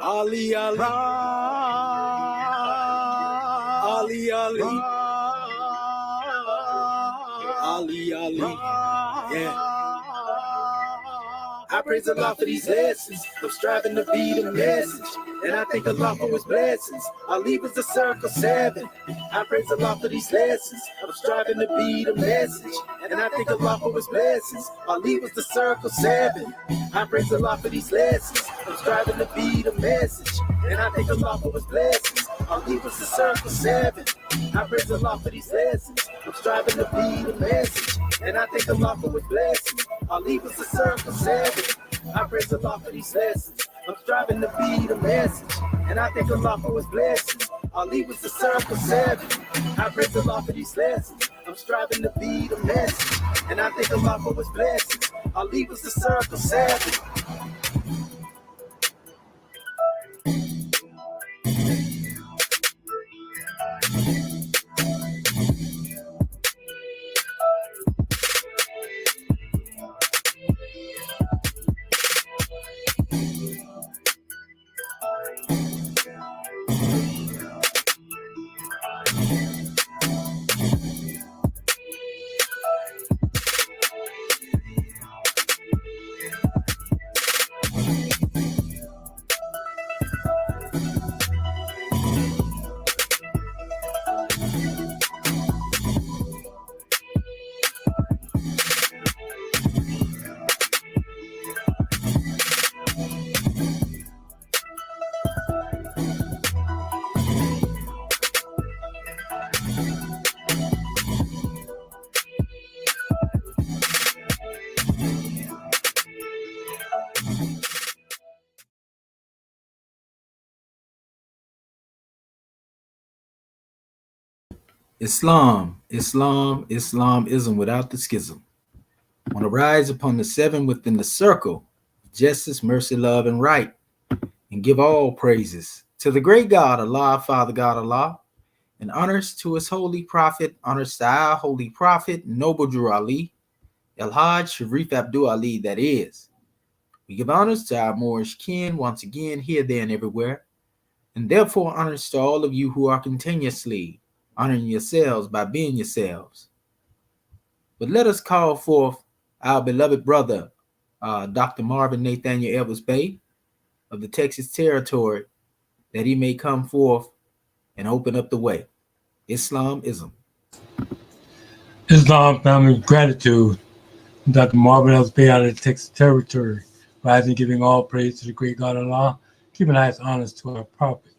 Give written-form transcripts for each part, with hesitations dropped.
Ali, Ali, Ali, Ali, Ali, Ali, yeah. I praise Allah for these lessons. I'm striving to be the message, and I thank Allah for His blessings. Ali was the circle 7. I praise Allah for these lessons. I'm striving to be the message, and I thank Allah for His blessings. Ali was the circle 7. I praise Allah for these lessons. I'm striving to be the message, and I thank Allah for His blessings. Ali was the circle 7. I praise Allah for these lessons. I'm striving to be the message, and I thank Allah for His blessings. Ali was the circle 7. I praise Allah for these lessons. I'm striving to be the message, and I thank Allah for His blessings. Ali was the circle 7. I praise Allah for these lessons. I'm striving to be the message, and I thank Allah for His blessings. Ali was the circle 7. Islamism without the schism. Want to rise upon the 7 within the circle of justice, mercy, love, and right, and give all praises to the great God, Allah, Father God, Allah, and honors to His holy prophet, honors to our holy prophet, Noble Drew Ali, El Hajj Sharif Abdul Ali, that is. We give honors to our Moorish kin once again, here, there, and everywhere, and therefore honors to all of you who are continuously honoring yourselves by being yourselves. But let us call forth our beloved brother, Dr. Marvin Nathaniel Edwards Bay of the Texas Territory, that he may come forth and open up the way. Islamism. Islam family gratitude. Dr. Marvin Edwards Bay out of the Texas Territory, rising, giving all praise to the great God Allah, giving highest honors to our Prophet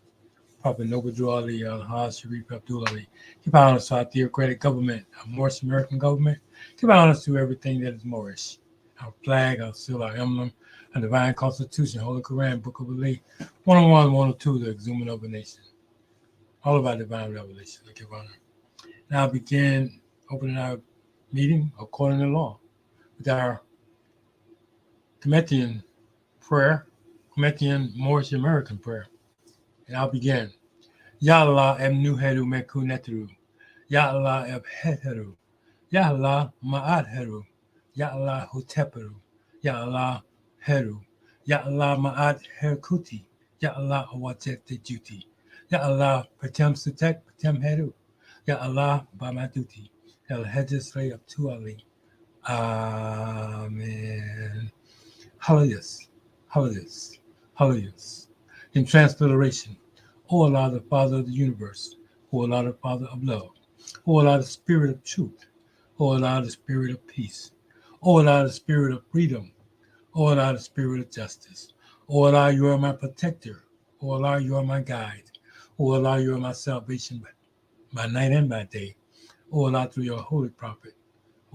Noble Drew Ali, Al-Hajj Sharif Abdul Ali. Give honors to our theocratic government, our Moorish American government. Give honors to everything that is Moorish. Our flag, our seal, our emblem, our divine constitution, Holy Quran, Book of Ali, 101, 102, the exhuming of a nation. All of our divine revelations, I give honor. Now begin opening our meeting according to law with our Cometian prayer, Cometian Moorish American prayer. And I'll begin. Ya Allah emnu heru mekunetru. Ya Allah ebheteru. Ya Allah ma'ad heru. Ya Allah huteperu. Ya Allah heru. Ya Allah ma'ad herkuti. Ya Allah awatek tejuti. Ya Allah patem sutek patem heru. Ya Allah bamaduti. El hejisre up to Ali. Amen. Hallelujah. Hallelujah. Hallelujah. In transliteration, O Allah, the Father of the universe, O Allah, the Father of love, O Allah, the Spirit of truth, O Allah, the Spirit of peace, O Allah, the Spirit of freedom, O Allah, the Spirit of justice, O Allah, you are my protector, O Allah, you are my guide, O Allah, you are my salvation by night and by day, O Allah, through your holy prophet,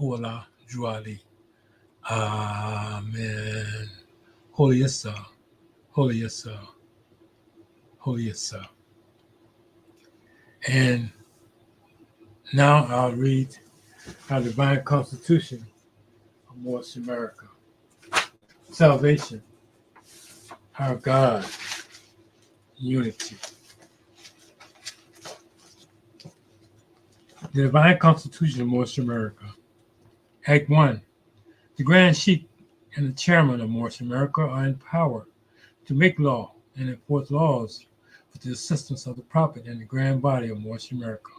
O Allah, Drew Ali. Amen. Holy Yasa, Holy Yasa, Holy Yasa. And now I'll read our divine constitution of Moorish America. Salvation, our God, unity. The divine constitution of Moorish America. Act 1. The Grand Sheikh and the Chairman of Moorish America are empowered to make law, and enforce laws with the assistance of the prophet and the grand body of Moorish America.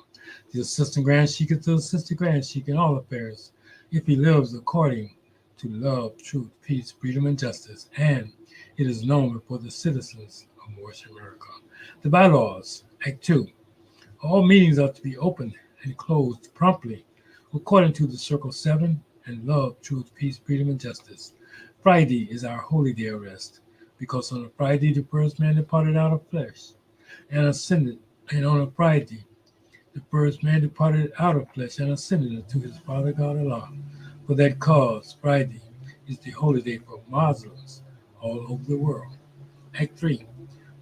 The assistant grand sheik is to assist the grand sheik in all affairs if he lives according to love, truth, peace, freedom, and justice, and it is known before the citizens of Moorish America. The bylaws, Act 2. All meetings are to be opened and closed promptly according to the Circle 7 and love, truth, peace, freedom, and justice. Friday is our holy day of rest, because on a Friday the first man departed out of flesh and ascended, and on a Friday the first man departed out of flesh and ascended unto his Father God Allah. For that cause, Friday is the holy day for Muslims all over the world. Act 3.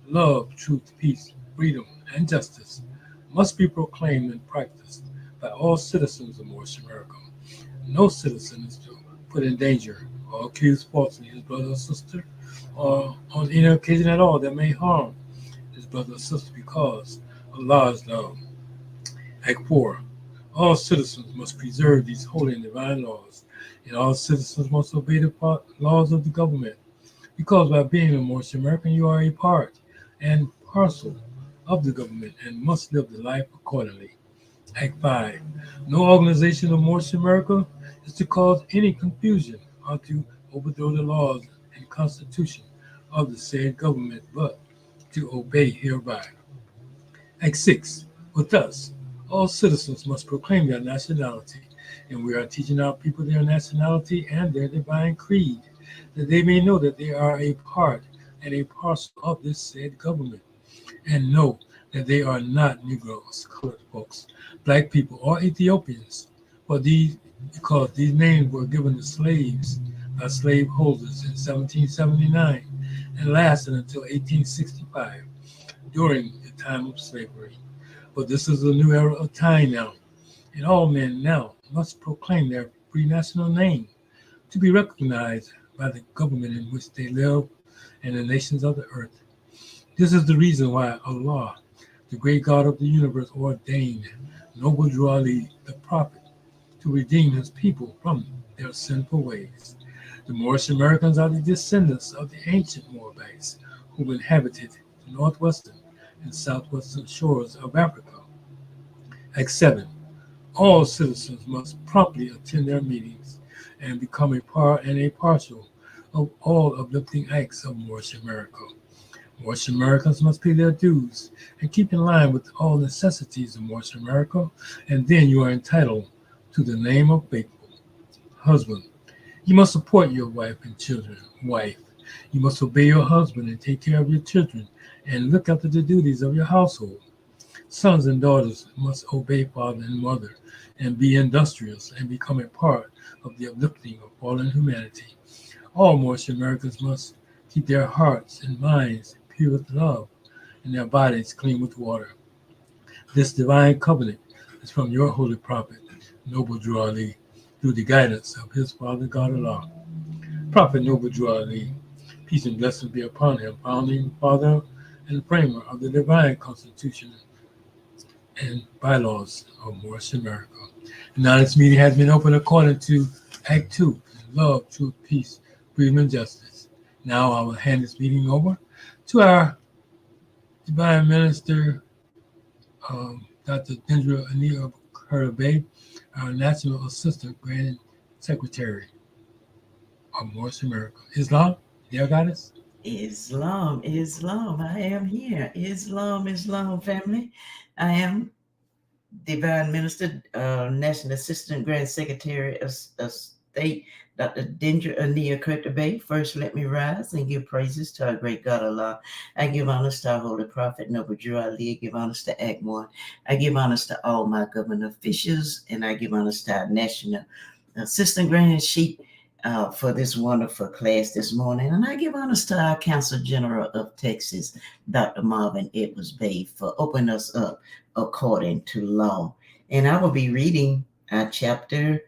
Love, truth, peace, freedom, and justice must be proclaimed and practiced by all citizens of Moorish America. No citizen is to put in danger or accuse falsely his brother or sister, or on any occasion at all that may harm his brother or sister, because Allah is love. Act 4. All citizens must preserve these holy and divine laws, and all citizens must obey the laws of the government, because by being a Moorish American, you are a part and parcel of the government and must live the life accordingly. Act 5. No organization of Moorish America is to cause any confusion or to overthrow the laws and constitution of the said government, but to obey hereby. Act 6. With us, all citizens must proclaim their nationality, and we are teaching our people their nationality and their divine creed, that they may know that they are a part and a parcel of this said government, and know that they are not Negroes, colored folks, black people, or Ethiopians, because these names were given to slaves by slaveholders in 1779 and lasted until 1865, during the time of slavery. But this is a new era of time now, and all men now must proclaim their free national name to be recognized by the government in which they live and the nations of the earth. This is the reason why Allah, the great God of the universe, ordained noble Drew Ali, the prophet, to redeem his people from their sinful ways. The Moorish Americans are the descendants of the ancient Moabites who inhabited the northwestern and southwestern shores of Africa. Act 7. All citizens must promptly attend their meetings and become a part and a partial of all uplifting acts of Moorish America. Moorish Americans must pay their dues and keep in line with all necessities of Moorish America, and then you are entitled to the name of faithful. Husband, you must support your wife and children. Wife, you must obey your husband and take care of your children and look after the duties of your household. Sons and daughters must obey father and mother and be industrious and become a part of the uplifting of fallen humanity. All Moorish Americans must keep their hearts and minds pure with love and their bodies clean with water. This divine covenant is from your holy prophet, Noble Drew Ali, through the guidance of his Father God Allah. Prophet Noble Drew Ali, peace and blessings be upon him, founding father and framer of the divine constitution and bylaws of Moorish America. And now this meeting has been opened according to Act 2, love, truth, peace, freedom, and justice. Now I will hand this meeting over to our Divine Minister, Dr. Dendra Anil Kurtabay, our National Assistant Grand Secretary of Moorish America. Islam, dear goddess? Islam, Islam, I am here. Islam, Islam, family. I am Divine Minister, National Assistant Grand Secretary of State, Dr. Dendra Anil Kurtabay. First, let me rise and give praises to our great God Allah. I give honors to our holy prophet, Noble Drew Ali. I give honors to Act 1. I give honors to all my government officials, and I give honors to our National Assistant Grand Sheik for this wonderful class this morning. And I give honors to our Council General of Texas, Dr. Marvin Edwards Bay, for opening us up according to law. And I will be reading chapter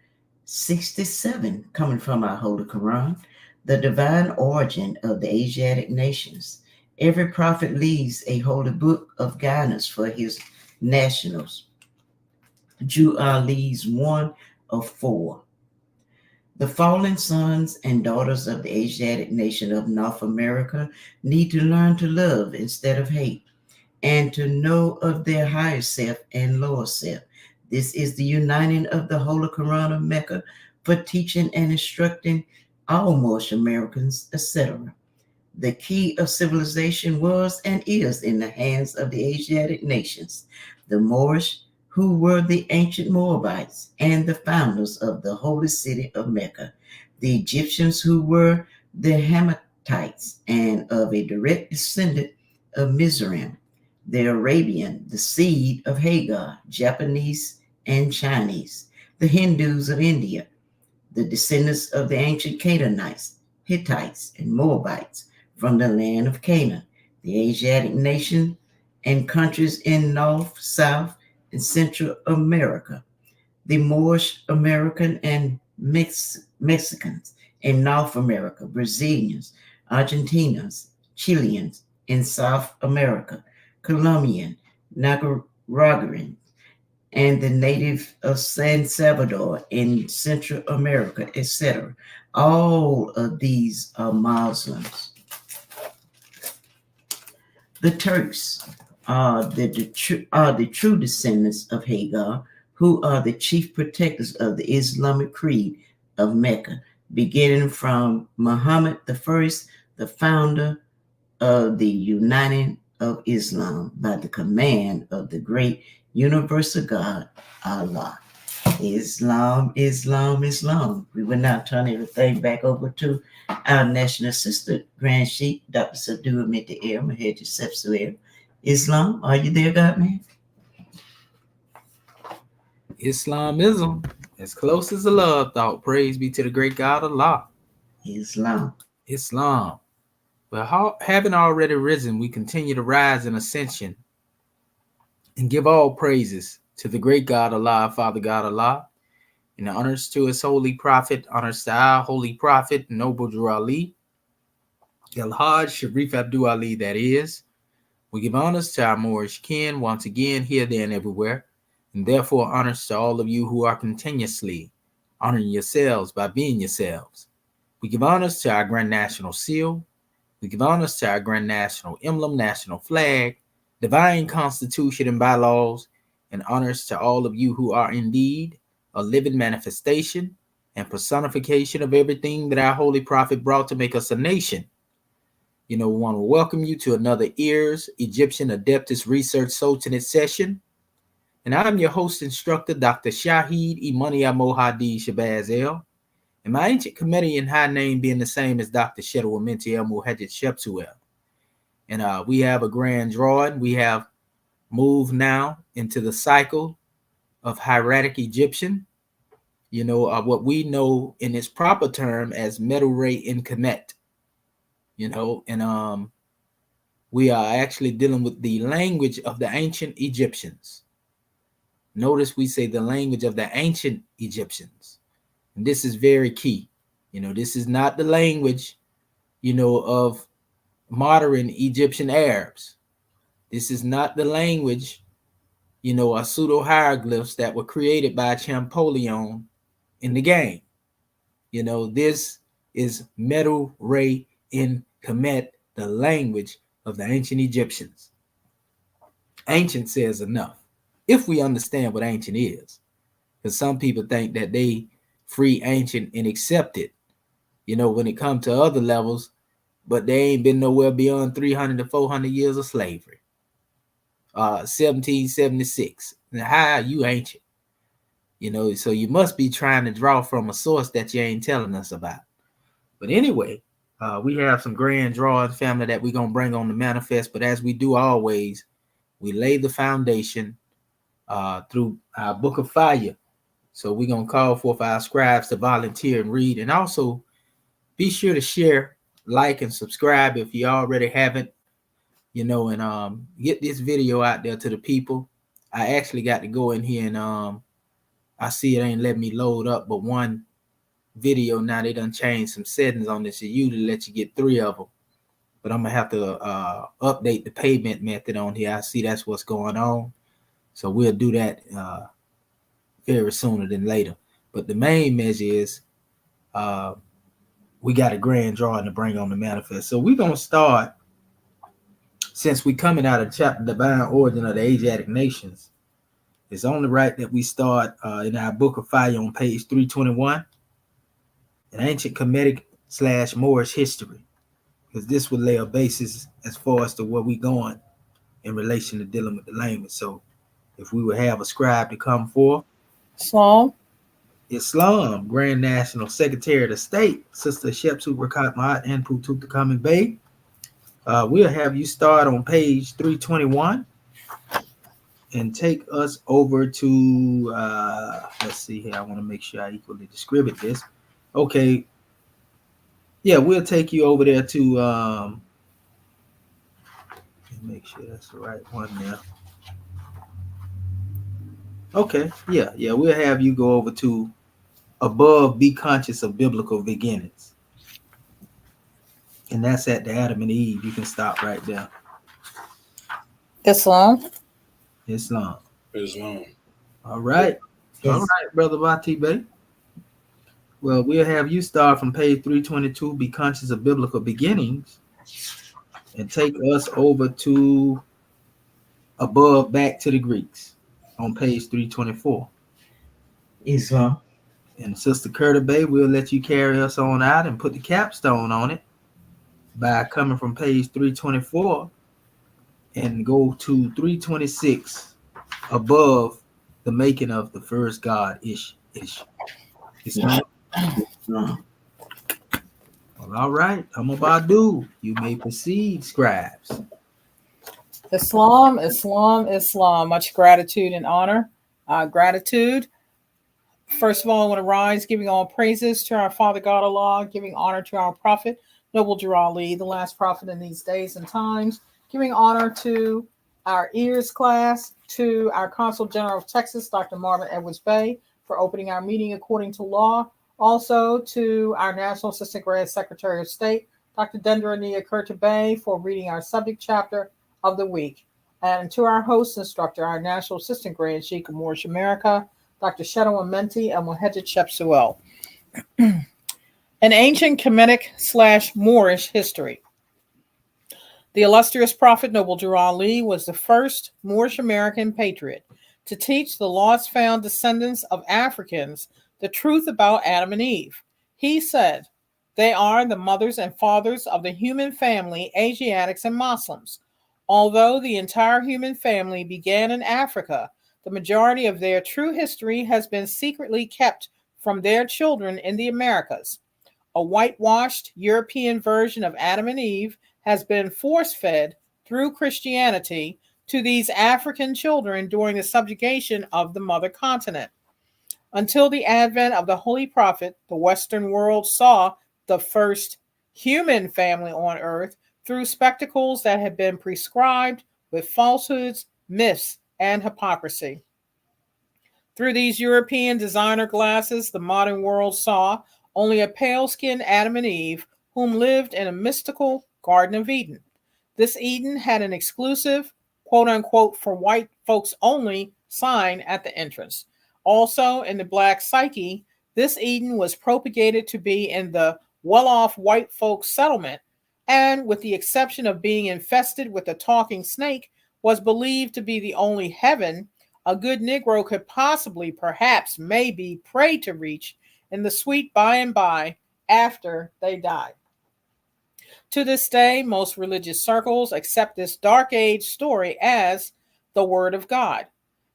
67, coming from our Holy Quran, the divine origin of the Asiatic nations. Every prophet leaves a holy book of guidance for his nationals. Drew Ali's one of four. The fallen sons and daughters of the Asiatic nation of North America need to learn to love instead of hate and to know of their higher self and lower self. This is the uniting of the Holy Quran of Mecca for teaching and instructing all Moorish Americans, etc. The key of civilization was and is in the hands of the Asiatic nations, the Moorish, who were the ancient Moabites and the founders of the holy city of Mecca, the Egyptians, who were the Hammatites and of a direct descendant of Mizraim, the Arabian, the seed of Hagar, Japanese and Chinese, the Hindus of India, the descendants of the ancient Canaanites, Hittites, and Moabites from the land of Canaan, the Asiatic nation and countries in North, South, and Central America, the Moorish American and Mexicans in North America, Brazilians, Argentinians, Chileans in South America, Colombian, Nicaraguan, and the native of San Salvador in Central America, etc. All of these are Muslims. The Turks are the true descendants of Hagar, who are the chief protectors of the Islamic creed of Mecca, beginning from Muhammad I, the founder of the uniting of Islam by the command of the great universal God, Allah. Islam, Islam, Islam. We will now turn everything back over to our National Assistant Grand Sheikh, Dr. Sabdua Minty Air, Maheja Sepsuel. Islam, are you there, God man? Islamism, as close as a love thought. Praise be to the great God Allah. Islam. Islam. Well, having already risen, we continue to rise in ascension and give all praises to the great God Allah, Father God Allah, and honors to his holy prophet, honors to our holy prophet, Noble Drew Ali, El-Hajj Sharif Abdul Ali, that is. We give honors to our Moorish kin once again, here, there, and everywhere, and therefore honors to all of you who are continuously honoring yourselves by being yourselves. We give honors to our Grand National Seal. We give honors to our Grand National Emblem, National Flag, Divine Constitution and bylaws, and honors to all of you who are indeed a living manifestation and personification of everything that our Holy Prophet brought to make us a nation. We want to welcome you to another E.A.R.S Egyptian ADEPTUS Research Sultanate session. And I'm your host instructor, Dr. Shahid Imani Mohadi Shabazz El. And my ancient Comedian high name being the same as Dr. Shedwa Minty El Muhajjid Shepsuel. And we have a grand drawing. We have moved now into the cycle of Hieratic Egyptian. What we know in its proper term as Medu in Kemet. And we are actually dealing with the language of the ancient Egyptians. Notice we say the language of the ancient Egyptians. And this is very key. This is not the language, of modern Egyptian Arabs. This is not the language, of pseudo hieroglyphs that were created by Champollion in the game. This is Medu in Kemet, the language of the ancient Egyptians. Ancient says enough. If we understand what ancient is, because some people think that they free ancient and accept it, when it comes to other levels, but they ain't been nowhere beyond 300 to 400 years of slavery. 1776. Now, how are you ancient? So you must be trying to draw from a source that you ain't telling us about. But anyway, we have some grand drawings, family, that we're going to bring on the manifest. But as we do always, we lay the foundation through our book of fire. So we're going to call forth our scribes to volunteer and read. And also be sure to share, like, and subscribe if you already haven't, and get this video out there to the people. I actually got to go in here and I see it ain't let me load up but one video. Now they done changed some settings on this. It usually let you get 3 of them. But I'm going to have to update the payment method on here. I see that's what's going on. So we'll do that very sooner than later. But the main measure is we got a grand drawing to bring on the manifest. So we're gonna start, since we coming out of chapter Divine Origin of the Asiatic Nations. It's only right that we start in our book of fire on page 321, an ancient Kemetic / Moorish history, because this would lay a basis as far as to where we going in relation to dealing with the language. So if we would have a scribe to come forth. Islam, Grand National Secretary of the State, Sister Shepsu Rakat Mahat and Putuk Kamen Bay. We'll have you start on page 321 and take us over to, let's see here. I want to make sure I equally distribute this. Okay. Yeah, we'll take you over there to, make sure that's the right one now. Okay. Yeah, we'll have you go over to above, be conscious of biblical beginnings. And that's at the Adam and Eve. You can stop right there. Islam. All right. Yes. All right, Brother Bati Bey. Well, we'll have you start from page 322, be conscious of biblical beginnings, and take us over to above, back to the Greeks on page 324. Islam. And Sister Curta Bay, we'll let you carry us on out and put the capstone on it by coming from page 324 and go to 326 above the making of the first God ish. It's not. Well, all right. Badu, you may proceed, scribes. Islam. Much gratitude and honor. Gratitude. First of all, I want to rise, giving all praises to our Father God Allah, giving honor to our prophet, Noble Drew Ali, the last prophet in these days and times, giving honor to our E.A.R.S class, to our Consul General of Texas, Dr. Marvin Edwards Bay, for opening our meeting according to law. Also to our National Assistant Grand Secretary of State, Dr. Dendra Nia Curta Bay, for reading our subject chapter of the week. And to our host instructor, our National Assistant Grand Sheikh of Moorish America, Dr. Shedo Amenti and Mohejet Shepsuel. An ancient Kemetic / Moorish history. The illustrious Prophet Noble Drew Ali was the first Moorish American patriot to teach the lost found descendants of Africans the truth about Adam and Eve. He said, they are the mothers and fathers of the human family, Asiatics and Muslims. Although the entire human family began in Africa, the majority of their true history has been secretly kept from their children in the Americas. A whitewashed European version of Adam and Eve has been force-fed through Christianity to these African children during the subjugation of the mother continent. Until the advent of the Holy Prophet, the Western world saw the first human family on earth through spectacles that had been prescribed with falsehoods, myths, and hypocrisy. Through these European designer glasses, the modern world saw only a pale-skinned Adam and Eve whom lived in a mystical Garden of Eden. This Eden had an exclusive, quote-unquote, for white folks only sign at the entrance. Also, in the Black psyche, this Eden was propagated to be in the well-off white folks settlement, and with the exception of being infested with a talking snake, was believed to be the only heaven a good Negro could possibly, perhaps, maybe, pray to reach in the sweet by and by after they died. To this day, most religious circles accept this dark age story as the word of God.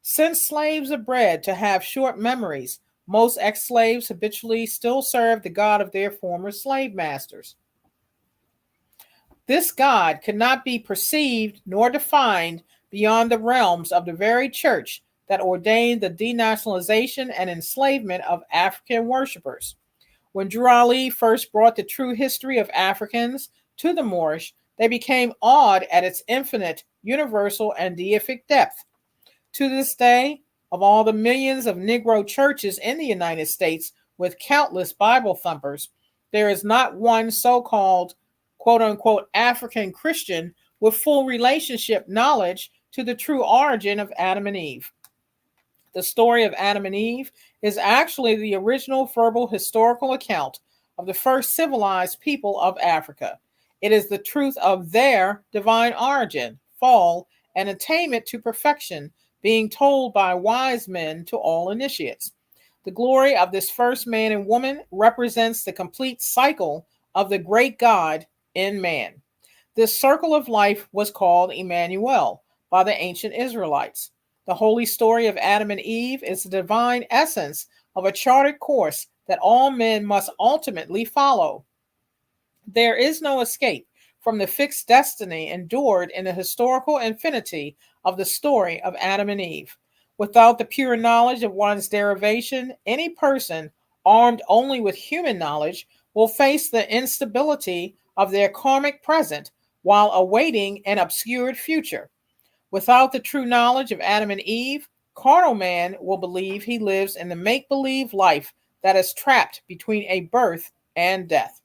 Since slaves are bred to have short memories, most ex-slaves habitually still serve the God of their former slave masters. This God could not be perceived nor defined beyond the realms of the very church that ordained the denationalization and enslavement of African worshippers. When Drew Ali first brought the true history of Africans to the Moorish, they became awed at its infinite, universal, and deific depth. To this day, of all the millions of Negro churches in the United States with countless Bible thumpers, there is not one so-called, quote-unquote, African Christian with full relationship knowledge to the true origin of Adam and Eve. The story of Adam and Eve is actually the original verbal historical account of the first civilized people of Africa. It is the truth of their divine origin, fall, and attainment to perfection being told by wise men to all initiates. The glory of this first man and woman represents the complete cycle of the great God in man. This circle of life was called Emmanuel by the ancient Israelites. The holy story of Adam and Eve is the divine essence of a charted course that all men must ultimately follow. There is no escape from the fixed destiny endured in the historical infinity of the story of Adam and Eve. Without the pure knowledge of one's derivation, any person armed only with human knowledge will face the instability of their karmic present while awaiting an obscured future. Without the true knowledge of Adam and Eve, carnal man will believe he lives in the make-believe life that is trapped between a birth and death.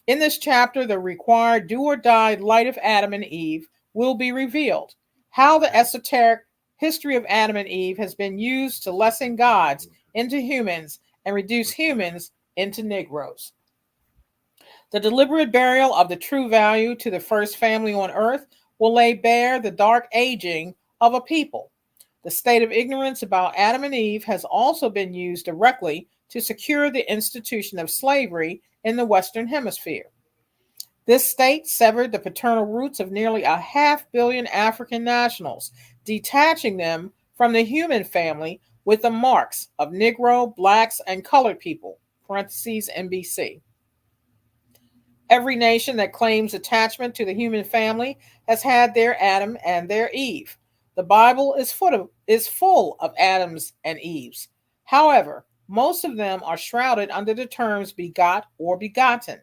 In this chapter, the required do-or-die light of Adam and Eve will be revealed. How the esoteric history of Adam and Eve has been used to lessen gods into humans and reduce humans into Negroes. The deliberate burial of the true value to the first family on earth will lay bare the dark aging of a people. The state of ignorance about Adam and Eve has also been used directly to secure the institution of slavery in the Western Hemisphere. This state severed the paternal roots of nearly 500 million African nationals, detaching them from the human family with the marks of Negro, blacks, and colored people, parentheses NBC. Every nation that claims attachment to the human family has had their Adam and their Eve. The Bible is full of Adams and Eves. However, most of them are shrouded under the terms begot or begotten.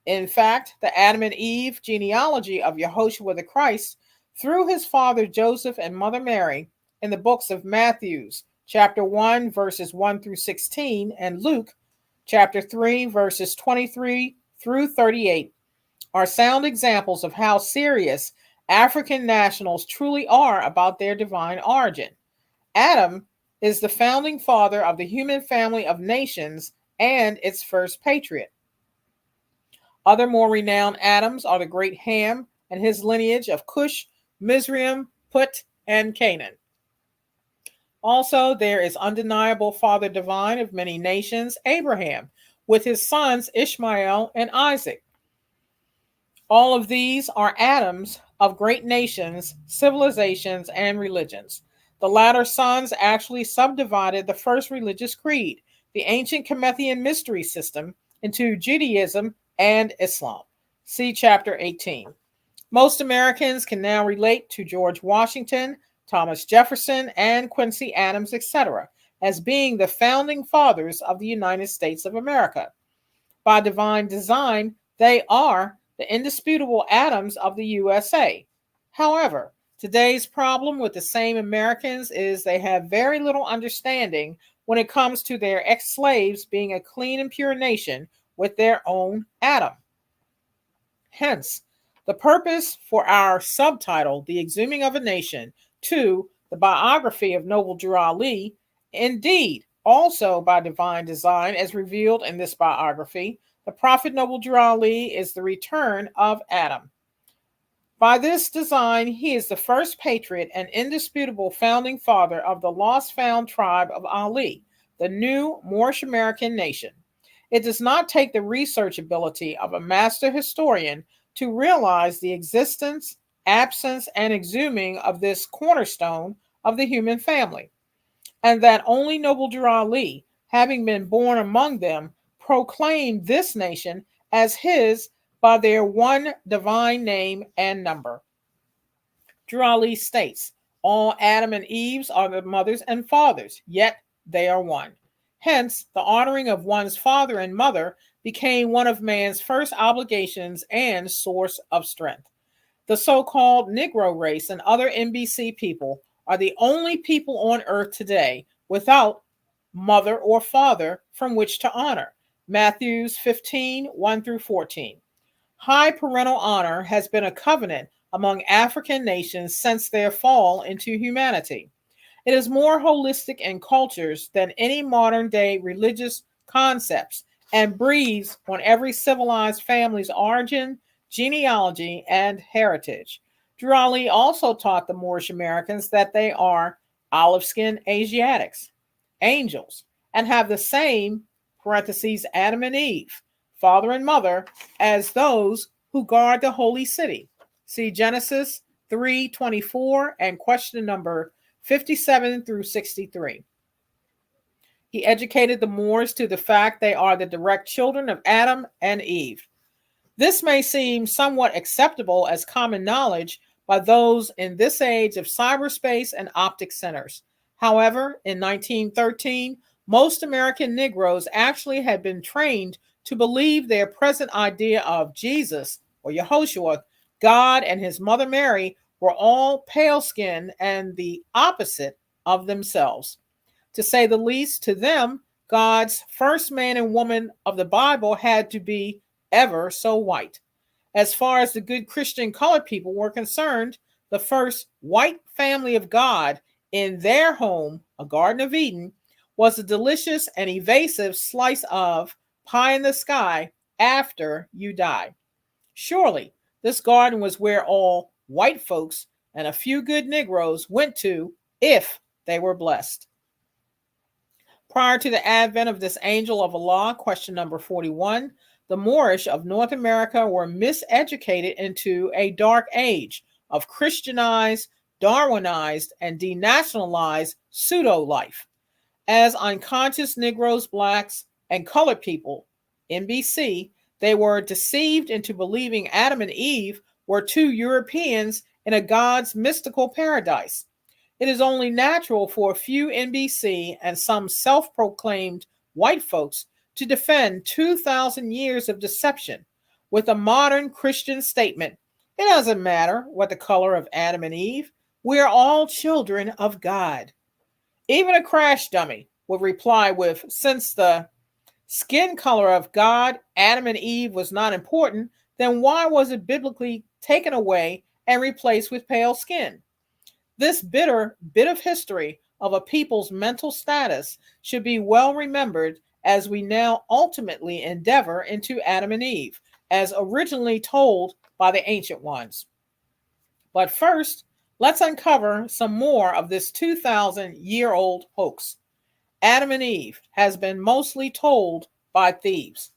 In fact, the Adam and Eve genealogy of Yehoshua the Christ through his father Joseph and mother Mary in the books of Matthew, chapter 1, verses 1 through 16, and Luke, chapter 3, verses 23 through 38, are sound examples of how serious African nationals truly are about their divine origin. Adam is the founding father of the human family of nations and its first patriot. Other more renowned Adams are the great Ham and his lineage of Cush, Mizraim, Put, and Canaan. Also, there is undeniable father divine of many nations, Abraham, with his sons Ishmael and Isaac. All of these are Adams of great nations, civilizations, and religions. The latter sons actually subdivided the first religious creed, the ancient Kemethian mystery system, into Judaism and Islam. See chapter 18. Most Americans can now relate to George Washington, Thomas Jefferson, and Quincy Adams, etc., as being the founding fathers of the United States of America. By divine design, they are the indisputable Adams of the USA. However, today's problem with the same Americans is they have very little understanding when it comes to their ex-slaves being a clean and pure nation with their own Adam. Hence, the purpose for our subtitle, The Exhuming of a Nation, 2, the biography of Noble Drew Ali, indeed, also by divine design as revealed in this biography, the Prophet Noble Drew Ali is the return of Adam. By this design, he is the first patriot and indisputable founding father of the lost-found tribe of Ali, the new Moorish American nation. It does not take the research ability of a master historian to realize the existence, absence, and exhuming of this cornerstone of the human family, and that only Noble Drew Ali, having been born among them, proclaimed this nation as his by their one divine name and number. Drew Ali states, all Adam and Eves are the mothers and fathers, yet they are one. Hence, the honoring of one's father and mother became one of man's first obligations and source of strength. The so-called Negro race and other NBC people are the only people on earth today without mother or father from which to honor. Matthew 15, 1 through 14. High parental honor has been a covenant among African nations since their fall into humanity. It is more holistic in cultures than any modern-day religious concepts and breathes on every civilized family's origin, genealogy, and heritage. Durali also taught the Moorish Americans that they are olive-skinned Asiatics, angels, and have the same parentheses Adam and Eve, father and mother, as those who guard the holy city. See Genesis 3:24 and question number 57 through 63. He educated the Moors to the fact they are the direct children of Adam and Eve. This may seem somewhat acceptable as common knowledge by those in this age of cyberspace and optic centers. However, in 1913, most American Negroes actually had been trained to believe their present idea of Jesus, or Yehoshua, God and his mother Mary, were all pale-skinned and the opposite of themselves. To say the least, to them, God's first man and woman of the Bible had to be ever so white. As far as the good Christian colored people were concerned, the first white family of God in their home, a Garden of Eden, was a delicious and evasive slice of pie in the sky after you die. Surely, this garden was where all white folks and a few good Negroes went to if they were blessed. Prior to the advent of this angel of Allah, question number 41, the Moorish of North America were miseducated into a dark age of Christianized, Darwinized, and denationalized pseudo-life. As unconscious Negroes, blacks, and colored people, NBC, they were deceived into believing Adam and Eve were two Europeans in a God's mystical paradise. It is only natural for a few NBC and some self-proclaimed white folks to defend 2,000 years of deception with a modern Christian statement. It doesn't matter what the color of Adam and Eve. We are all children of God. Even a crash dummy would reply with, since the skin color of God, Adam and Eve, was not important, then why was it biblically taken away and replaced with pale skin? This bitter bit of history of a people's mental status should be well remembered as we now ultimately endeavor into Adam and Eve, as originally told by the ancient ones. But first, let's uncover some more of this 2,000-year-old hoax. Adam and Eve has been mostly told by thieves.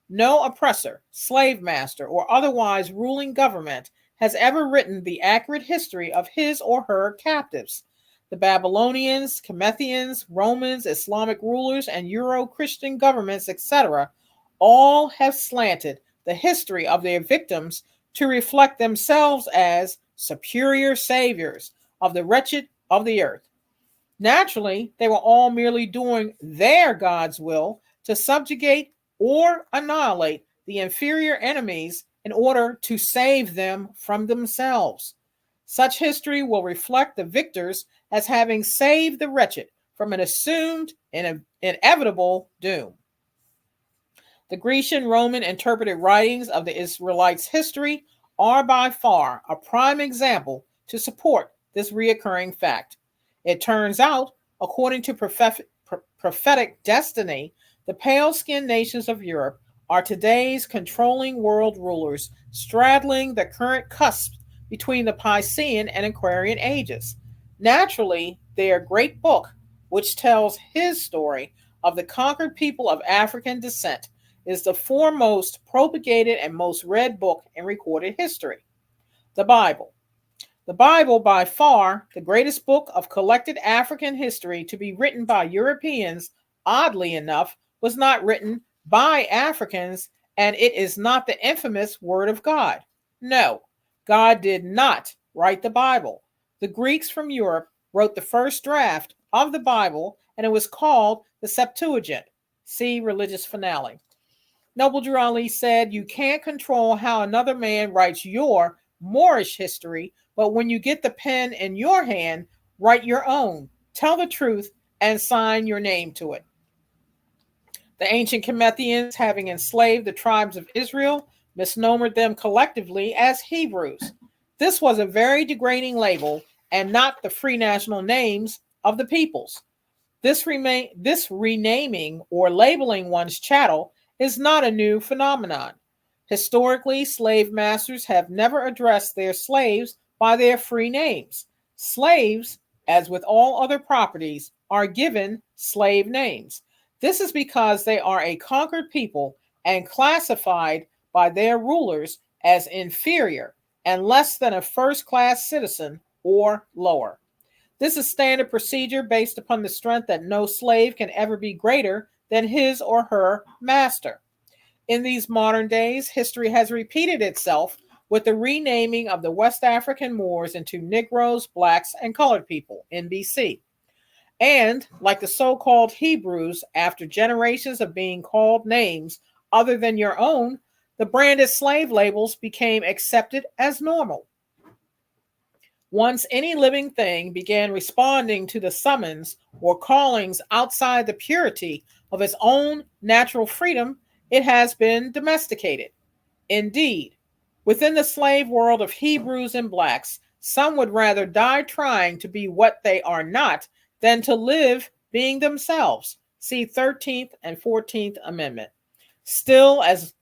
No oppressor, slave master, or otherwise ruling government has ever written the accurate history of his or her captives. The Babylonians, Comethnians, Romans, Islamic rulers, and Euro-Christian governments, etc., all have slanted the history of their victims to reflect themselves as superior saviors of the wretched of the earth. Naturally, they were all merely doing their God's will to subjugate or annihilate the inferior enemies in order to save them from themselves. Such history will reflect the victors as having saved the wretched from an assumed and inevitable doom. The Grecian Roman interpreted writings of the Israelites' history are by far a prime example to support this reoccurring fact. It turns out, according to prophetic destiny, the pale-skinned nations of Europe are today's controlling world rulers, straddling the current cusp between the Piscean and Aquarian ages. Naturally, their great book, which tells his story of the conquered people of African descent, is the foremost propagated and most read book in recorded history. The Bible. The Bible, by far the greatest book of collected African history to be written by Europeans, oddly enough, was not written by Africans, and it is not the infamous Word of God. No, God did not write the Bible. The Greeks from Europe wrote the first draft of the Bible, and it was called the Septuagint. See Religious Finale. Noble Drew Ali said, you can't control how another man writes your Moorish history, but when you get the pen in your hand, write your own, tell the truth, and sign your name to it. The ancient Comethnians, having enslaved the tribes of Israel, misnomered them collectively as Hebrews. This was a very degrading label and not the free national names of the peoples. This renaming or labeling one's chattel is not a new phenomenon. Historically, slave masters have never addressed their slaves by their free names. Slaves, as with all other properties, are given slave names. This is because they are a conquered people and classified by their rulers as inferior and less than a first-class citizen or lower. This is standard procedure based upon the strength that no slave can ever be greater than his or her master. In these modern days, history has repeated itself with the renaming of the West African Moors into Negroes, blacks, and colored people in BC. And, like the so-called Hebrews, after generations of being called names other than your own, the branded slave labels became accepted as normal. Once any living thing began responding to the summons or callings outside the purity of its own natural freedom, it has been domesticated. Indeed, within the slave world of Hebrews and blacks, some would rather die trying to be what they are not than to live being themselves. See 13th and 14th Amendment. Still, as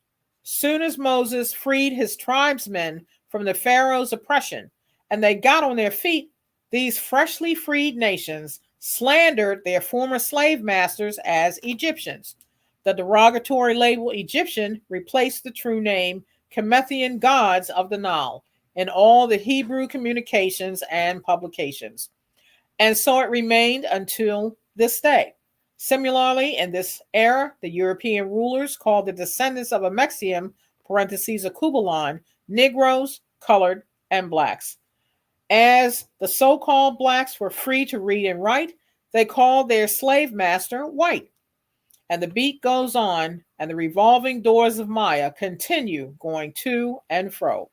soon as Moses freed his tribesmen from the Pharaoh's oppression and they got on their feet, these freshly freed nations slandered their former slave masters as Egyptians. The derogatory label Egyptian replaced the true name Kemethian gods of the Nile in all the Hebrew communications and publications. And so it remained until this day. Similarly, in this era, the European rulers called the descendants of Amexium, parentheses Akubalon, Negroes, colored, and blacks. As the so-called blacks were free to read and write, they called their slave master white. And the beat goes on, and the revolving doors of Maya continue going to and fro.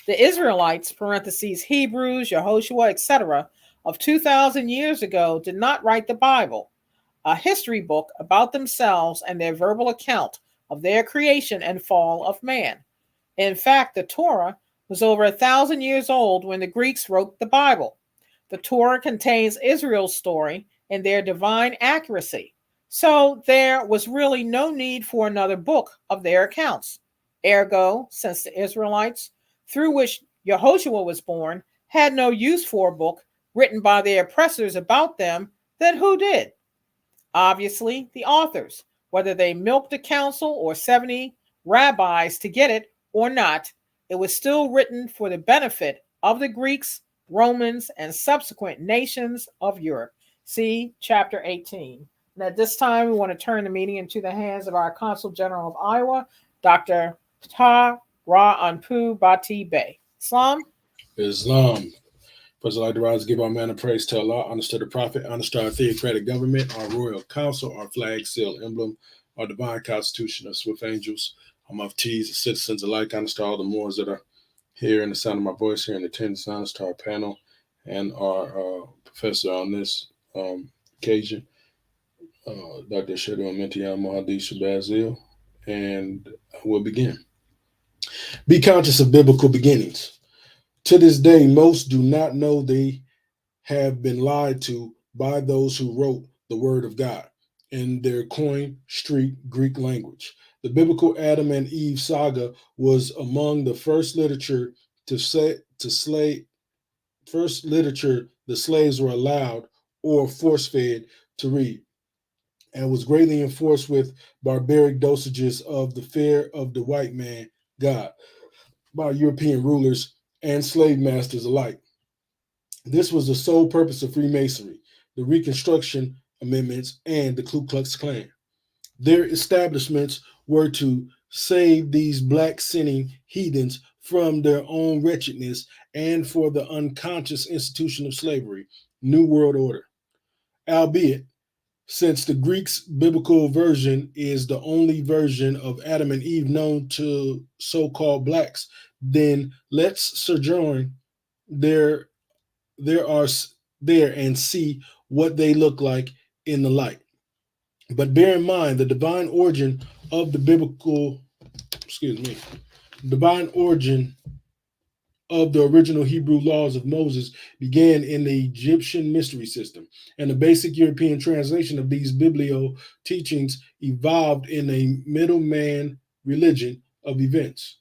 The Israelites, parentheses Hebrews, Yehoshua, etc., of 2,000 years ago did not write the Bible, a history book about themselves and their verbal account of their creation and fall of man. In fact, the Torah was over 1,000 years old when the Greeks wrote the Bible. The Torah contains Israel's story in their divine accuracy. So there was really no need for another book of their accounts. Ergo, since the Israelites, through which Yehoshua was born, had no use for a book written by their oppressors about them, then who did? Obviously, the authors, whether they milked a council or 70 rabbis to get it or not, it was still written for the benefit of the Greeks, Romans, and subsequent nations of Europe. See chapter 18. And at this time, we want to turn the meeting into the hands of our Consul General of Iowa, Dr. Ptah Ra-Anpu Bati Bey. Islam? Islam. First, I'd like to rise to give our man of praise to Allah, honors to the Prophet, honors to our theocratic government, our royal council, our flag, seal, emblem, our divine constitution of swift angels, our muftis, citizens alike, honors to all the Moors that are here in the sound of my voice, here in attendance, honors to our panel and our professor on this occasion, Dr. Shedu Amentian Mohadi Shabazil, and we'll begin. Be conscious of biblical beginnings. To this day, most do not know they have been lied to by those who wrote the word of God in their coined street Greek language. The biblical Adam and Eve saga was among the first literature the slaves were allowed or force-fed to read, and was greatly enforced with barbaric dosages of the fear of the white man, God, by European rulers and slave masters alike. This was the sole purpose of Freemasonry, the Reconstruction Amendments, and the Ku Klux Klan. Their establishments were to save these black sinning heathens from their own wretchedness and for the unconscious institution of slavery, New World Order. Albeit, since the Greek's biblical version is the only version of Adam and Eve known to so-called blacks, then let's sojourn there and see what they look like in the light. But bear in mind the divine origin of the biblical, divine origin of the original Hebrew laws of Moses began in the Egyptian mystery system, and the basic European translation of these biblio teachings evolved in a middleman religion of events,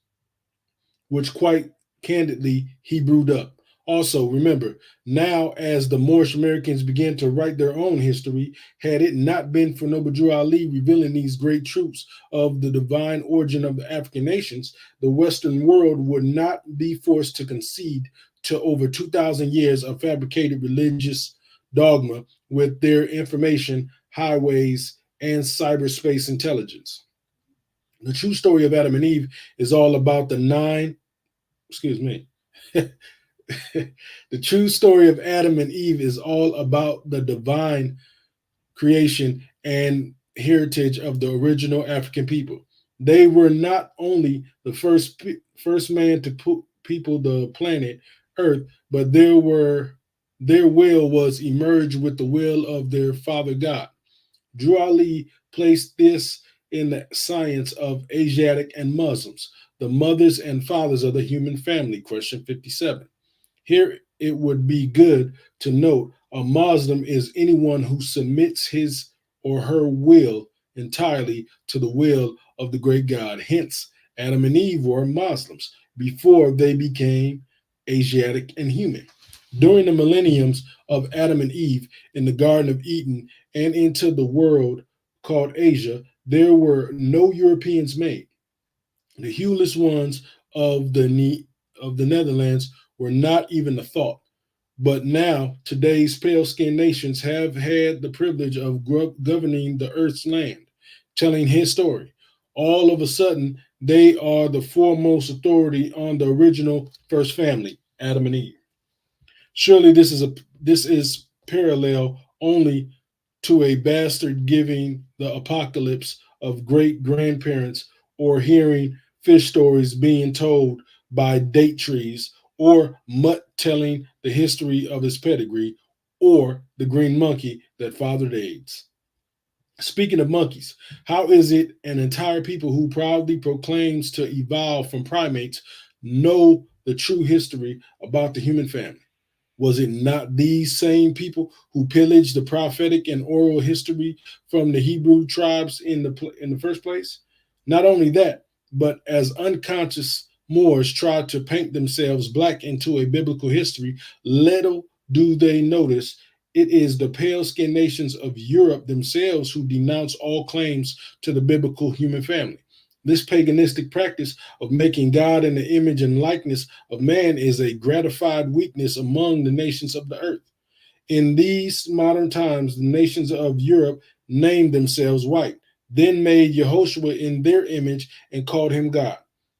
which quite candidly he brewed up. Also, remember, now as the Moorish Americans began to write their own history, had it not been for Noble Drew Ali revealing these great truths of the divine origin of the African nations, the Western world would not be forced to concede to over 2,000 years of fabricated religious dogma with their information highways and cyberspace intelligence. The true story of Adam and Eve is all about the the true story of Adam and Eve is all about the divine creation and heritage of the original African people. They were not only the first man to people the planet Earth, but their will was emerged with the will of their Father God. Drew Ali placed this in the science of Asiatic and Muslims, the mothers and fathers of the human family, question 57. Here it would be good to note a Muslim is anyone who submits his or her will entirely to the will of the great God. Hence, Adam and Eve were Muslims before they became Asiatic and human. During the millenniums of Adam and Eve in the Garden of Eden and into the world called Asia, there were no Europeans made. The hueless ones of the Netherlands were not even a thought. But now, today's pale-skinned nations have had the privilege of governing the earth's land, telling his story. All of a sudden, they are the foremost authority on the original first family, Adam and Eve. Surely this is parallel only to a bastard giving the apocalypse of great grandparents or hearing fish stories being told by date trees or Mutt telling the history of his pedigree or the green monkey that fathered AIDS. Speaking of monkeys, how is it an entire people who proudly proclaims to evolve from primates know the true history about the human family? Was it not these same people who pillaged the prophetic and oral history from the Hebrew tribes in the first place? Not only that, but as unconscious Moors tried to paint themselves black into a biblical history, little do they notice it is the pale-skinned nations of Europe themselves who denounce all claims to the biblical human family. This paganistic practice of making God in the image and likeness of man is a gratified weakness among the nations of the earth. In these modern times, the nations of Europe named themselves white, then made Yehoshua in their image and called him God.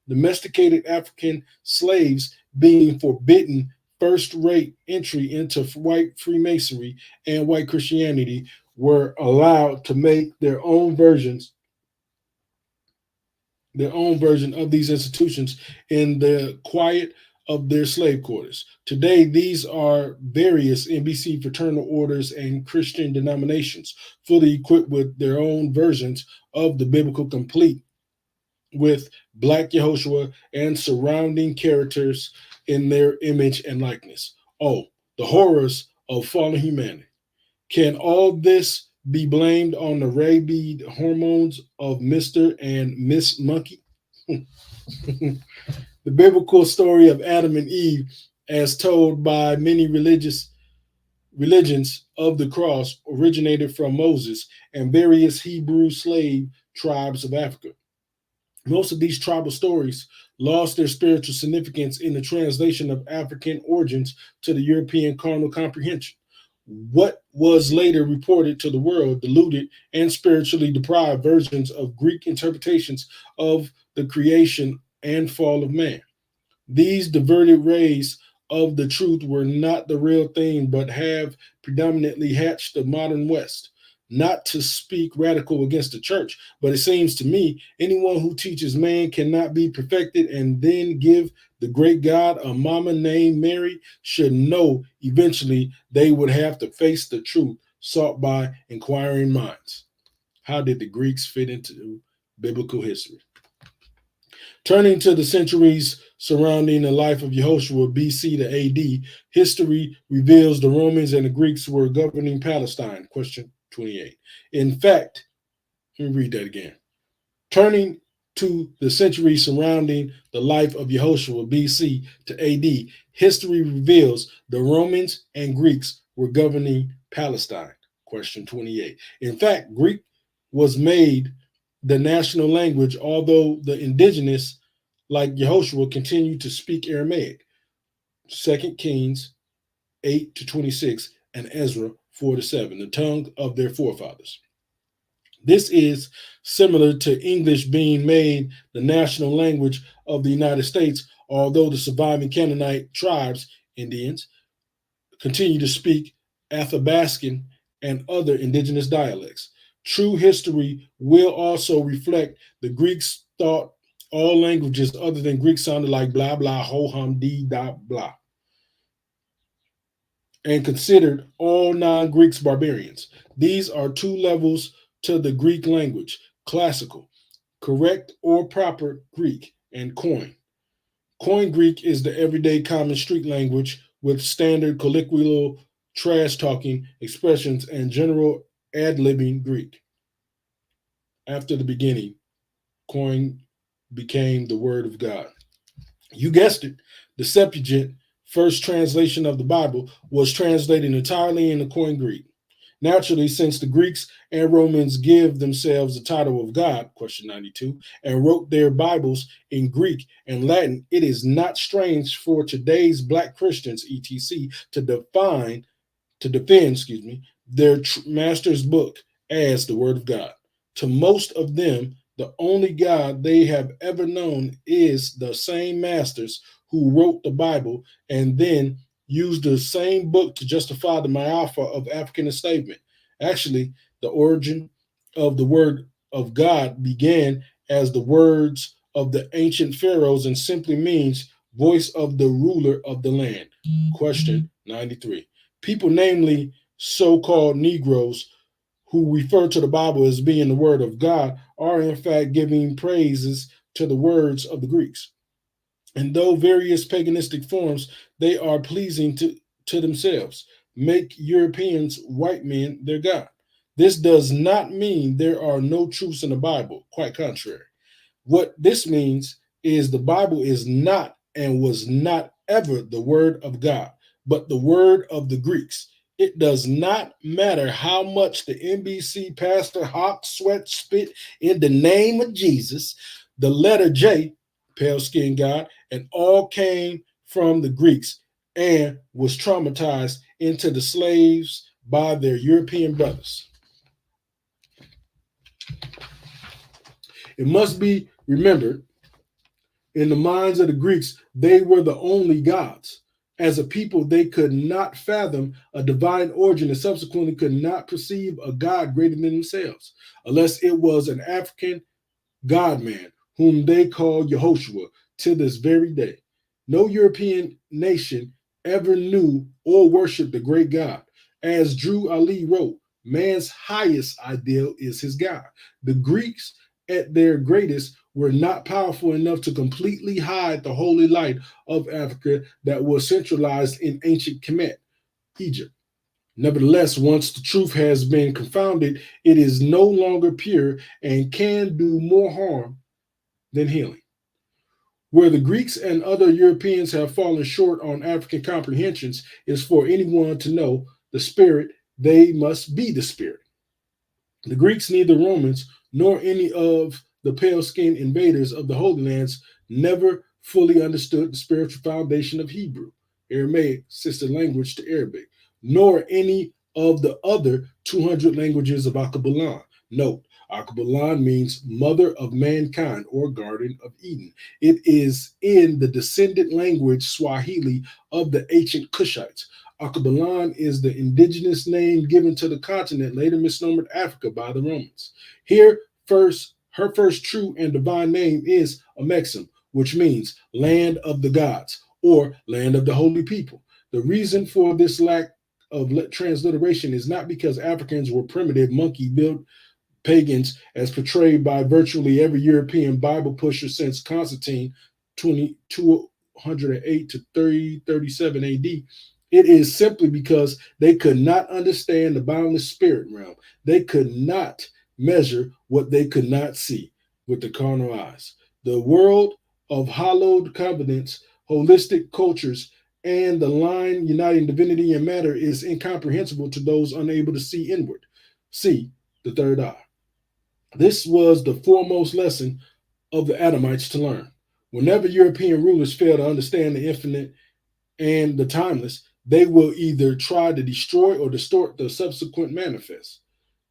Domesticated African slaves being forbidden first-rate entry into white Freemasonry and white Christianity were allowed to make their own version of these institutions in the quiet of their slave quarters. Today, these are various NBC fraternal orders and Christian denominations, fully equipped with their own versions of the biblical, complete with Black Yehoshua and surrounding characters in their image and likeness. Oh, the horrors of fallen humanity. Can all this be blamed on the rabid hormones of Mr. and Miss Monkey? The biblical story of Adam and Eve, as told by many religions of the cross, originated from Moses and various Hebrew slave tribes of Africa. Most of these tribal stories lost their spiritual significance in the translation of African origins to the European carnal comprehension. What was later reported to the world diluted and spiritually deprived versions of Greek interpretations of the creation and fall of man. These diverted rays of the truth were not the real thing, but have predominantly hatched the modern West. Not to speak radical against the church, but it seems to me anyone who teaches man cannot be perfected and then give the great God a mama named Mary should know eventually they would have to face the truth sought by inquiring minds. How did the Greeks fit into biblical history? Turning to the centuries surrounding the life of Yehoshua BC to AD, history reveals the Romans and the Greeks were governing Palestine. Question 28. In fact, let me read that again. Turning to the century surrounding the life of Yehoshua BC to AD, history reveals the Romans and Greeks were governing Palestine. Question 28. In fact, Greek was made the national language, although the indigenous, like Yehoshua, continued to speak Aramaic. 2 Kings 8-26 and Ezra 4-7, the tongue of their forefathers. This is similar to English being made the national language of the United States, although the surviving Canaanite tribes, Indians, continue to speak Athabascan and other indigenous dialects. True history will also reflect the Greeks thought all languages other than Greek sounded like blah, blah, ho, hum, dee, da, blah, and considered all non-Greeks barbarians. These are two levels to the Greek language: classical, correct or proper Greek, and Koine. Koine Greek is the everyday common street language with standard colloquial trash-talking expressions and general ad-libbing Greek. After the beginning, Koine became the word of God. You guessed it, the Septuagint, first translation of the Bible, was translated entirely into Koine Greek. Naturally, since the Greeks and Romans give themselves the title of God, question 92, and wrote their Bibles in Greek and Latin, it is not strange for today's Black Christians, etc., to defend, their master's book as the Word of God. To most of them, the only God they have ever known is the same masters who wrote the Bible and then used the same book to justify the myopia of African enslavement. Actually, the origin of the word of God began as the words of the ancient pharaohs and simply means voice of the ruler of the land. Question 93. People, namely so-called Negroes, who refer to the Bible as being the word of God, are in fact giving praises to the words of the Greeks. And though various paganistic forms, they are pleasing to themselves, make Europeans, white men, their God. This does not mean there are no truths in the Bible, quite contrary. What this means is the Bible is not and was not ever the word of God, but the word of the Greeks. It does not matter how much the NBC pastor hopped, sweat, spit in the name of Jesus, the letter J, pale skinned God, and all came from the Greeks and was traumatized into the slaves by their European brothers. It must be remembered, in the minds of the Greeks, they were the only gods. As a people, they could not fathom a divine origin and subsequently could not perceive a God greater than themselves, unless it was an African God-man, whom they call Yehoshua to this very day. No European nation ever knew or worshiped the great God. As Drew Ali wrote, man's highest ideal is his God. The Greeks, at their greatest, were not powerful enough to completely hide the holy light of Africa that was centralized in ancient Kemet, Egypt. Nevertheless, once the truth has been confounded, it is no longer pure and can do more harm than healing. Where the Greeks and other Europeans have fallen short on African comprehensions is for anyone to know the Spirit, they must be the Spirit. The Greeks, neither Romans nor any of the pale-skinned invaders of the Holy Lands, never fully understood the spiritual foundation of Hebrew, Aramaic, sister language to Arabic, nor any of the other 200 languages of Akabalan. Note, Akabalan means mother of mankind or Garden of Eden. It is in the descendant language Swahili of the ancient Cushites. Akabalan is the indigenous name given to the continent, later misnomered Africa by the Romans. Her first true and divine name is Amexem, which means land of the gods or land of the holy people. The reason for this lack of transliteration is not because Africans were primitive monkey-built pagans as portrayed by virtually every European Bible pusher since Constantine 208 to 337 AD, it is simply because they could not understand the boundless spirit realm. They could not measure what they could not see with the carnal eyes. The world of hallowed covenants, holistic cultures, and the line uniting divinity and matter is incomprehensible to those unable to see inward. See the third eye. This was the foremost lesson of the Adamites to learn. Whenever European rulers fail to understand the infinite and the timeless, they will either try to destroy or distort the subsequent manifest.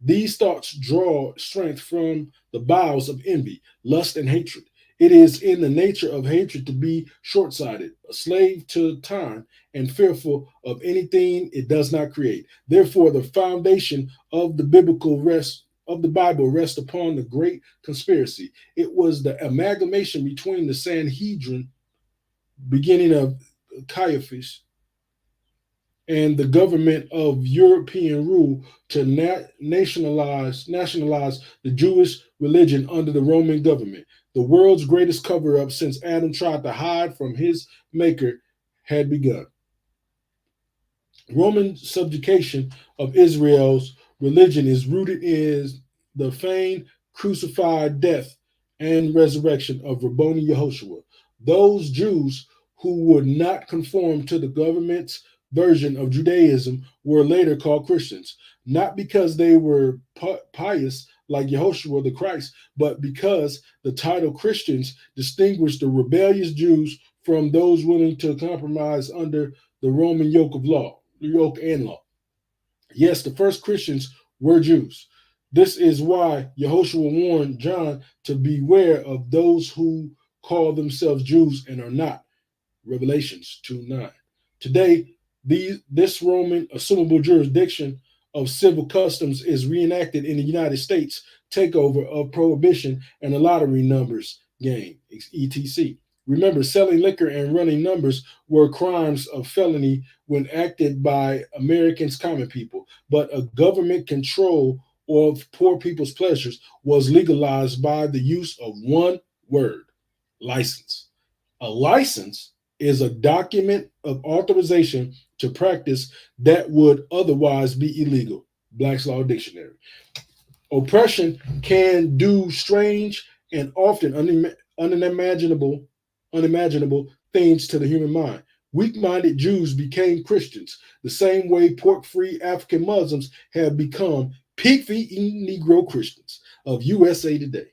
These thoughts draw strength from the bowels of envy, lust, and hatred. It is in the nature of hatred to be short-sighted, a slave to time, and fearful of anything it does not create. Therefore, the foundation of the Bible rests upon the great conspiracy. It was the amalgamation between the Sanhedrin, beginning of Caiaphas, and the government of European rule to nationalize the Jewish religion under the Roman government. The world's greatest cover-up since Adam tried to hide from his maker had begun. Roman subjugation of Israel's religion is rooted in the feigned crucified death and resurrection of Rabboni Yehoshua. Those Jews who would not conform to the government's version of Judaism were later called Christians, not because they were pious like Yehoshua the Christ, but because the title Christians distinguished the rebellious Jews from those willing to compromise under the Roman yoke and law. Yes, the first Christians were Jews. This is why Yehoshua warned John to beware of those who call themselves Jews and are not. Revelations 2:9. Today, this Roman assumable jurisdiction of civil customs is reenacted in the United States takeover of prohibition and the lottery numbers game, etc. Remember, selling liquor and running numbers were crimes of felony when acted by Americans' common people, but a government control of poor people's pleasures was legalized by the use of one word: license. A license is a document of authorization to practice that would otherwise be illegal. Black's Law Dictionary. Oppression can do strange and often unimaginable things to the human mind. Weak-minded Jews became Christians, the same way pork-free African Muslims have become pig-eating Negro Christians of USA Today.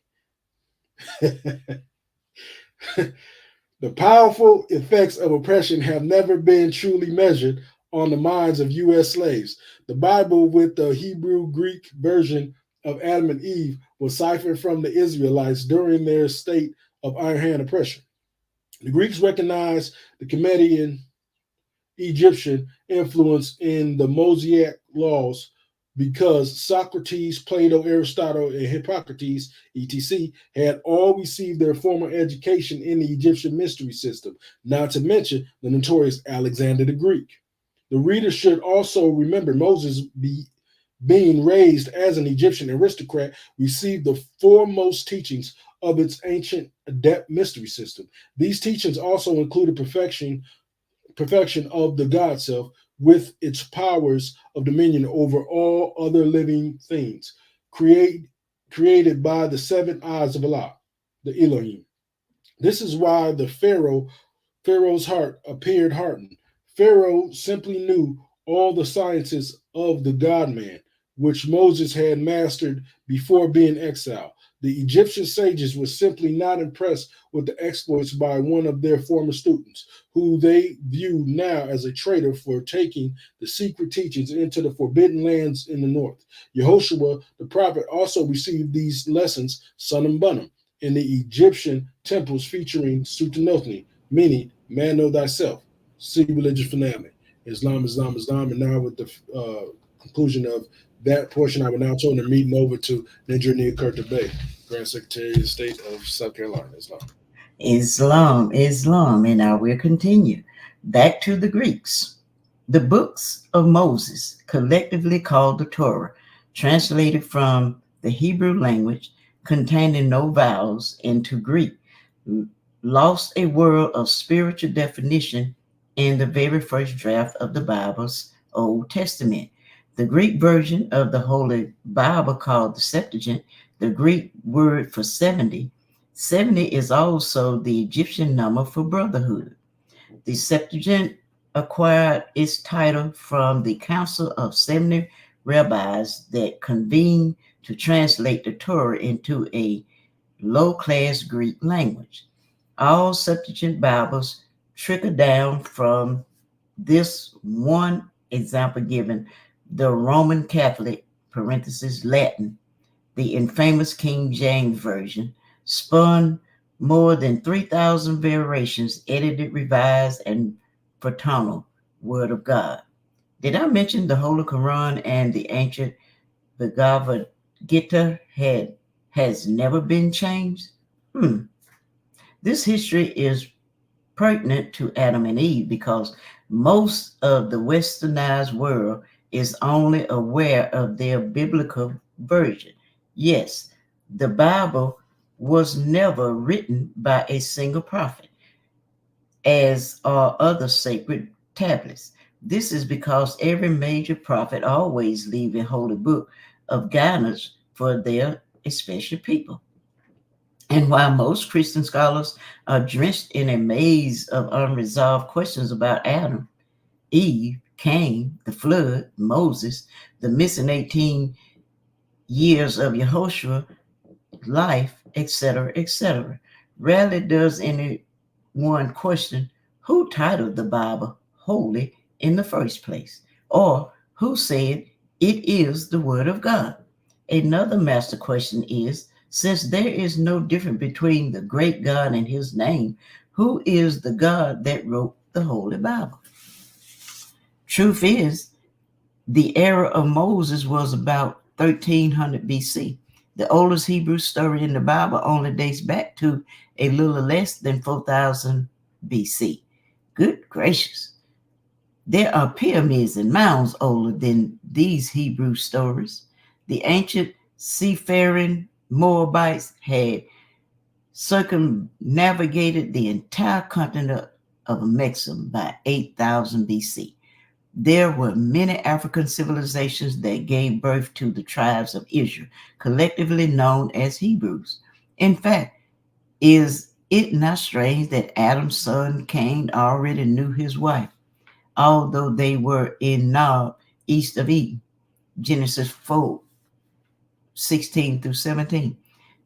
The powerful effects of oppression have never been truly measured on the minds of U.S. slaves. The Bible, with the Hebrew-Greek version of Adam and Eve, was ciphered from the Israelites during their state of iron hand oppression. The Greeks recognized the Median Egyptian influence in the Mosaic laws because Socrates, Plato, Aristotle, and Hippocrates, etc., had all received their formal education in the Egyptian mystery system, not to mention the notorious Alexander the Greek. The reader should also remember Moses, being raised as an Egyptian aristocrat, received the foremost teachings of its ancient adept mystery system. These teachings also included perfection of the God self, with its powers of dominion over all other living things, created by the seven eyes of Allah, the Elohim. This is why the Pharaoh's heart appeared hardened. Pharaoh simply knew all the sciences of the God-man, which Moses had mastered before being exiled. The Egyptian sages were simply not impressed with the exploits by one of their former students, who they viewed now as a traitor for taking the secret teachings into the forbidden lands in the north. Yehoshua, the prophet, also received these lessons sunum bunum in the Egyptian temples featuring Sultanate, meaning man know thyself. See religious finale. Islam, Islam, Islam. And now with the conclusion of that portion, I will now turn the meeting over to Engineer Curtis Bay, Grand Secretary of State of South Carolina. Islam. And now we'll continue. Back to the Greeks. The books of Moses, collectively called the Torah, translated from the Hebrew language, containing no vowels into Greek, lost a world of spiritual definition in the very first draft of the Bible's Old Testament. The Greek version of the Holy Bible, called the Septuagint, the Greek word for 70, 70 is also the Egyptian number for brotherhood. The Septuagint acquired its title from the Council of 70 rabbis that convened to translate the Torah into a low-class Greek language. All Septuagint Bibles trickle down from this one example given: the Roman Catholic (Latin), the infamous King James Version, spun more than 3,000 variations, edited, revised, and fraternal Word of God. Did I mention the Holy Quran and the ancient Bhagavad Gita has never been changed? This history is pertinent to Adam and Eve because most of the westernized world is only aware of their biblical version. Yes, the Bible was never written by a single prophet, as are other sacred tablets. This is because every major prophet always leave a holy book of guidance for their special people. And while most Christian scholars are drenched in a maze of unresolved questions about Adam, Eve, Cain, the flood, Moses, the missing 18 years of Yehoshua life, etc., rarely does anyone question who titled the Bible holy in the first place, or who said it is the Word of God. Another master question is, since there is no difference between the great God and his name, who is the God that wrote the Holy Bible? Truth is, the era of Moses was about 1300 BC. The oldest Hebrew story in the Bible only dates back to a little less than 4000 BC. Good gracious. There are pyramids and mounds older than these Hebrew stories. The ancient seafaring Moabites had circumnavigated the entire continent of Mexico by 8000 BC. There were many African civilizations that gave birth to the tribes of Israel, collectively known as Hebrews. In fact, is it not strange that Adam's son Cain already knew his wife, although they were in Nob, east of Eden? Genesis 4:16-17.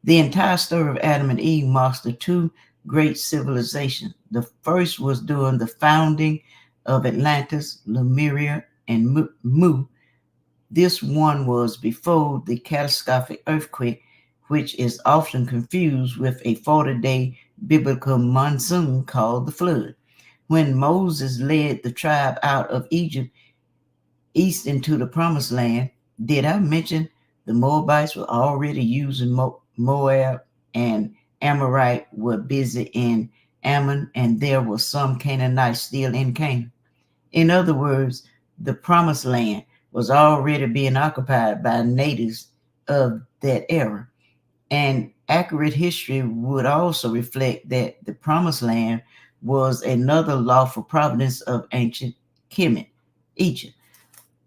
The entire story of Adam and Eve marks the two great civilizations. The first was during the founding of Atlantis, Lemuria, and Mu. This one was before the catastrophic earthquake, which is often confused with a 40-day biblical monsoon called the flood. When Moses led the tribe out of Egypt east into the promised land, did I mention the Moabites were already using Moab, and Amorite were busy in Ammon, and there were some Canaanites still in Canaan? In other words, the promised land was already being occupied by natives of that era. And accurate history would also reflect that the promised land was another lawful province of ancient Kemet, Egypt.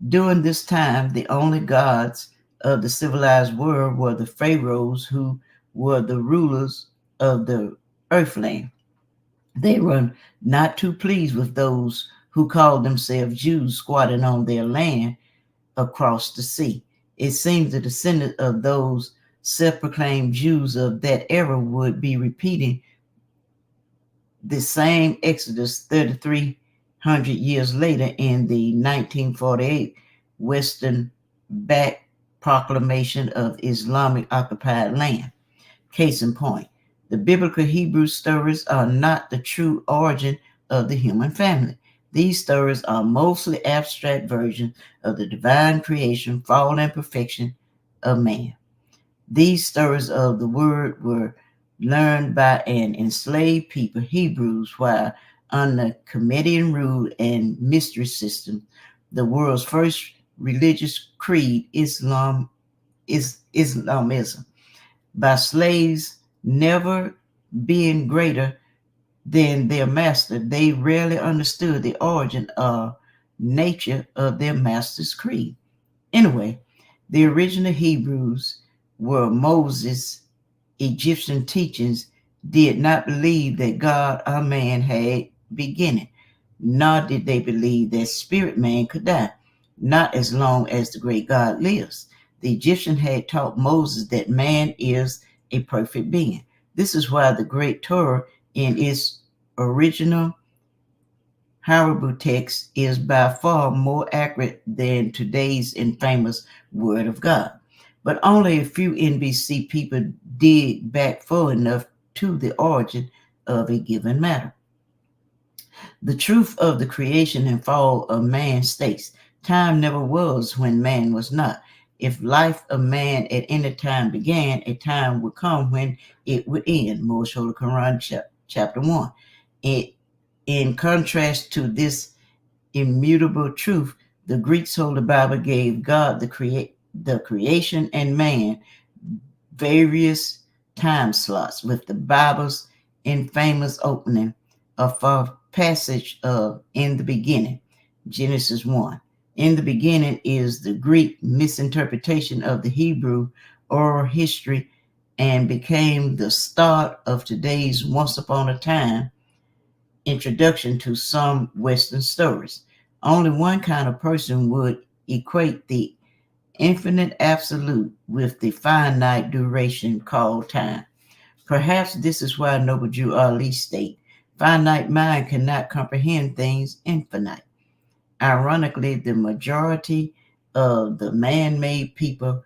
During this time, the only gods of the civilized world were the pharaohs, who were the rulers of the earthland. They were not too pleased with those who called themselves Jews squatting on their land across the sea. It seems the descendants of those self-proclaimed Jews of that era would be repeating the same Exodus 3,300 years later in the 1948 Western back proclamation of Islamic occupied land. Case in point, the biblical Hebrew stories are not the true origin of the human family. These stories are mostly abstract versions of the divine creation, fall, and perfection of man. These stories of the word were learned by an enslaved people, Hebrews, while under Comedian rule and mystery system. The world's first religious creed, Islamism, by slaves never being greater than their master. They rarely understood the origin or nature of their master's creed. Anyway, the original Hebrews were Moses' Egyptian teachings did not believe that God or man had beginning, nor did they believe that spirit man could die, not as long as the great God lives. The Egyptian had taught Moses that man is a perfect being. This is why the great Torah in its original Hebrew text is by far more accurate than today's infamous Word of God. But only a few NBC people dig back far enough to the origin of a given matter. The truth of the creation and fall of man states, time never was when man was not. If life of man at any time began, a time would come when it would end. Most Holy Quran, chapter 1. In contrast to this immutable truth, the Greeks Holy Bible gave God the creation and man various time slots, with the Bible's infamous opening of a passage of in the beginning, Genesis 1. In the beginning is the Greek misinterpretation of the Hebrew oral history and became the start of today's once upon a time introduction to some Western stories. Only one kind of person would equate the infinite absolute with the finite duration called time. Perhaps this is why Noble Jew Ali state, finite mind cannot comprehend things infinite. Ironically, the majority of the man-made people,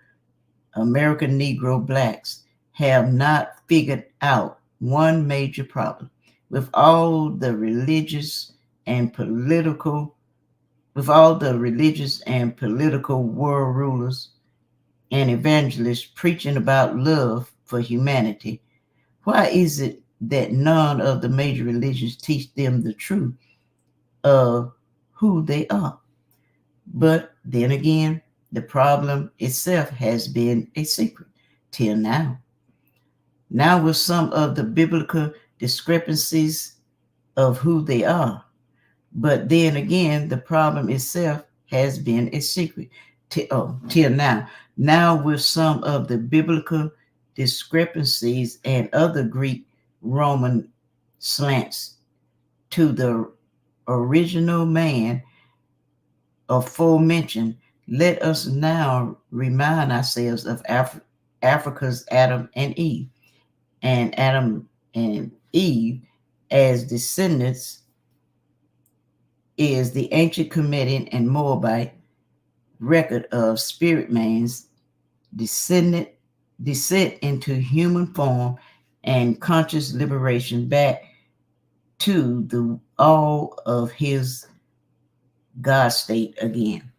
American Negro blacks, have not figured out one major problem. With all the religious and political world rulers and evangelists preaching about love for humanity, why is it that none of the major religions teach them the truth of who they are? But then again, the problem itself has been a secret till now. Now, with some of the biblical discrepancies of who they are, but then again, the problem itself has been a secret till now. Now, with some of the biblical discrepancies and other Greek Roman slants to the original man aforementioned, let us now remind ourselves of Africa's Adam and Eve, and Adam and Eve as descendants is the ancient Kemetic and Moabite record of spirit man's descent into human form and conscious liberation back to the all of his God state again.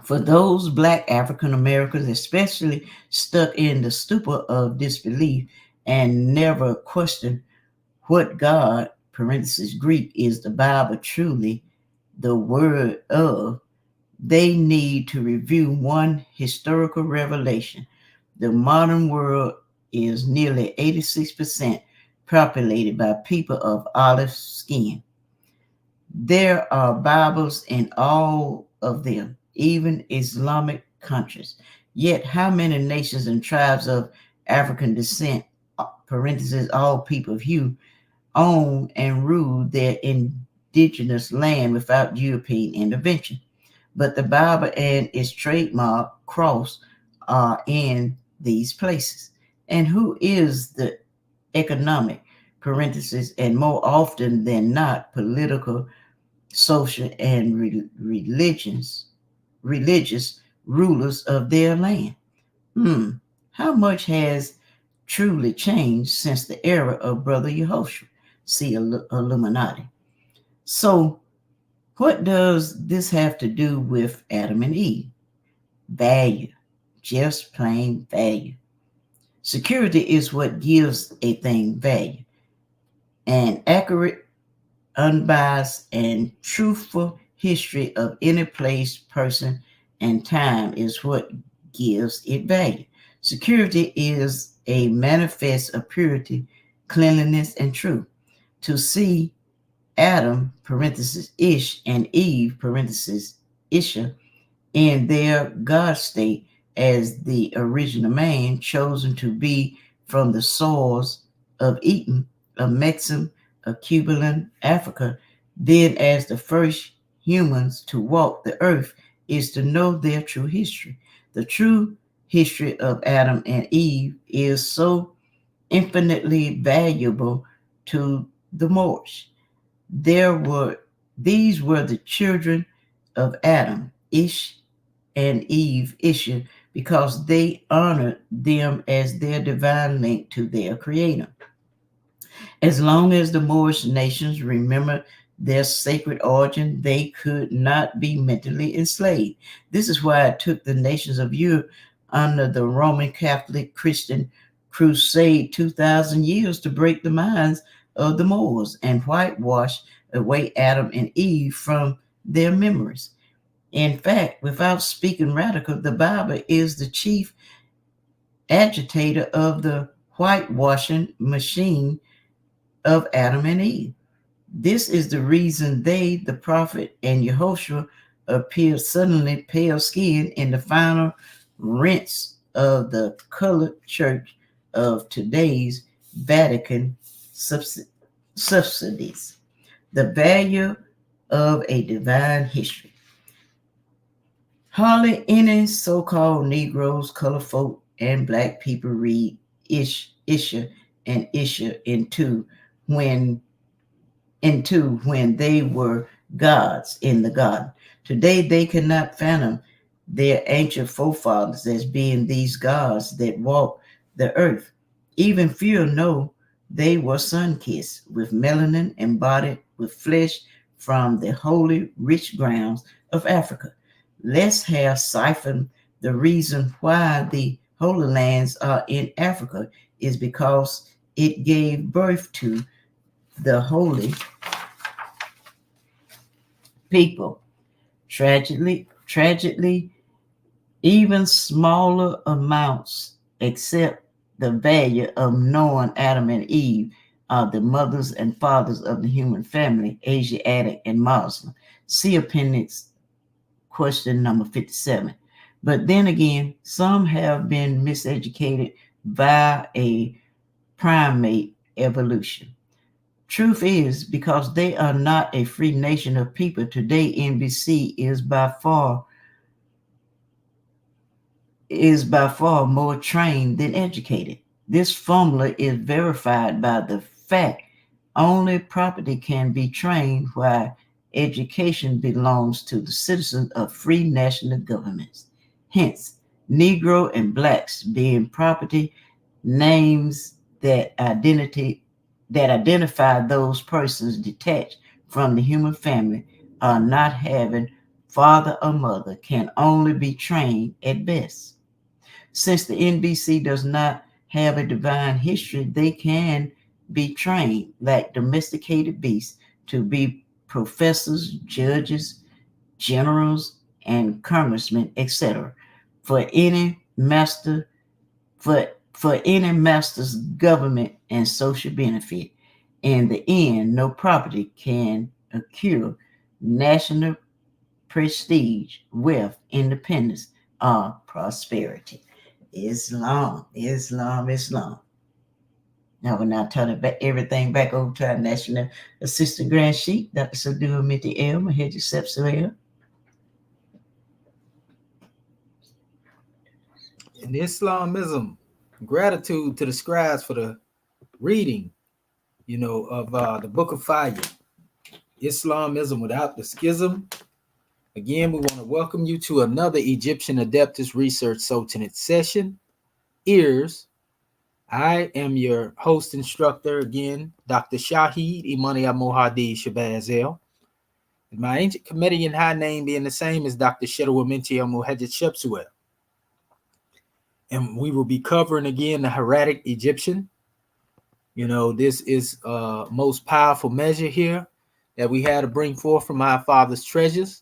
For those Black African Americans, especially stuck in the stupor of disbelief and never questioned what God, parenthesis Greek, is the Bible truly the word of, they need to review one historical revelation. The modern world is nearly 86% populated by people of olive skin. There are Bibles in all of them, even Islamic countries. Yet how many nations and tribes of African descent, parenthesis all people of hue, own and rule their indigenous land without European intervention? But the Bible and its trademark cross are in these places. And who is the economic, parenthesis, and more often than not, political, social, and religious rulers of their land? How much has truly changed since the era of Brother Yehoshua? See Illuminati. So, what does this have to do with Adam and Eve? Value, just plain value. Security is what gives a thing value. An accurate, unbiased, and truthful history of any place, person, and time is what gives it value. Security is a manifest of purity, cleanliness, and truth. to see Adam, parenthesis, Ish, and Eve, parenthesis, Isha, in their God state as the original man chosen to be from the soils of Eden, of Mexium, of Cuban Africa, then as the first humans to walk the earth is to know their true history. The true history of Adam and Eve is so infinitely valuable to the Moors. These were the children of Adam, Ish, and Eve, Isha, because they honored them as their divine link to their creator. As long as the Moorish nations remember their sacred origin, they could not be mentally enslaved. This is why it took the nations of Europe under the Roman Catholic Christian crusade 2,000 years to break the minds of the Moors and whitewash away Adam and Eve from their memories. In fact, without speaking radical, the Bible is the chief agitator of the whitewashing machine of Adam and Eve. This is the reason they, the prophet and Yehoshua, appeared suddenly pale skinned in the final rinse of the colored church of today's Vatican subsidies. The value of a divine history. Hardly any so-called Negroes, colored folk, and black people read Isha and Isha into when they were gods in the garden. Today they cannot fathom their ancient forefathers as being these gods that walk the earth. Even fewer know they were sun-kissed, with melanin embodied with flesh from the holy, rich grounds of Africa. Let's have siphoned the reason why the Holy Lands are in Africa is because it gave birth to the holy people. Tragically, even smaller amounts accept the value of knowing Adam and Eve are the mothers and fathers of the human family, Asiatic and Muslim. See appendix question number 57. But then again, some have been miseducated by a primate evolution. Truth is, because they are not a free nation of people, today NBC is by far more trained than educated. This formula is verified by the fact only property can be trained while education belongs to the citizens of free national governments. Hence, Negro and blacks being property names that identify those persons detached from the human family are not having father or mother can only be trained at best. Since the NBC does not have a divine history, they can be trained like domesticated beasts to be professors, judges, generals, and congressmen, etc. For any master's government and social benefit. In the end, no property can accrue national prestige, wealth, independence, or prosperity. Islam. Now we're now turning everything back over to our National Assistant Grand Sheik, Dr. Sadua Minty El Maheji Sepsuel. In Islamism, gratitude to the scribes for the reading, of the Book of Fire. Islamism without the schism. Again, we want to welcome you to another Egyptian Adeptus Research Sultanate session. E.A.R.S. I am your host instructor again, Dr. Shahid Imani Mohadi Shabazel. My ancient Comedian high name being the same as Dr. Shedwa Minty Mohajid Shepsuel. And we will be covering again the Hieratic Egyptian. This is most powerful measure here that we had to bring forth from our father's treasures.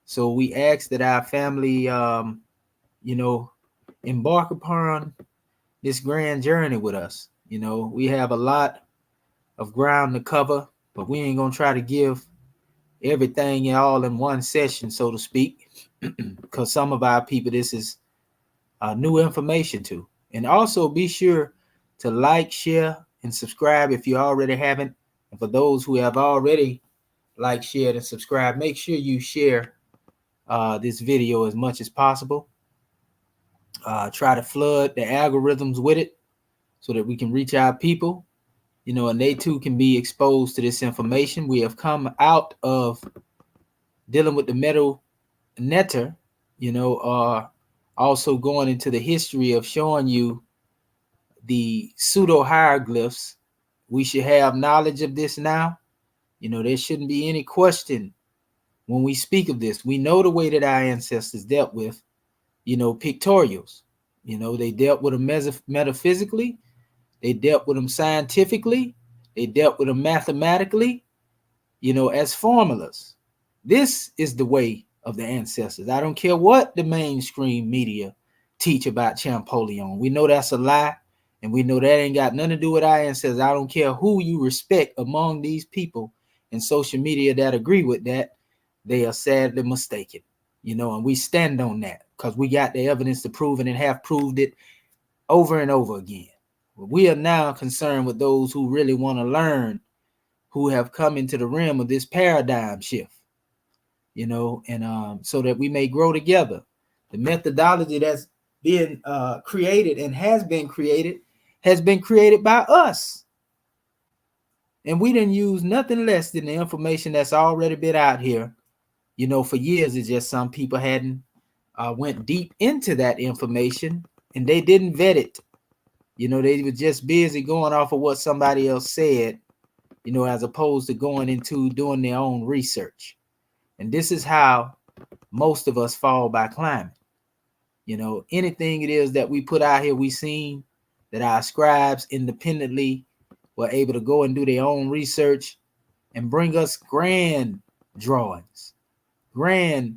So we ask that our family, embark upon this grand journey with us. We have a lot of ground to cover, but we ain't gonna try to give everything all in one session, so to speak, because some of our people, this is new information to. And also be sure to like, share, and subscribe if you already haven't. And for those who have already liked, shared, and subscribed, make sure you share this video as much as possible. Try to flood the algorithms with it so that we can reach our people, and they too can be exposed to this information. We have come out of dealing with the metal netter, also going into the history of showing you the pseudo hieroglyphs. We should have knowledge of this now. There shouldn't be any question when we speak of this. We know the way that our ancestors dealt with, pictorials. They dealt with them metaphysically. They dealt with them scientifically. They dealt with them mathematically, as formulas. This is the way of the ancestors. I don't care what the mainstream media teach about Champollion. We know that's a lie, and we know that ain't got nothing to do with our ancestors. I don't care who you respect among these people in social media that agree with that. They are sadly mistaken, and we stand on that because we got the evidence to prove it and have proved it over and over again. We are now concerned with those who really want to learn, who have come into the realm of this paradigm shift, and so that we may grow together. The methodology that's being created and has been created by us. And we didn't use nothing less than the information that's already been out here, for years. It's just some people hadn't went deep into that information and they didn't vet it. They were just busy going off of what somebody else said, as opposed to going into doing their own research. And this is how most of us fall by climbing. Anything it is that we put out here, we seen that our scribes independently were able to go and do their own research and bring us grand drawings, grand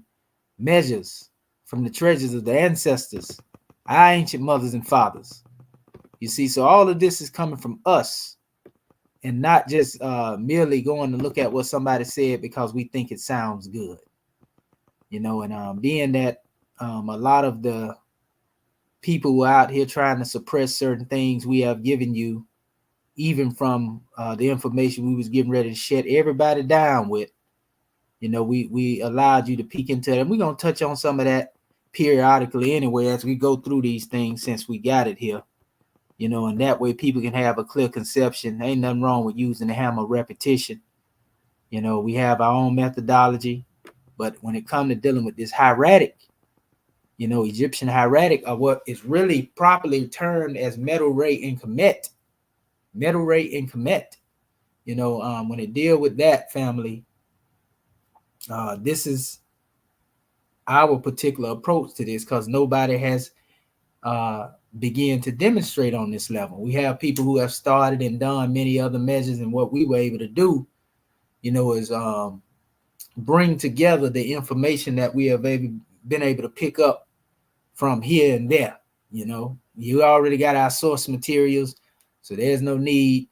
measures from the treasures of the ancestors, our ancient mothers and fathers. You see, so all of this is coming from us and not just merely going to look at what somebody said because we think it sounds good. And being that a lot of the people who are out here trying to suppress certain things we have given you, even from the information we was getting ready to shut everybody down with, we allowed you to peek into it. And we're going to touch on some of that periodically anyway as we go through these things since we got it here. And that way people can have a clear conception. Ain't nothing wrong with using the hammer of repetition. We have our own methodology, but when it comes to dealing with this hieratic, Egyptian hieratic, or what is really properly termed as Medu Ray and Kemet. Medu Ray and Kemet. When it deal with that family, this is our particular approach to this because nobody has begin to demonstrate on this level. We have people who have started and done many other measures, and what we were able to do, is bring together the information that we have been able to pick up from here and there. You already got our source materials, so there's no need.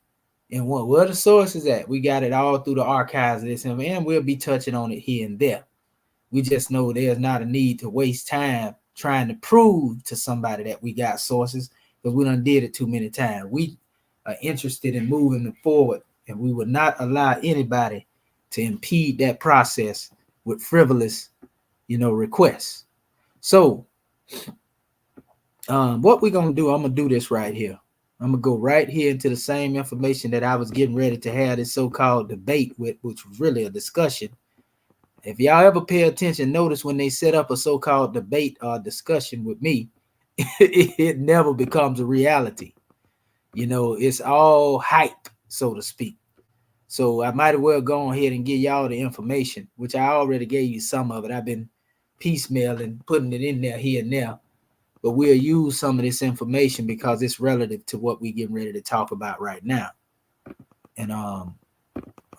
And where the source is at, we got it all through the archives of this, and we'll be touching on it here and there. We just know there's not a need to waste time trying to prove to somebody that we got sources, because we done did it too many times. We are interested in moving them forward, and we would not allow anybody to impede that process with frivolous, requests. So what we're going to do, I'm going to do this right here. I'm going to go right here into the same information that I was getting ready to have this so-called debate with, which was really a discussion. If y'all ever pay attention, notice when they set up a so-called debate or discussion with me, it never becomes a reality. It's all hype, so to speak. So I might as well go ahead and give y'all the information, which I already gave you some of it. I've been piecemealing, putting it in there here and there. But we'll use some of this information because it's relative to what we're getting ready to talk about right now. And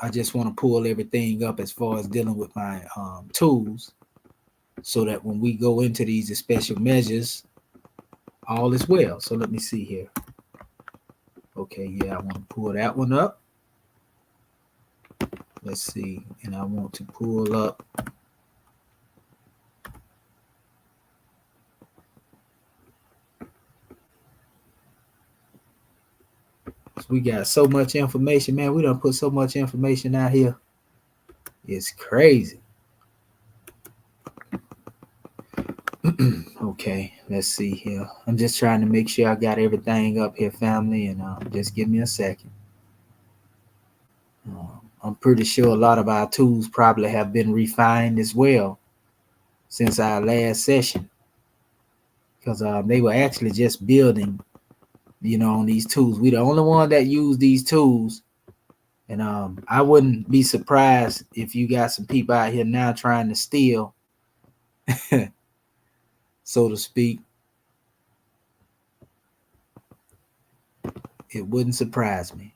I just want to pull everything up as far as dealing with my tools so that when we go into these special measures, all is well. So let me see here. Okay, yeah, I want to pull that one up. Let's see. And I want to pull up. We got so much information, man. We done put so much information out here. It's crazy. Okay, let's see here. I'm just trying to make sure I got everything up here, family, and just give me a second. I'm pretty sure a lot of our tools probably have been refined as well since our last session, because they were actually just building, on these tools. We the only one that use these tools, and I wouldn't be surprised if you got some people out here now trying to steal, so to speak. It wouldn't surprise me.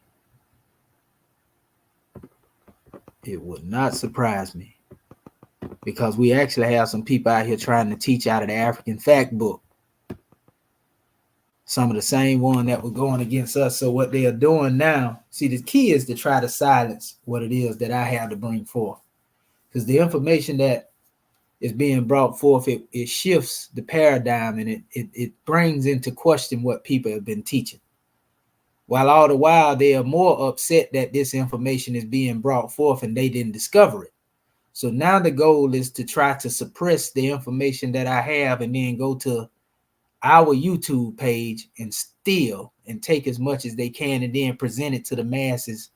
It would not surprise me, because we actually have some people out here trying to teach out of the African Fact Book. Some of the same one that were going against us. So what they are doing now, see, the key is to try to silence what it is that I have to bring forth. Because the information that is being brought forth, it shifts the paradigm, and it brings into question what people have been teaching. While all the while they are more upset that this information is being brought forth and they didn't discover it. So now the goal is to try to suppress the information that I have, and then go to our YouTube page and steal and take as much as they can, and then present it to the masses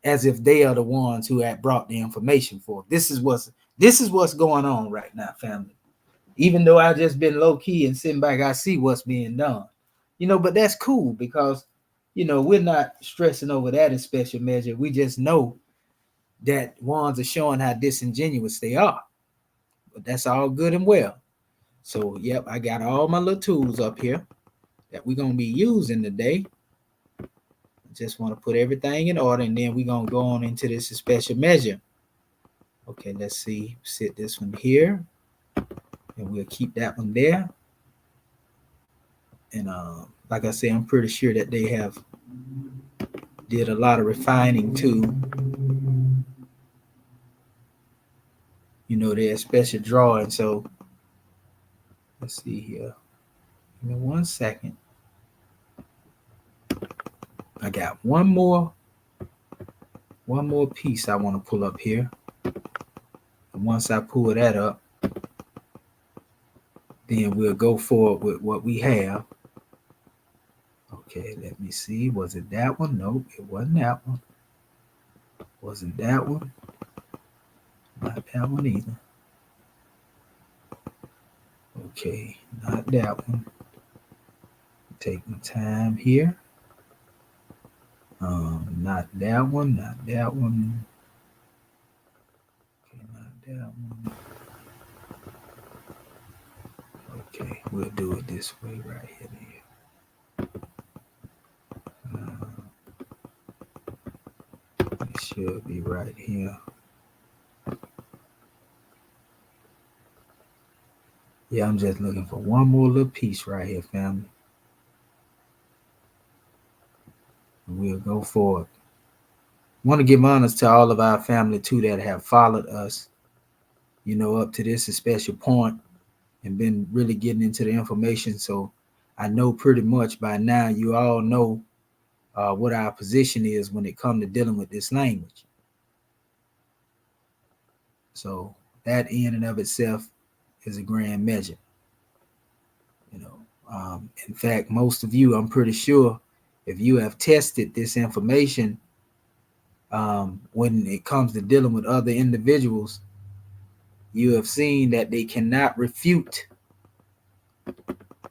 as if they are the ones who had brought the information forth. This is what's going on right now, family. Even though I just been low key and sitting back, I see what's being done. But that's cool, because we're not stressing over that in special measure. We just know that ones are showing how disingenuous they are. But that's all good and well. So, yep, I got all my little tools up here that we're going to be using today. I just want to put everything in order, and then we're going to go on into this special measure. Okay, let's see. Sit this one here, and we'll keep that one there. And like I say, I'm pretty sure that they have did a lot of refining too. Their special drawing. So let's see here. Give me 1 second. I got one more piece I want to pull up here. And once I pull that up, then we'll go forward with what we have. Okay, let me see. Was it that one? Nope, it wasn't that one. Wasn't that one? Not that one either. Okay, not that one. Take my time here. Not that one. Not that one. Okay, not that one. Okay, we'll do it this way right here. It should be right here. Yeah, I'm just looking for one more little piece right here, family. And we'll go forward. I want to give honors to all of our family too that have followed us, up to this special point, and been really getting into the information. So I know pretty much by now you all know what our position is when it comes to dealing with this language. So that in and of itself is a grand measure. In fact, most of you, I'm pretty sure, if you have tested this information when it comes to dealing with other individuals, you have seen that they cannot refute.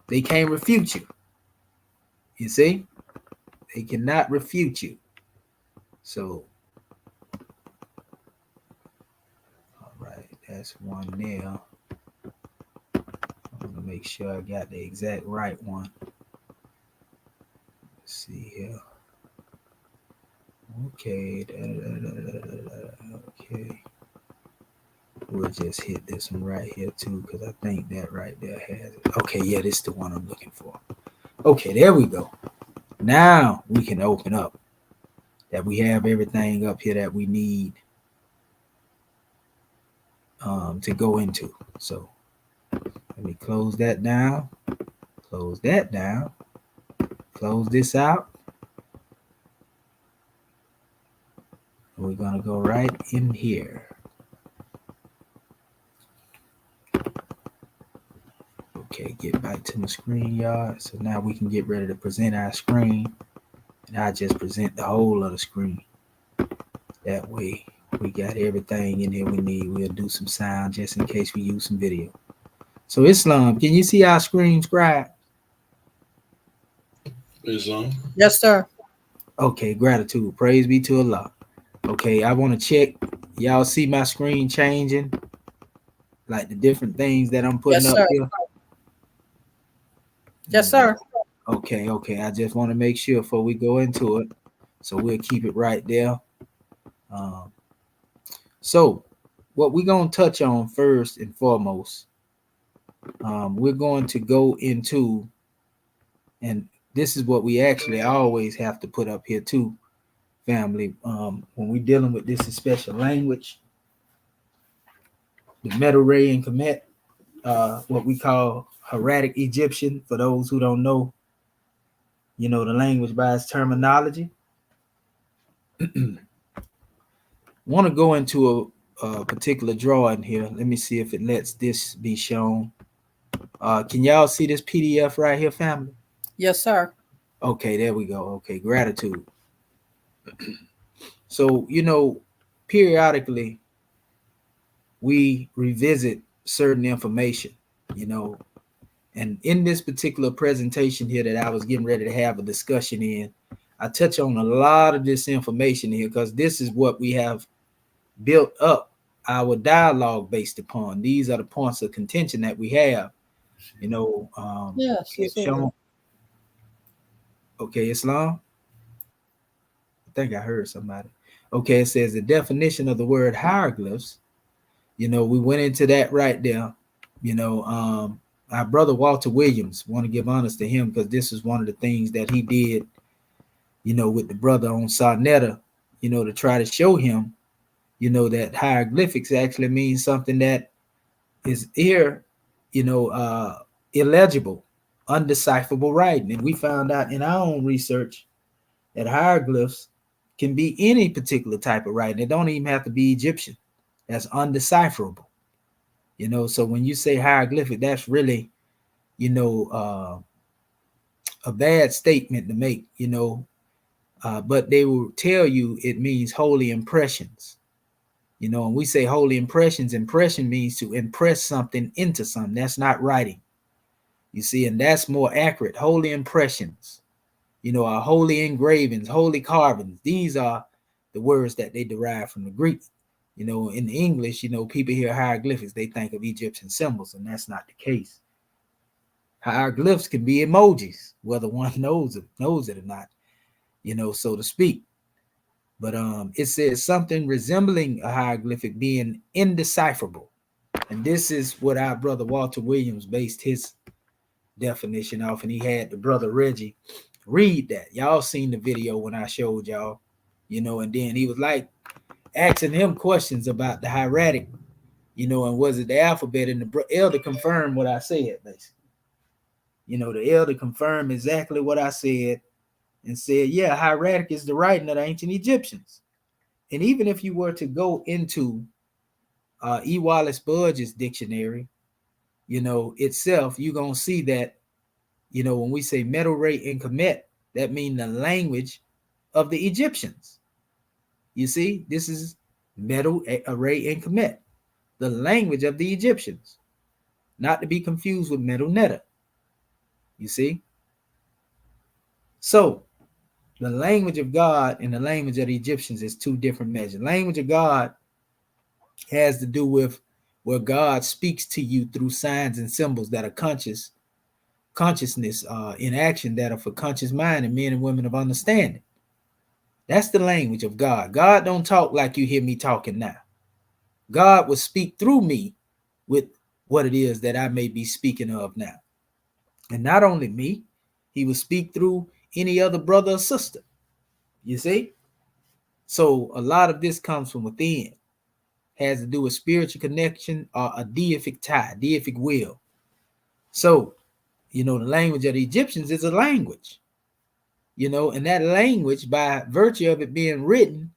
They can't refute you. You see? They cannot refute you. So, all right, that's one there. I'm going to make sure I got the exact right one. Let's see here. Okay. Okay. We'll just hit this one right here too, because I think that right there has it. Okay, yeah, this is the one I'm looking for. Okay, there we go. Now we can open up that we have everything up here that we need to go into. So let me close that down, close that down, close this out. We're gonna go right in here. Okay, get back to my screen, y'all. So now we can get ready to present our screen. And I just present the whole of the screen. That way we got everything in there we need. We'll do some sound just in case we use some video. So Islam, can you see our screen, Scribe? Islam. Yes, sir. Okay, gratitude. Praise be to Allah. Okay, I want to check. Y'all see my screen changing? Like the different things that I'm putting Yes, up sir. here? Yes, sir. Okay. I just want to make sure before we go into it. So we'll keep it right there. So what we're going to touch on first and foremost, we're going to go into, and this is what we actually always have to put up here too, family. When we're dealing with this special language, the Medu Ray and Kemet, what we call Hieratic Egyptian, for those who don't know, the language by its terminology. Want to go into a particular drawing here. Let me see if it lets this be shown. Can y'all see this PDF right here, family? Yes, sir. Okay, there we go. Okay, gratitude. So, periodically we revisit certain information, and in this particular presentation here that I was getting ready to have a discussion in, I touch on a lot of this information here because this is what we have built up our dialogue based upon. These are the points of contention that we have. Yes, Shown. Okay, Islam. I think I heard somebody. Okay, it says the definition of the word hieroglyphs. We went into that right there. Our brother Walter Williams, want to give honors to him because this is one of the things that he did, with the brother on Sarnetta, to try to show him, that hieroglyphics actually means something that is illegible, undecipherable writing. And we found out in our own research that hieroglyphs can be any particular type of writing. It don't even have to be Egyptian. That's undecipherable. So when you say hieroglyphic, that's really, a bad statement to make, but they will tell you it means holy impressions. And we say holy impressions. Impression means to impress something into something. That's not writing. You see, and that's more accurate. Holy impressions, are holy engravings, holy carvings. These are the words that they derive from the Greek. In the English, people hear hieroglyphics, they think of Egyptian symbols, and that's not the case. Hieroglyphs can be emojis, whether one knows it or not, so to speak. But it says something resembling a hieroglyphic being indecipherable. And this is what our brother Walter Williams based his definition off, and he had the brother Reggie read that. Y'all seen the video when I showed y'all, and then he was like asking him questions about the hieratic, and was it the alphabet, and the elder confirmed what I said, basically. The elder confirmed exactly what I said and said, yeah, hieratic is the writing of the ancient Egyptians. And even if you were to go into E. Wallace Budge's dictionary, itself, you're going to see that, when we say Medu Ray and Kemet, that means the language of the Egyptians. You see, this is Medu Ray and Kemet, the language of the Egyptians, not to be confused with Medu Netta. You see? So, the language of God and the language of the Egyptians is two different measures. Language of God has to do with where God speaks to you through signs and symbols that are consciousness in action, that are for conscious mind and men and women of understanding. That's the language of God. God don't talk like you hear me talking now. God will speak through me with what it is that I may be speaking of now. And not only me, he will speak through any other brother or sister. You see? So a lot of this comes from within. has to do with spiritual connection or a deific tie, deific will. So, the language of the Egyptians is a language, and that language, by virtue of it being written,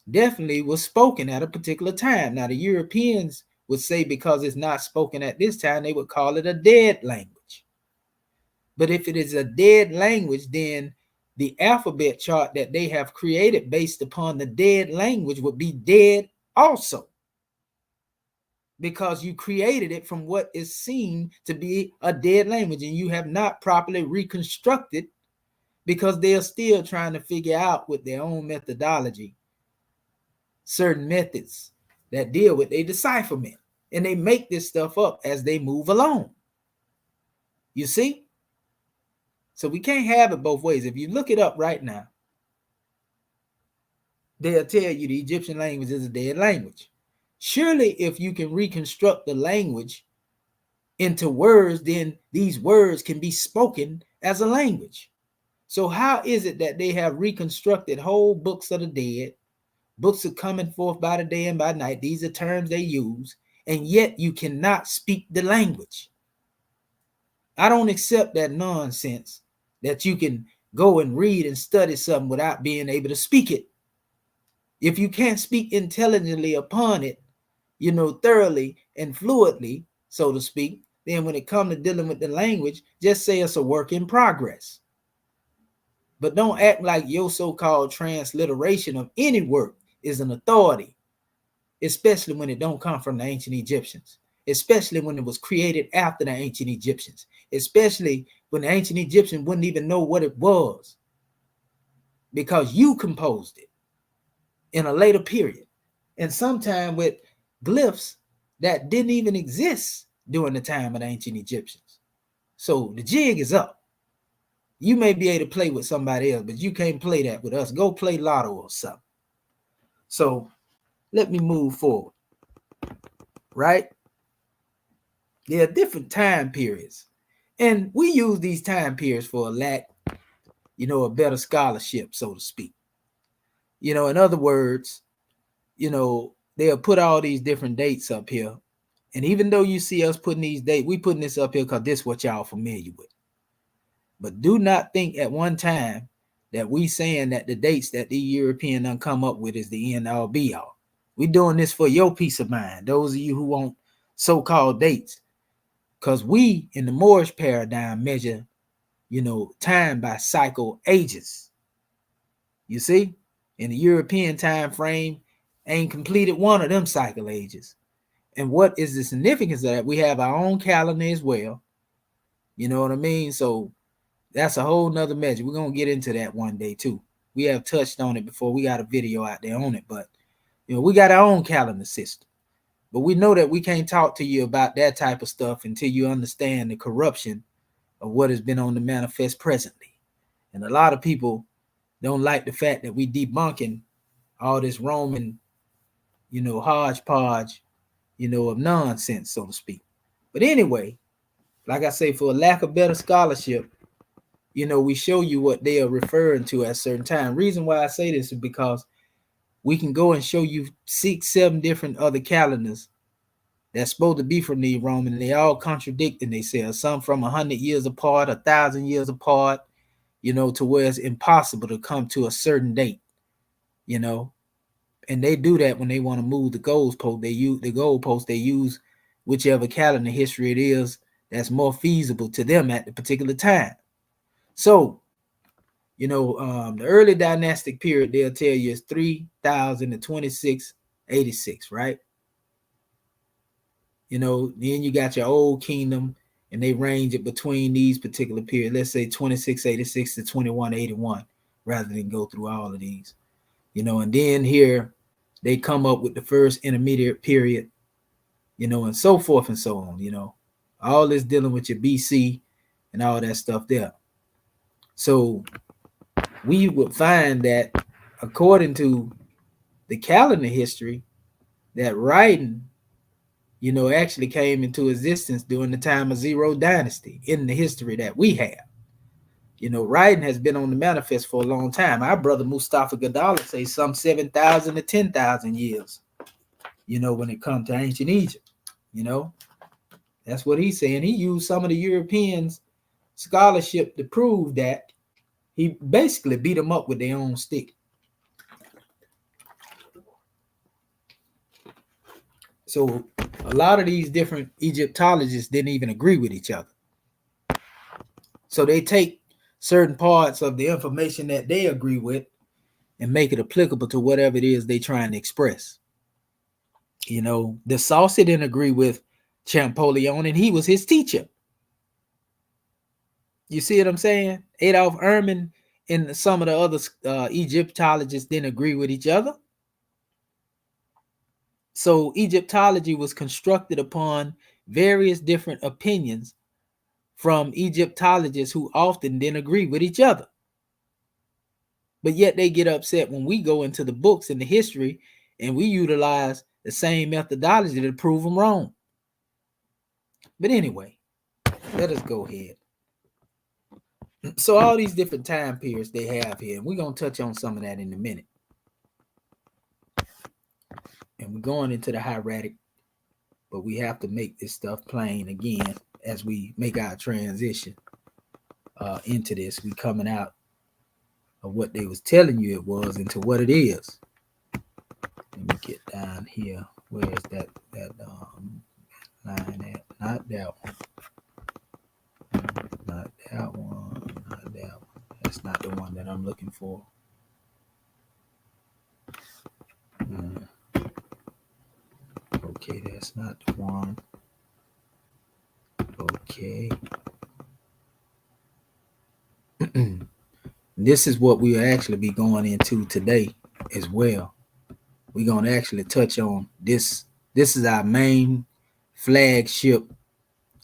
definitely was spoken at a particular time. Now, the Europeans would say because it's not spoken at this time, they would call it a dead language. But if it is a dead language, then the alphabet chart that they have created based upon the dead language would be dead also, because you created it from what is seen to be a dead language, and you have not properly reconstructed, because they are still trying to figure out with their own methodology certain methods that deal with a decipherment, and they make this stuff up as they move along. You see? So we can't have it both ways. If you look it up right now, they'll tell you the Egyptian language is a dead language. Surely if you can reconstruct the language into words, then these words can be spoken as a language. So how is it that they have reconstructed whole books of the dead, books are coming forth by the day and by night, these are terms they use, and yet you cannot speak the language? I don't accept that nonsense that you can go and read and study something without being able to speak it. If you can't speak intelligently upon it, thoroughly and fluidly, so to speak, then when it comes to dealing with the language, just say it's a work in progress. But don't act like your so-called transliteration of any work is an authority, especially when it don't come from the ancient Egyptians, especially when it was created after the ancient Egyptians, especially when the ancient Egyptians wouldn't even know what it was, because you composed it in a later period, and sometime with glyphs that didn't even exist during the time of the ancient Egyptians. So the jig is up. You may be able to play with somebody else, but you can't play that with us. Go play lotto or something. So let me move forward, right? There are different time periods, and we use these time periods for a lack, a better scholarship, so to speak. In other words, they'll put all these different dates up here. And even though you see us putting these dates, we putting this up here because this is what y'all familiar with. But do not think at one time that we saying that the dates that the European done come up with is the end all be all. We doing this for your peace of mind, those of you who want so-called dates. Because we, in the Moorish paradigm, measure, time by cycle ages. You see? In the European time frame, ain't completed one of them cycle ages. And what is the significance of that? We have our own calendar as well. You know what I mean? So that's a whole nother measure. We're going to get into that one day too. We have touched on it before. We got a video out there on it, but we got our own calendar system. But we know that we can't talk to you about that type of stuff until you understand the corruption of what has been on the manifest presently. And a lot of people don't like the fact that we debunking all this Roman, hodgepodge, of nonsense, so to speak. But anyway, like I say, for a lack of better scholarship, we show you what they are referring to at a certain time. Reason why I say this is because we can go and show you 6, 7 different other calendars that's supposed to be from the Roman, and they all contradicting themselves. Some from 100 years apart, 1,000 years apart, to where it's impossible to come to a certain date, and they do that when they want to move the goalpost. They use whichever calendar history it is that's more feasible to them at the particular time. So, the early dynastic period, they'll tell you is 3,000 to 2686, right? Then you got your old kingdom, and they range it between these particular periods. Let's say 2686 to 2181, rather than go through all of these. And then here they come up with the first intermediate period, and so forth and so on, all this dealing with your BC and all that stuff there. So we would find that according to the calendar history, that writing, actually came into existence during the time of Zero Dynasty in the history that we have. Writing has been on the manifest for a long time. Our brother Mustafa Gadala says some 7,000 to 10,000 years. when it comes to ancient Egypt. That's what he's saying. He used some of the Europeans' scholarship to prove that. He basically beat them up with their own stick. So a lot of these different Egyptologists didn't even agree with each other. So they take certain parts of the information that they agree with and make it applicable to whatever it is they're trying to express. The Saucy didn't agree with Champollion, and he was his teacher. You see what I'm saying? Adolf Ehrman and some of the other Egyptologists didn't agree with each other. So Egyptology was constructed upon various different opinions from Egyptologists who often didn't agree with each other. But yet they get upset when we go into the books and the history and we utilize the same methodology to prove them wrong. But anyway, let us go ahead. So all these different time periods they have here, and we're going to touch on some of that in a minute. And we're going into the hieratic, but we have to make this stuff plain again as we make our transition into this. We coming out of what they was telling you it was into what it is. Let me get down here. Where is that line at? Not that one. Not that one. Not that one. That's not the one that I'm looking for. Okay, that's not the one. Okay. This is what we'll actually be going into today as well. We're going to actually touch on this. This is our main flagship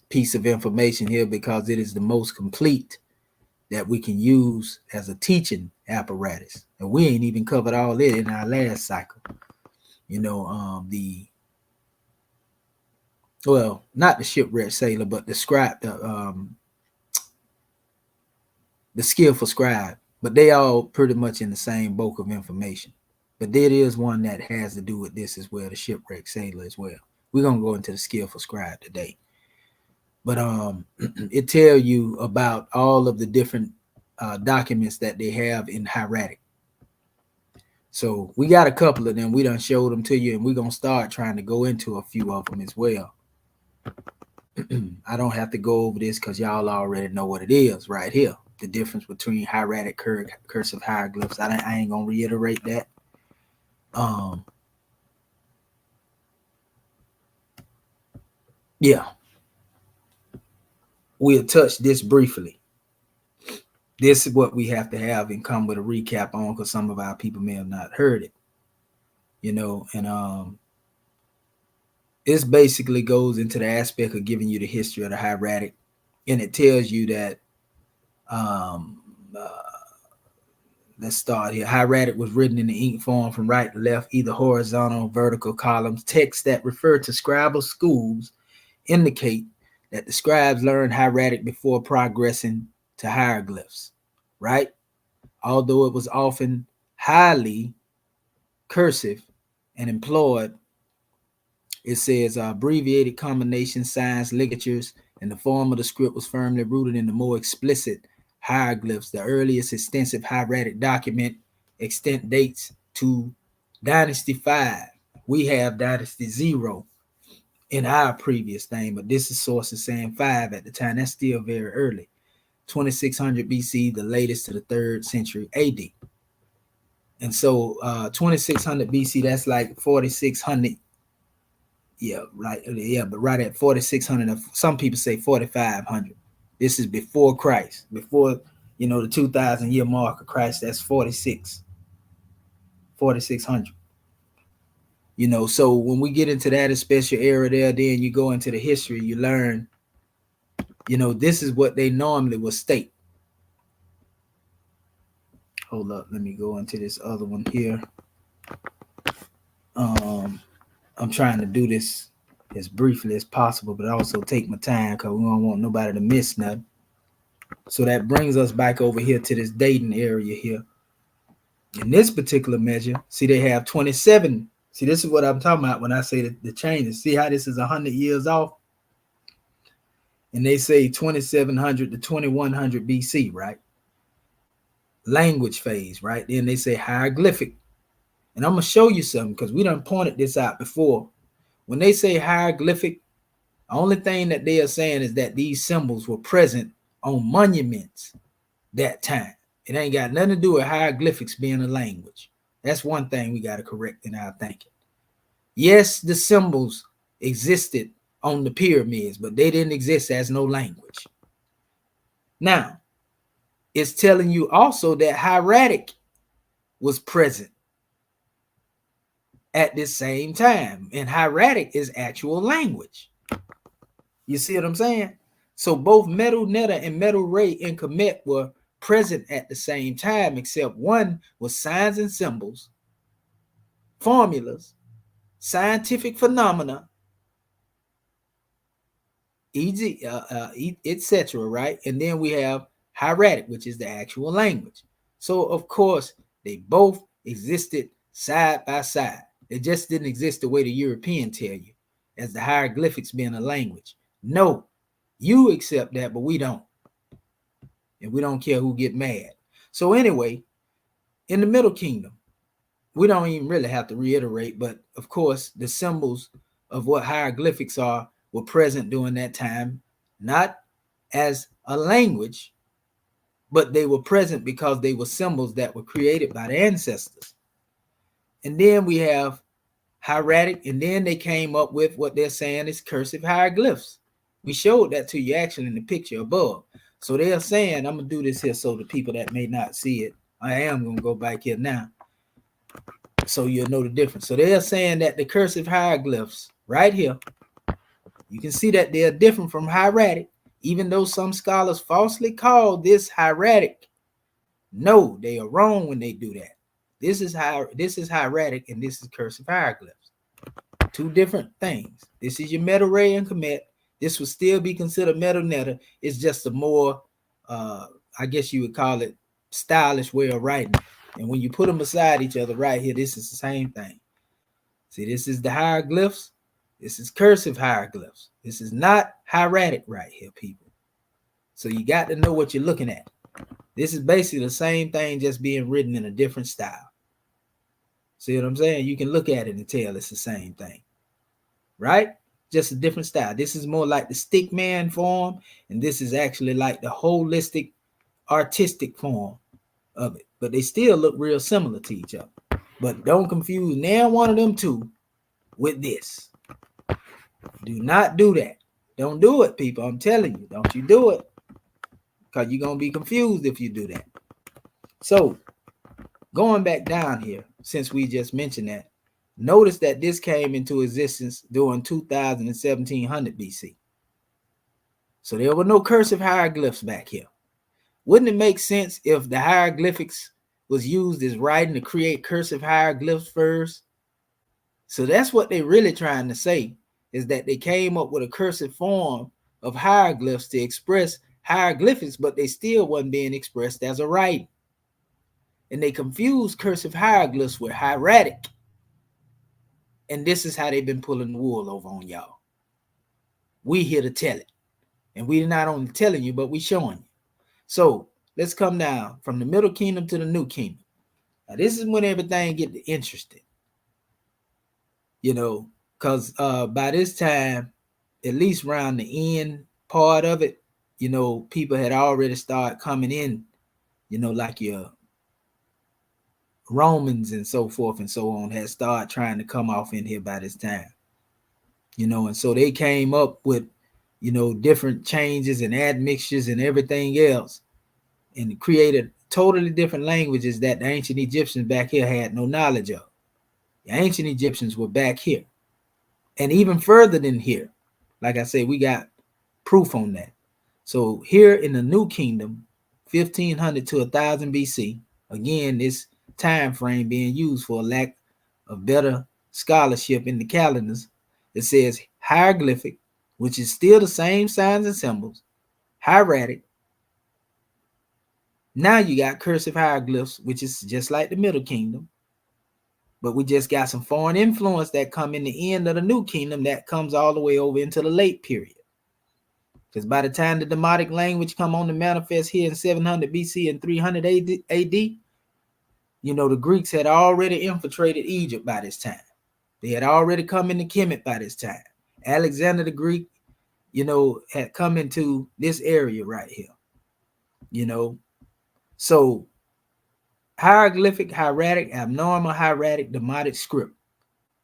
piece of information here because it is the most complete that we can use as a teaching apparatus. And we ain't even covered all that in our last cycle. Not the shipwrecked sailor, but the scribe, the skillful scribe. But they all pretty much in the same bulk of information. But there is one that has to do with this as well, the shipwrecked sailor as well. We're going to go into the skillful scribe today. But it tells you about all of the different documents that they have in hieratic. So we got a couple of them. We done showed them to you, and we're going to start trying to go into a few of them as well. I don't have to go over this because y'all already know what it is right here. The difference between hieratic cursive hieroglyphs. I ain't going to reiterate that. Yeah. We'll touch this briefly. This is what we have to have and come with a recap on because some of our people may have not heard it. And this basically goes into the aspect of giving you the history of the hieratic, and it tells you that let's start here. Hieratic was written in the ink form from right to left, either horizontal or vertical columns. Texts that refer to scribal schools indicate that the scribes learned hieratic before progressing to hieroglyphs, right? Although it was often highly cursive and employed, it says abbreviated combination signs, ligatures, and the form of the script was firmly rooted in the more explicit hieroglyphs. The earliest extensive hieratic document extent dates to Dynasty 5. We have Dynasty 0 in our previous thing, but this is sources saying 5 at the time. That's still very early. 2600 BC, the latest to the 3rd century AD. And so 2600 BC, that's like 4600. Yeah, right. Yeah, but right at 4600. Some people say 4500. This is before Christ, before, the 2000 year mark of Christ. That's 4600. So when we get into that special era there, then you go into the history, you learn, this is what they normally would state. Hold up, let me go into this other one here. I'm trying to do this as briefly as possible, but also take my time because we don't want nobody to miss nothing. So that brings us back over here to this dating area here. In this particular measure, see, they have 27 See, this is what I'm talking about when I say that the changes. See how this is 100 years off? And they say 2700 to 2100 BC, right? Language phase, right? Then they say hieroglyphic. And I'm going to show you something because we done pointed this out before. When they say hieroglyphic, the only thing that they are saying is that these symbols were present on monuments that time. It ain't got nothing to do with hieroglyphics being a language. That's one thing we got to correct in our thinking. Yes, the symbols existed on the pyramids, but they didn't exist as no language. Now, it's telling you also that hieratic was present at this same time, and hieratic is actual language. You see what I'm saying? So both Medu Netta and Medu Ray and Kemet were present at the same time, except one was signs and symbols, formulas, scientific phenomena, etc. Right? And then we have hieratic, which is the actual language. So of course they both existed side by side. They just didn't exist the way the European tell you, as the hieroglyphics being a language. No, you accept that, but we don't. And we don't care who get mad. So anyway, in the Middle Kingdom, we don't even really have to reiterate, but of course, the symbols of what hieroglyphics are were present during that time, not as a language, but they were present because they were symbols that were created by the ancestors. And then we have hieratic, and then they came up with what they're saying is cursive hieroglyphs. We showed that to you actually in the picture above. So they're saying, I'm going to do this here so the people that may not see it, I am going to go back here now so you'll know the difference. So they're saying that the cursive hieroglyphs right here, you can see that they're different from hieratic, even though some scholars falsely call this hieratic. No, they are wrong when they do that. This is hieratic and this is cursive hieroglyphs. Two different things. This is your Medu Ray and Kemet. This would still be considered Medu Netta. It's just a more, I guess you would call it, stylish way of writing. And when you put them beside each other right here, this is the same thing. See, this is the hieroglyphs. This is cursive hieroglyphs. This is not hieratic right here, people. So you got to know what you're looking at. This is basically the same thing, just being written in a different style. See what I'm saying? You can look at it and tell it's the same thing, right? Just a different style. This is more like the stick man form, and this is actually like the holistic artistic form of it. But they still look real similar to each other. But don't confuse now one of them two with this. Do not do that. Don't do it, people. I'm telling you, don't you do it. Because you're going to be confused if you do that. So, going back down here, since we just mentioned that, notice that this came into existence during 2000 and 1700 BC. So there were no cursive hieroglyphs back here. Wouldn't it make sense if the hieroglyphics was used as writing to create cursive hieroglyphs first? So that's what they're really trying to say, is that they came up with a cursive form of hieroglyphs to express hieroglyphics, but they still wasn't being expressed as a writing. And they confused cursive hieroglyphs with hieratic. And this is how they've been pulling the wool over on y'all. We here to tell it. And we're not only telling you, but we showing you. So let's come down from the Middle Kingdom to the New Kingdom. Now this is when everything get interesting. You know, because by this time, at least around the end part of it, you know, people had already started coming in, you know, like your Romans and so forth and so on had started trying to come off in here by this time, you know, and so they came up with, you know, different changes and admixtures and everything else, and created totally different languages that the ancient Egyptians back here had no knowledge of. The ancient Egyptians were back here, and even further than here. Like I said, we got proof on that. So here in the New Kingdom, 1500 to 1000 BC, again, this time frame being used for a lack of better scholarship in the calendars, it says hieroglyphic, which is still the same signs and symbols, hieratic. Now you got cursive hieroglyphs, which is just like the Middle Kingdom, But we just got some foreign influence that come in the end of the new kingdom that comes all the way over into the late period. Because by the time the Demotic language come on to manifest here in 700 BC and 300 AD, you know, the Greeks had already infiltrated Egypt by this time. They had already come into Kemet by this time. Alexander the Greek, you know, had come into this area right here, you know. So hieroglyphic, hieratic, abnormal, hieratic, demotic script.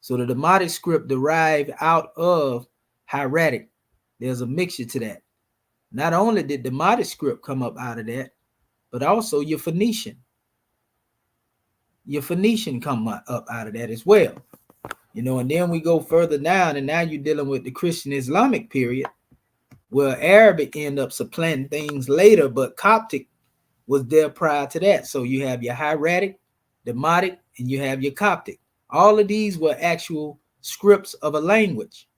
So the demotic script derived out of hieratic. There's a mixture to that. Not only did demotic script come up out of that, but also your Phoenician. Your Phoenician come up out of that as well. You know, and then we go further down, and now you're dealing with the Christian Islamic period, where Arabic end up supplanting things later, but Coptic was there prior to that. So you have your hieratic, demotic, and you have your Coptic. All of these were actual scripts of a language.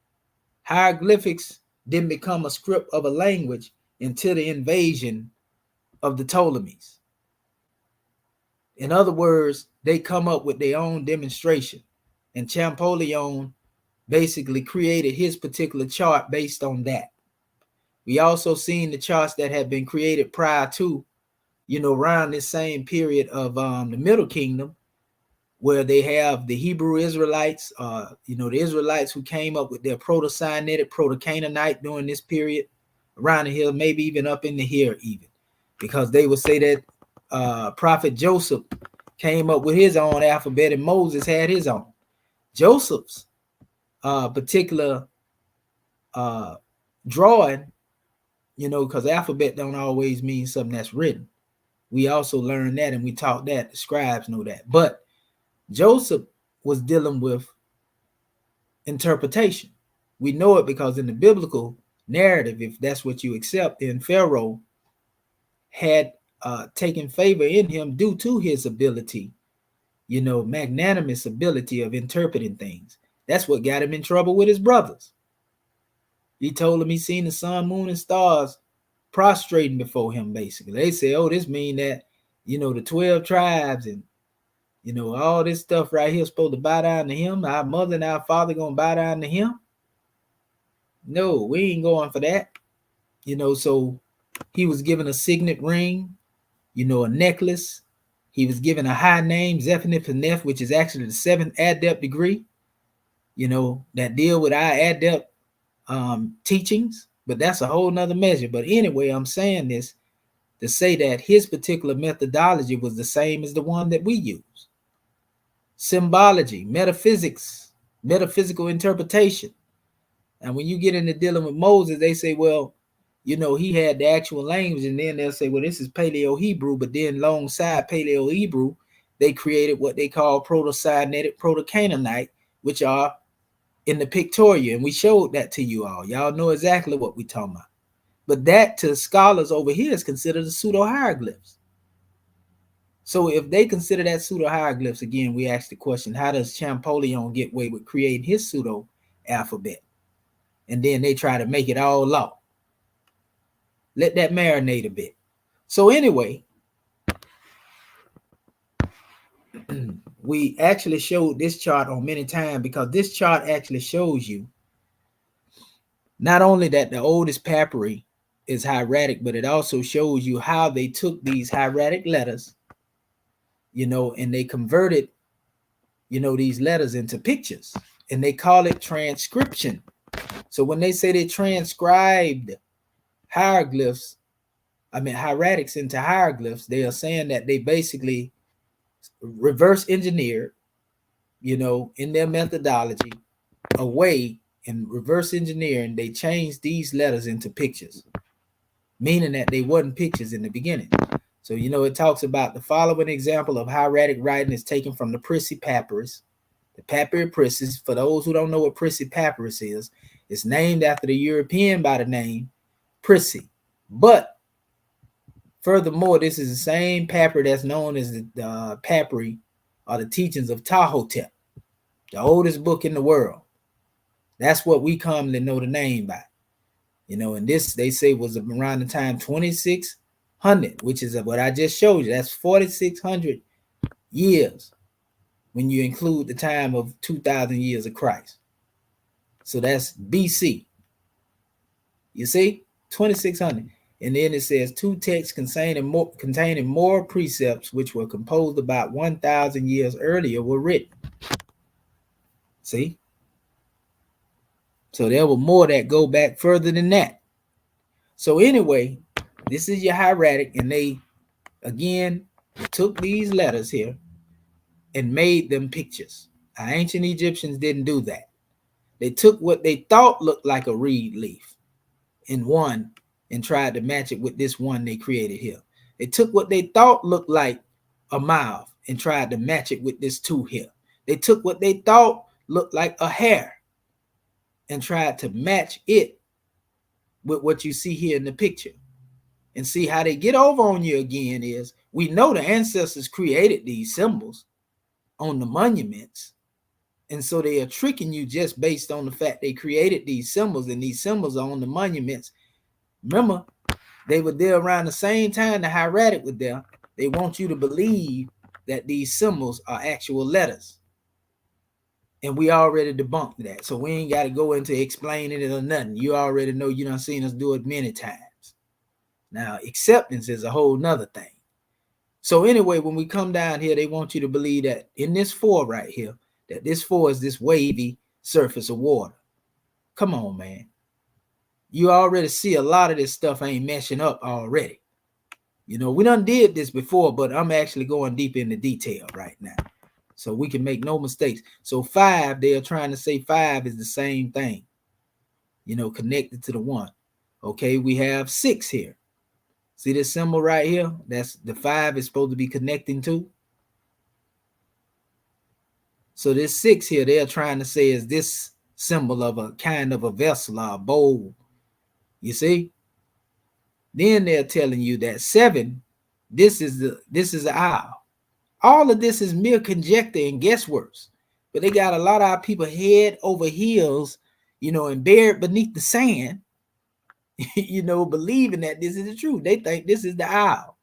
Hieroglyphics didn't become a script of a language until the invasion of the Ptolemies. In other words, they come up with their own demonstration. And Champollion basically created his particular chart based on that. We also seen the charts that had been created prior to, you know, around this same period of the Middle Kingdom, where they have the Hebrew Israelites, you know, the Israelites who came up with their Proto-Sinaitic, Proto-Canaanite during this period, around the hill, maybe even up in the here even, because they would say that Prophet Joseph came up with his own alphabet and Moses had his own. Joseph's particular drawing, you know, because alphabet don't always mean something that's written. We also learned that and we taught that. The scribes know that. But Joseph was dealing with interpretation. We know it because in the biblical narrative, if that's what you accept, then Pharaoh had taken favor in him due to his ability, you know, magnanimous ability of interpreting things. That's what got him in trouble with his brothers. He told him he seen the sun, moon, and stars prostrating before him, basically. They say, oh, this mean that, you know, the 12 tribes and, you know, all this stuff right here is supposed to bow down to him. Our mother and our father going to bow down to him. No, we ain't going for that. You know, so he was given a signet ring, you know, a necklace. He was given a high name, Zephaniah, which is actually the 7th adept degree, you know, that deal with our adept teachings, but that's a whole nother measure. But anyway, I'm saying this to say that his particular methodology was the same as the one that we use. Symbology, metaphysics, metaphysical interpretation. And when you get into dealing with Moses, they say, well, you know, he had the actual language, and then they'll say, well, this is Paleo-Hebrew, but then alongside Paleo-Hebrew, they created what they call Proto-Sinaitic, Proto-Canaanite, which are in the Pictoria, and we showed that to you all. Y'all know exactly what we're talking about. But that to scholars over here is considered a pseudo-hieroglyphs. So if they consider that pseudo-hieroglyphs, again, we ask the question, how does Champollion get away with creating his pseudo-alphabet? And then they try to make it all law. Let that marinate a bit. So anyway, we actually showed this chart on many times because this chart actually shows you not only that the oldest papyri is hieratic, but it also shows you how they took these hieratic letters, you know, and they converted, you know, these letters into pictures, and they call it transcription. So when they say they transcribed hieroglyphs, I mean hieratics into hieroglyphs, they are saying that they basically reverse engineered, you know, in their methodology, a way in reverse engineering, they changed these letters into pictures, meaning that they wasn't pictures in the beginning. So, you know, it talks about the following example of hieratic writing is taken from the Prissy Papyrus. The Papyri Priscus, for those who don't know what Prissy Papyrus is, it's named after the European by the name Prissy. But furthermore, this is the same papyri that's known as the papyri or the teachings of Tahotep, the oldest book in the world. That's what we commonly know the name by. You know, and this, they say, was around the time 2600, which is what I just showed you. That's 4,600 years when you include the time of 2,000 years of Christ. So that's BC. You see, 2600. And then it says 2 texts containing more precepts which were composed about 1,000 years earlier were written. See? So there were more that go back further than that. So anyway, this is your hieratic, and they, again, took these letters here and made them pictures. Our ancient Egyptians didn't do that. They took what they thought looked like a reed leaf in one and tried to match it with this one they created here. They took what they thought looked like a mouth and tried to match it with this 2 here. They took what they thought looked like a hair and tried to match it with what you see here in the picture. And see how they get over on you again is, we know the ancestors created these symbols on the monuments. And so they are tricking you just based on the fact they created these symbols, and these symbols are on the monuments. Remember, they were there around the same time the hieratic was there. They want you to believe that these symbols are actual letters. And we already debunked that. So we ain't got to go into explaining it or nothing. You already know, you done seen us do it many times. Now, acceptance is a whole nother thing. So anyway, when we come down here, they want you to believe that in this 4 right here, that this 4 is this wavy surface of water. Come on, man. You already see a lot of this stuff ain't meshing up already. You know, we done did this before, but I'm actually going deep into detail right now, so we can make no mistakes. So 5, they are trying to say 5 is the same thing, you know, connected to the 1. Okay, we have 6 here. See this symbol right here? That's the 5 is supposed to be connecting to. So this 6 here, they're trying to say is this symbol of a kind of a vessel or a bowl. You see? Then they're telling you that 7, this is the owl. All of this is mere conjecture and guesswork. But they got a lot of our people head over heels, you know, and buried beneath the sand, you know, believing that this is the truth. They think this is the owl.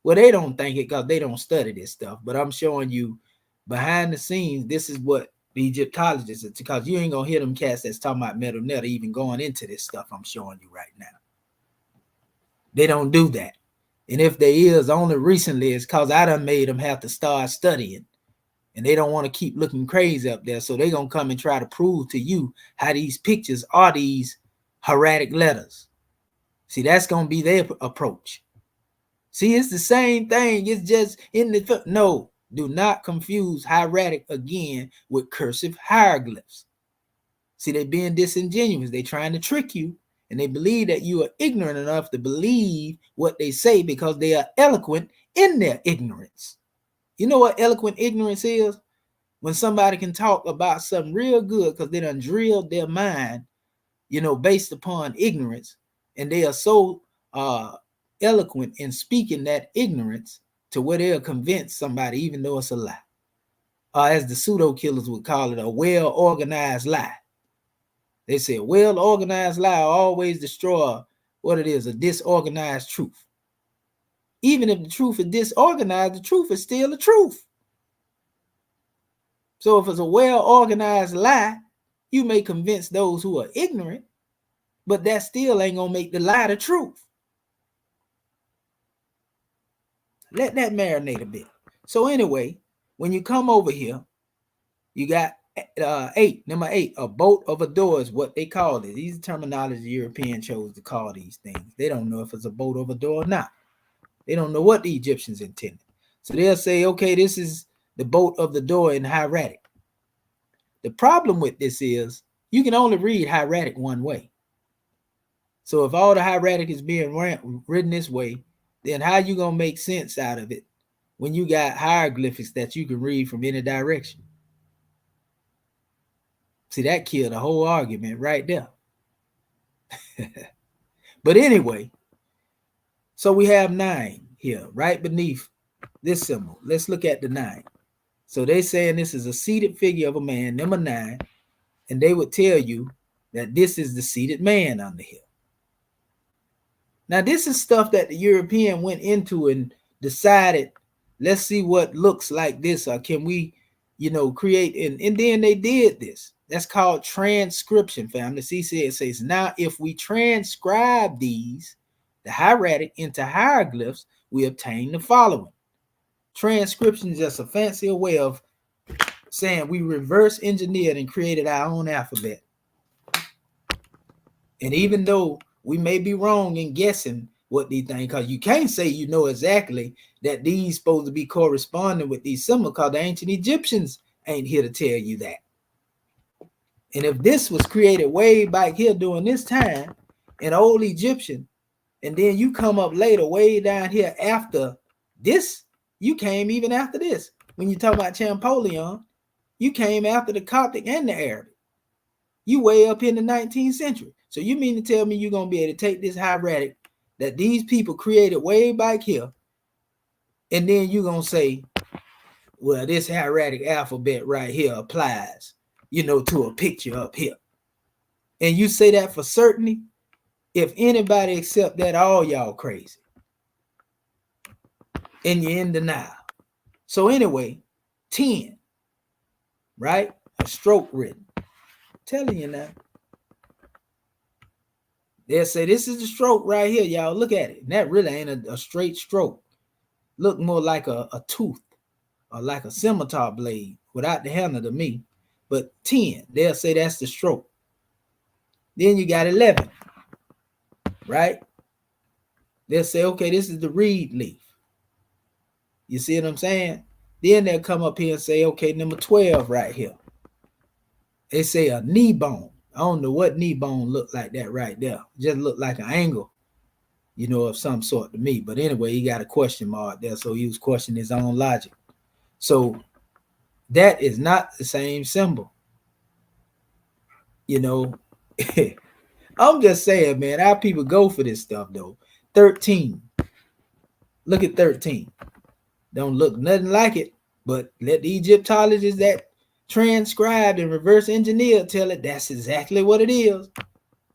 Well, they don't think it because they don't study this stuff. But I'm showing you behind the scenes, this is what the Egyptologists, because you ain't gonna hear them cats that's talking about Medu Neter even going into this stuff I'm showing you right now. They don't do that. And if there is, only recently it's because I done made them have to start studying. And they don't want to keep looking crazy up there. So they're going to come and try to prove to you how these pictures are these hieratic letters. See, that's going to be their approach. See, it's the same thing. It's just in the... No, do not confuse hieratic again with cursive hieroglyphs. See, they're being disingenuous. They're trying to trick you. And they believe that you are ignorant enough to believe what they say because they are eloquent in their ignorance. You know what eloquent ignorance is? When somebody can talk about something real good because they done drilled their mind, you know, based upon ignorance. And they are so eloquent in speaking that ignorance to where they'll convince somebody, even though it's a lie. As the pseudo killers would call it, a well-organized lie. They say a well-organized lie always destroy what it is, a disorganized truth. Even if the truth is disorganized, the truth is still the truth. So if it's a well-organized lie, you may convince those who are ignorant, but that still ain't gonna make the lie the truth. Let that marinate a bit. So anyway, when you come over here, you got 8, number 8, a boat of a door is what they call it. These terminology European chose to call these things. They don't know if it's a boat of a door or not. They don't know what the Egyptians intended. So they'll say, okay, this is the boat of the door in hieratic. The problem with this is you can only read hieratic one way. So if all the hieratic is being written this way, then how you going to make sense out of it when you got hieroglyphics that you can read from any direction? See, that killed the whole argument right there. But anyway, so we have 9 here, right beneath this symbol. Let's look at the 9. So they're saying this is a seated figure of a man, number 9, and they would tell you that this is the seated man under here. Now, this is stuff that the European went into and decided, let's see what looks like this, or can we, create, and then they did this. That's called transcription, family. See, it says, now if we transcribe these, the hieratic, into hieroglyphs, we obtain the following. Transcription is just a fancier way of saying we reverse engineered and created our own alphabet. And even though we may be wrong in guessing what these things, because you can't say you know exactly that these supposed to be corresponding with these symbols, because the ancient Egyptians ain't here to tell you that. And if this was created way back here during this time, an old Egyptian, and then you come up later, way down here after this, you came even after this. When you talk about Champollion, you came after the Coptic and the Arabic. You way up in the 19th century. So you mean to tell me you're going to be able to take this hieratic that these people created way back here, and then you're going to say, well, this hieratic alphabet right here applies, to a picture up here. And you say that for certainty? If anybody accept that, all y'all crazy. And you're in denial. So anyway, 10, right? A stroke written. I'm telling you now. They'll say, this is the stroke right here, y'all. Look at it. And that really ain't a straight stroke. Look more like a tooth or like a scimitar blade without the handle to me. But 10, they'll say that's the stroke. Then you got 11, right? They'll say, okay, this is the reed leaf. You see what I'm saying? Then they'll come up here and say, okay, number 12 right here. They say a knee bone. I don't know what knee bone looked like that right there. Just looked like an angle, of some sort to me. But anyway, he got a question mark there, so he was questioning his own logic. So that is not the same symbol. I'm just saying, man, our people go for this stuff, though. 13. Look at 13. Don't look nothing like it, but let the Egyptologists that transcribed and reverse engineered tell it that's exactly what it is.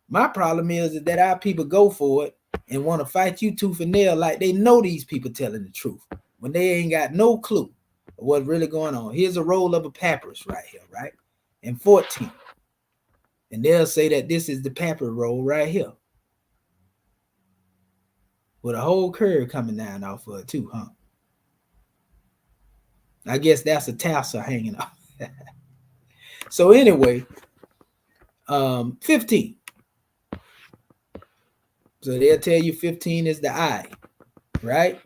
My problem is that our people go for it and want to fight you tooth and nail like they know these people telling the truth when they ain't got no clue of what's really going on. Here's a roll of a papyrus right here, right? And 14. And they'll say that this is the papyrus roll right here. With a whole curve coming down off of it too, huh? I guess that's a tassel hanging off. So anyway, 15. So they'll tell you 15 is the eye, right?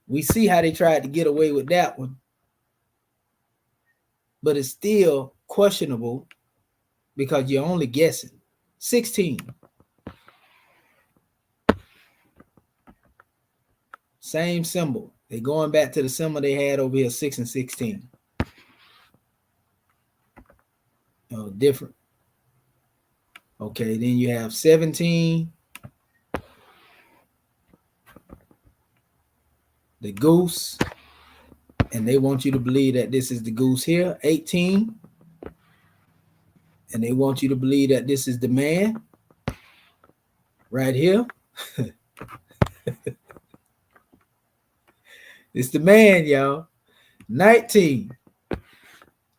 We see how they tried to get away with that one. But it's still questionable because you're only guessing. 16. Same symbol. They're going back to the symbol they had over here, 6 and 16. Oh, different. Okay, then you have 17. The goose. And they want you to believe that this is the goose here. 18. And they want you to believe that this is the man. Right here. It's the man, y'all. 19.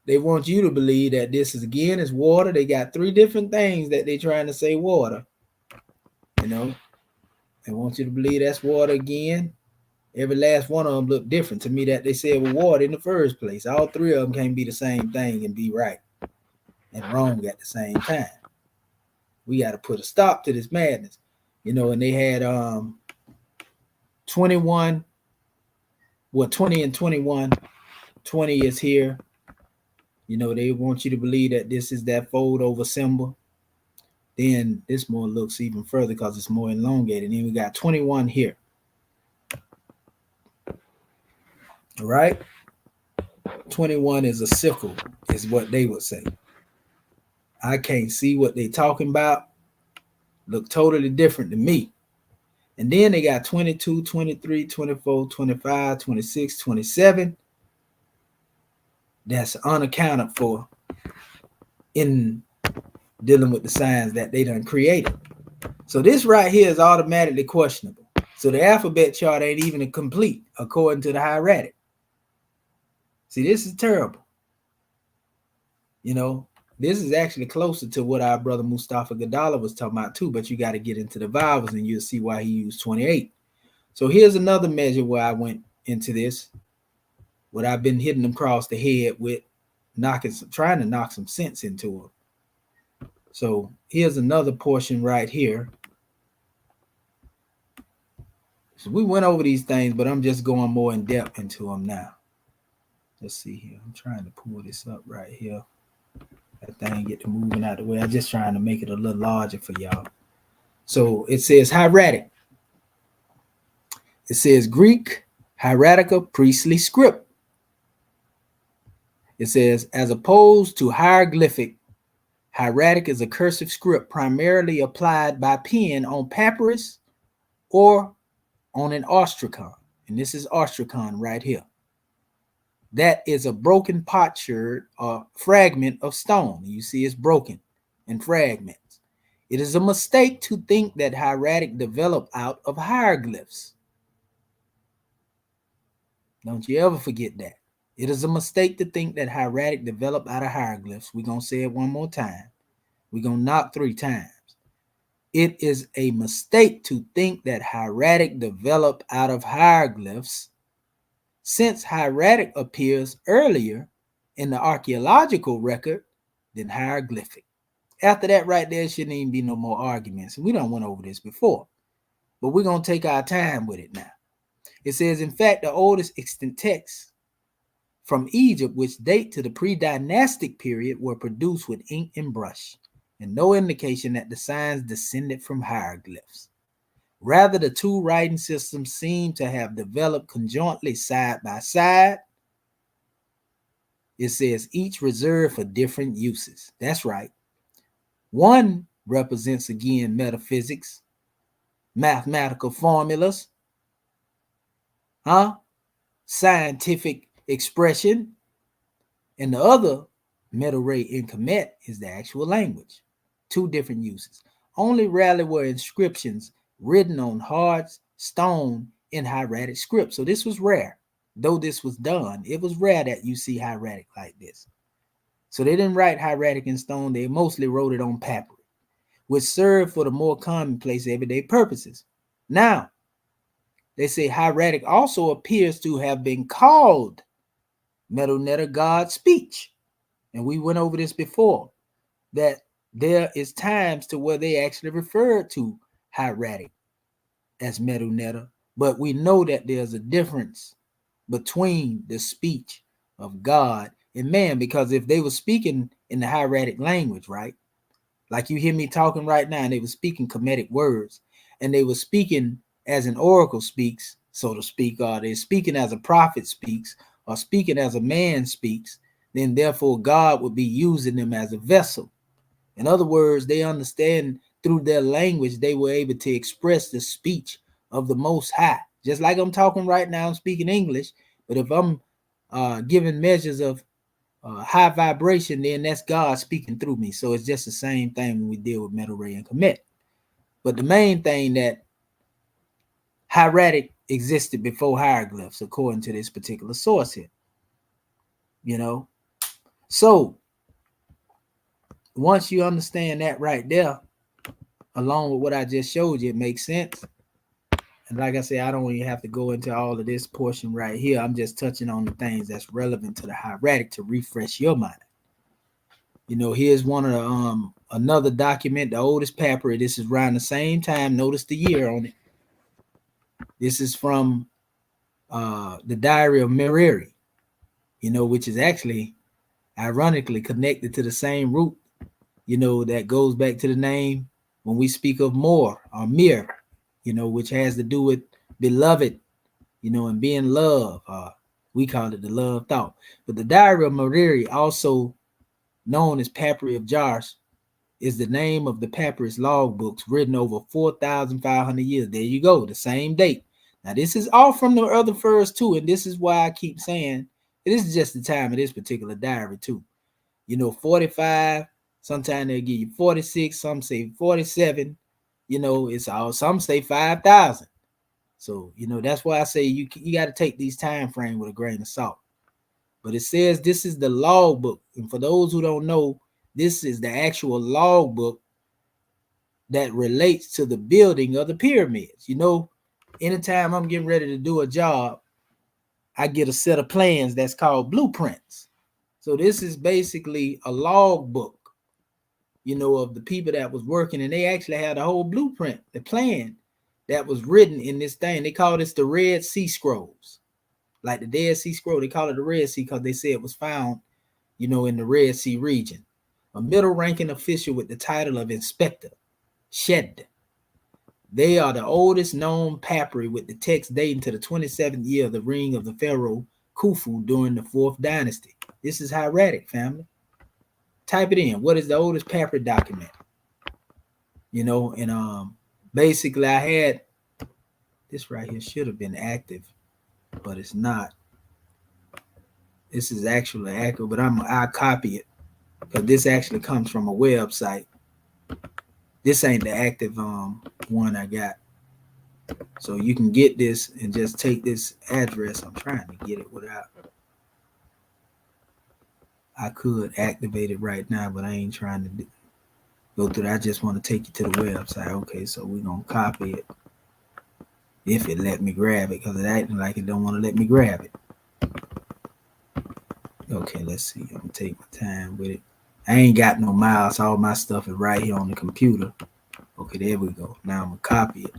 They want you to believe that this is, again, is water. They got 3 different things that they're trying to say water. They want you to believe that's water again. Every last one of them look different to me that they said was water in the first place. All 3 of them can't be the same thing and be right and wrong at the same time. We got to put a stop to this madness. And they had 21. Well, 20 and 21. 20 is here. They want you to believe that this is that fold over symbol. Then this more looks even further because it's more elongated. And then we got 21 here. All right. 21 is a sickle, is what they would say. I can't see what they're talking about. Look totally different to me. And then they got 22, 23, 24, 25, 26, 27. That's unaccounted for in dealing with the signs that they done created. So this right here is automatically questionable. So the alphabet chart ain't even complete according to the hieratic. See, this is terrible. You know, this is actually closer to what our brother Mustafa Gadala was talking about too, but you got to get into the vowels and you'll see why he used 28. So here's another measure where I went into this, what I've been hitting them across the head with, trying to knock some sense into them. So here's another portion right here. So we went over these things, but I'm just going more in depth into them now. Let's see here. I'm trying to pull this up right here. That thing get to moving out the way. I'm just trying to make it a little larger for y'all. So it says hieratic. It says Greek hieratica priestly script. It says, as opposed to hieroglyphic, hieratic is a cursive script primarily applied by pen on papyrus or on an ostracon. And this is ostracon right here. That is a broken potsherd or fragment of stone. You see it's broken in fragments. It is a mistake to think that hieratic developed out of hieroglyphs. Don't you ever forget that. It is a mistake to think that hieratic developed out of hieroglyphs. We're going to say it one more time. We're going to knock 3 times. It is a mistake to think that hieratic developed out of hieroglyphs, since hieratic appears earlier in the archaeological record than hieroglyphic. After that right there, shouldn't even be no more arguments. We done went over this before, but we're going to take our time with it now. It says, in fact, the oldest extant texts from Egypt, which date to the pre-dynastic period, were produced with ink and brush, and no indication that the signs descended from hieroglyphs. Rather, the 2 writing systems seem to have developed conjointly side by side. It says each reserved for different uses. That's right. One represents, again, metaphysics, mathematical formulas, scientific expression, and the other, Medu, and Kemet, is the actual language. 2 different uses. Only rarely were inscriptions written on hard stone in hieratic script. So this was rare. Though this was done, it was rare that you see hieratic like this. So they didn't write hieratic in stone. They mostly wrote it on papyrus, which served for the more commonplace everyday purposes. Now, they say hieratic also appears to have been called Medu, God's speech. And we went over this before, that there is times to where they actually refer to hieratic as Medu, but we know that there's a difference between the speech of God and man, because if they were speaking in the hieratic language, right, like you hear me talking right now, and they were speaking Kemetic words, and they were speaking as an oracle speaks, so to speak, or they're speaking as a prophet speaks, or speaking as a man speaks, then therefore God would be using them as a vessel. In other words, they understand through their language, they were able to express the speech of the Most High. Just like I'm talking right now, I'm speaking English, but if I'm giving measures of high vibration, then that's God speaking through me. So it's just the same thing when we deal with Medu, and Kemet. But the main thing, that hieratic existed before hieroglyphs, according to this particular source here. You know, so once you understand that right there, along with what I just showed you, it makes sense. And like I said, I don't even have to go into all of this portion right here. I'm just touching on the things that's relevant to the hieratic to refresh your mind. You know, here's one of the another document, the oldest papyrus. This is around the same time. Notice the year on it. This is from the Diary of Mereri, you know, which is actually ironically connected to the same root, you know, that goes back to the name when we speak of more or mir, you know, which has to do with beloved, you know, and being love. We call it the love thought. But the Diary of Mereri, also known as Papyri of Jars, is the name of the papyrus log books written over 4,500 years. There you go, the same date. Now, this is all from the other first too, and this is why I keep saying this is just the time of this particular diary too. You know, 45, sometimes they'll give you 46, some say 47, you know, it's all, some say 5,000. So, you know, that's why I say you got to take these time frames with a grain of salt. But it says this is the log book. And for those who don't know, this is the actual log book that relates to the building of the pyramids. You know, anytime I'm getting ready to do a job, I get a set of plans that's called blueprints. So this is basically a log book, you know, of the people that was working, and they actually had a whole blueprint, the plan that was written in this thing. They call this the Red Sea Scrolls, like the Dead Sea Scroll. They call it the Red Sea because they say it was found, you know, in the Red Sea region. A middle-ranking official with the title of Inspector, Shed. They are the oldest known papyri with the text dating to the 27th year of the reign of the pharaoh Khufu during the 4th dynasty. This is Hieratic, family. Type it in. What is the oldest papyri document? You know, and basically I had this right here, should have been active, but it's not. This is actually active, but I'll copy it because this actually comes from a website. This ain't the active one I got. So you can get this and just take this address. I'm trying to get it without. I could activate it right now, but I ain't trying to go through that. I just want to take you to the website. Okay, so we're going to copy it. If it let me grab it, because it acting like it don't want to let me grab it. Okay, let's see. I'm going to take my time with it. I ain't got no mouse. All my stuff is right here on the computer. Okay, there we go. Now I'm going to copy it.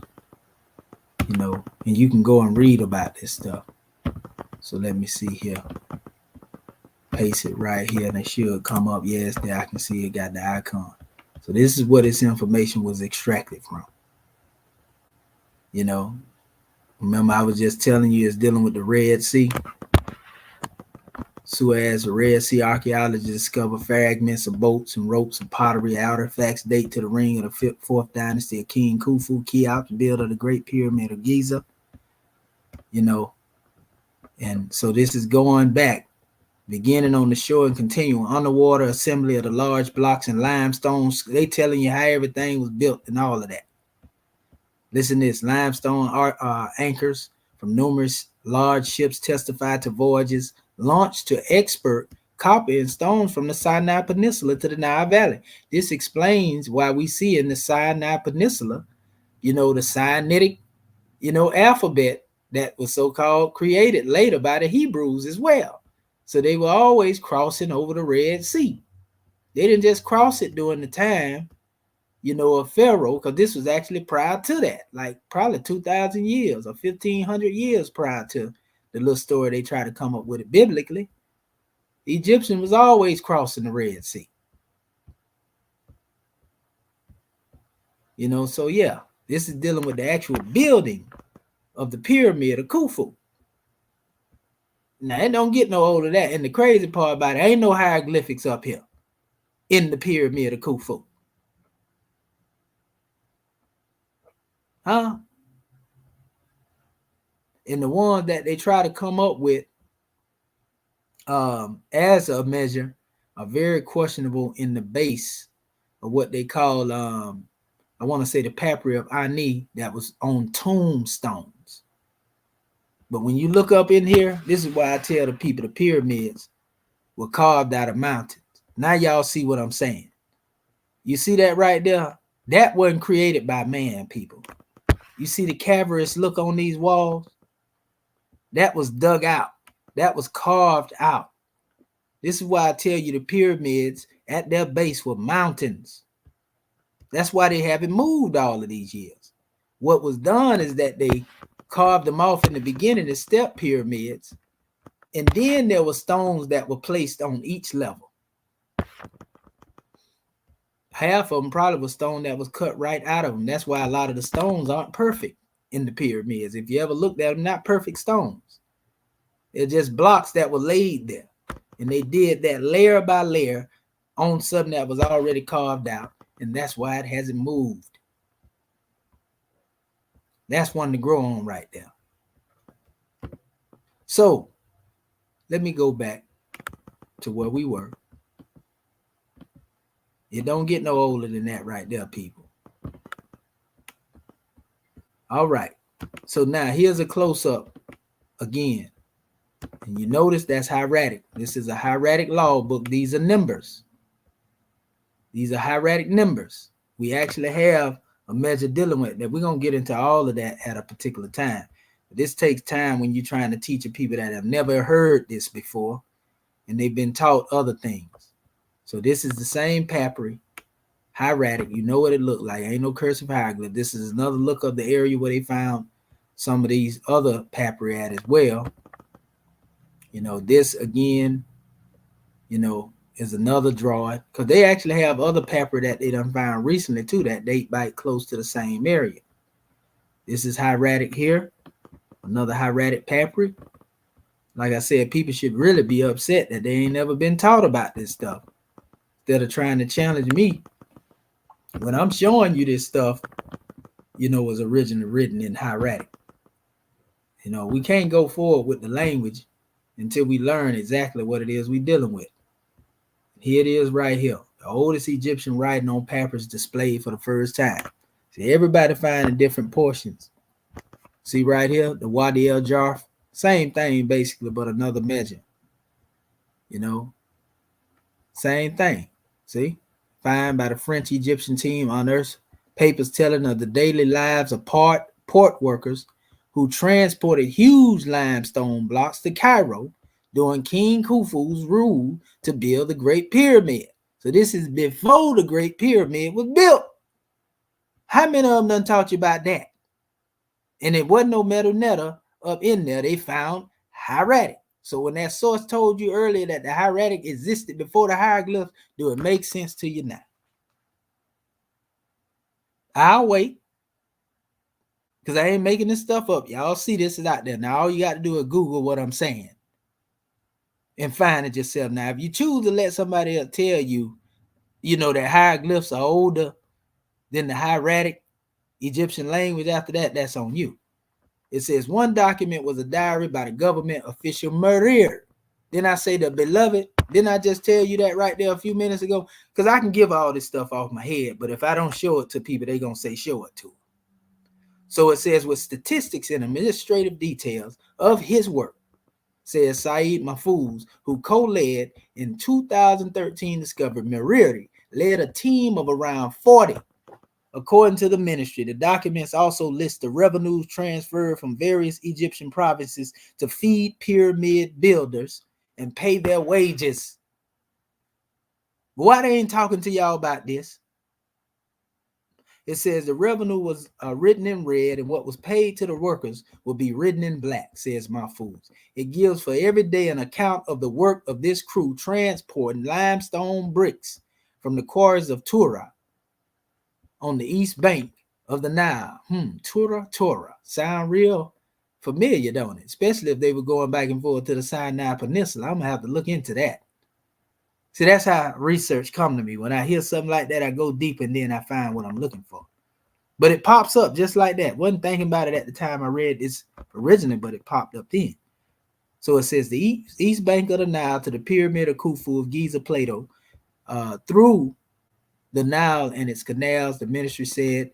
You know, and you can go and read about this stuff. So let me see here. Paste it right here and it should come up. Yes, there I can see it got the icon. So this is where this information was extracted from. You know, remember I was just telling you it's dealing with the Red Sea. Suez, the Red Sea archaeologists discovered fragments of boats and ropes and pottery. Artifacts date to the reign of the 4th dynasty of King Khufu, Cheops, builder of the Great Pyramid of Giza. You know, and so this is going back, beginning on the shore and continuing underwater assembly of the large blocks and limestone. They telling you how everything was built and all of that. Listen to this: limestone anchors from numerous large ships testified to voyages launched to export copper and stones from the Sinai Peninsula to the Nile Valley. This explains why we see in the Sinai Peninsula, you know, the Sinaitic, you know, alphabet that was so-called created later by the Hebrews as well. So they were always crossing over the Red Sea. They didn't just cross it during the time, you know, of Pharaoh, because this was actually prior to that, like probably 2,000 years or 1,500 years prior to the little story they try to come up with it biblically. The Egyptian was always crossing the Red Sea. You know, so yeah, this is dealing with the actual building of the pyramid of Khufu. Now, it don't get no older than that. And the crazy part about it, ain't no hieroglyphics up here in the pyramid of Khufu. Huh? And the ones that they try to come up with as a measure are very questionable in the base of what they call, I want to say the papyri of Ani that was on tombstones. But when you look up in here, this is why I tell the people the pyramids were carved out of mountains. Now y'all see what I'm saying. You see that right there? That wasn't created by man, people. You see the cavernous look on these walls? That was dug out. That was carved out. This is why I tell you the pyramids at their base were mountains. That's why they haven't moved all of these years. What was done is that they carved them off in the beginning as step pyramids, and then there were stones that were placed on each level. Half of them probably was stone that was cut right out of them. That's why a lot of the stones aren't perfect in the pyramids. If you ever looked at them, not perfect stones. They're just blocks that were laid there. And they did that layer by layer on something that was already carved out. And that's why it hasn't moved. That's one to grow on right there. So let me go back to where we were. It don't get no older than that right there, people. All right. So now here's a close-up again. And you notice that's hieratic. This is a hieratic law book. These are numbers. These are hieratic numbers. We actually have a measure dealing with that. We're going to get into all of that at a particular time. But this takes time when you're trying to teach people that have never heard this before and they've been taught other things. So this is the same papyri, hieratic. You know what it looked like. Ain't no cursive hieroglyph. This is another look of the area where they found some of these other papyri at as well. You know, this again, you know, is another drawing, because they actually have other papyri that they done found recently too that date back close to the same area. This is hieratic here, another hieratic papyri. Like I said, people should really be upset that they ain't never been taught about this stuff. Instead of trying to challenge me, when I'm showing you this stuff, you know, was originally written in hieratic. You know, we can't go forward with the language until we learn exactly what it is we're dealing with. Here it is right here. The oldest Egyptian writing on papyrus displayed for the first time. See, everybody finding different portions. See right here, the Wadi El Jarf, same thing basically, but another measure. You know, same thing. See, found by the French Egyptian team unearths papers telling of the daily lives of port workers who transported huge limestone blocks to Cairo during King Khufu's rule to build the Great Pyramid. So this is before the Great Pyramid was built. How many of them done taught you about that? And it wasn't no metal netta up in there. They found hieratic. So when that source told you earlier that the hieratic existed before the hieroglyphs, do it make sense to you now? I'll wait, because I ain't making this stuff up. Y'all see this is out there. Now all you got to do is Google what I'm saying and find it yourself. Now, if you choose to let somebody else tell you, you know, that hieroglyphs are older than the hieratic Egyptian language after that, that's on you. It says one document was a diary by the government official Medu. Then I say the beloved. Didn't I just tell you that right there a few minutes ago? Because I can give all this stuff off my head, but if I don't show it to people, they're going to say show it to them. So it says with statistics and administrative details of his work, says Saeed Mahfouz, who co-led in 2013 discovered Medu, led a team of around 40. According to the ministry, the documents also list the revenues transferred from various Egyptian provinces to feed pyramid builders and pay their wages. Why they ain't talking to y'all about this? It says the revenue was written in red and what was paid to the workers will be written in black, says Mahfouz. It gives for every day an account of the work of this crew transporting limestone bricks from the quarries of Tura on the east bank of the Nile. Tura. Sound real familiar, don't it? Especially if they were going back and forth to the Sinai Peninsula. I'm going to have to look into that. See, that's how research come to me. When I hear something like that, I go deep and then I find what I'm looking for. But it pops up just like that. Wasn't thinking about it at the time I read this originally, but it popped up then. So it says the east bank of the Nile to the pyramid of Khufu of Giza Plato, through the Nile and its canals, the ministry said,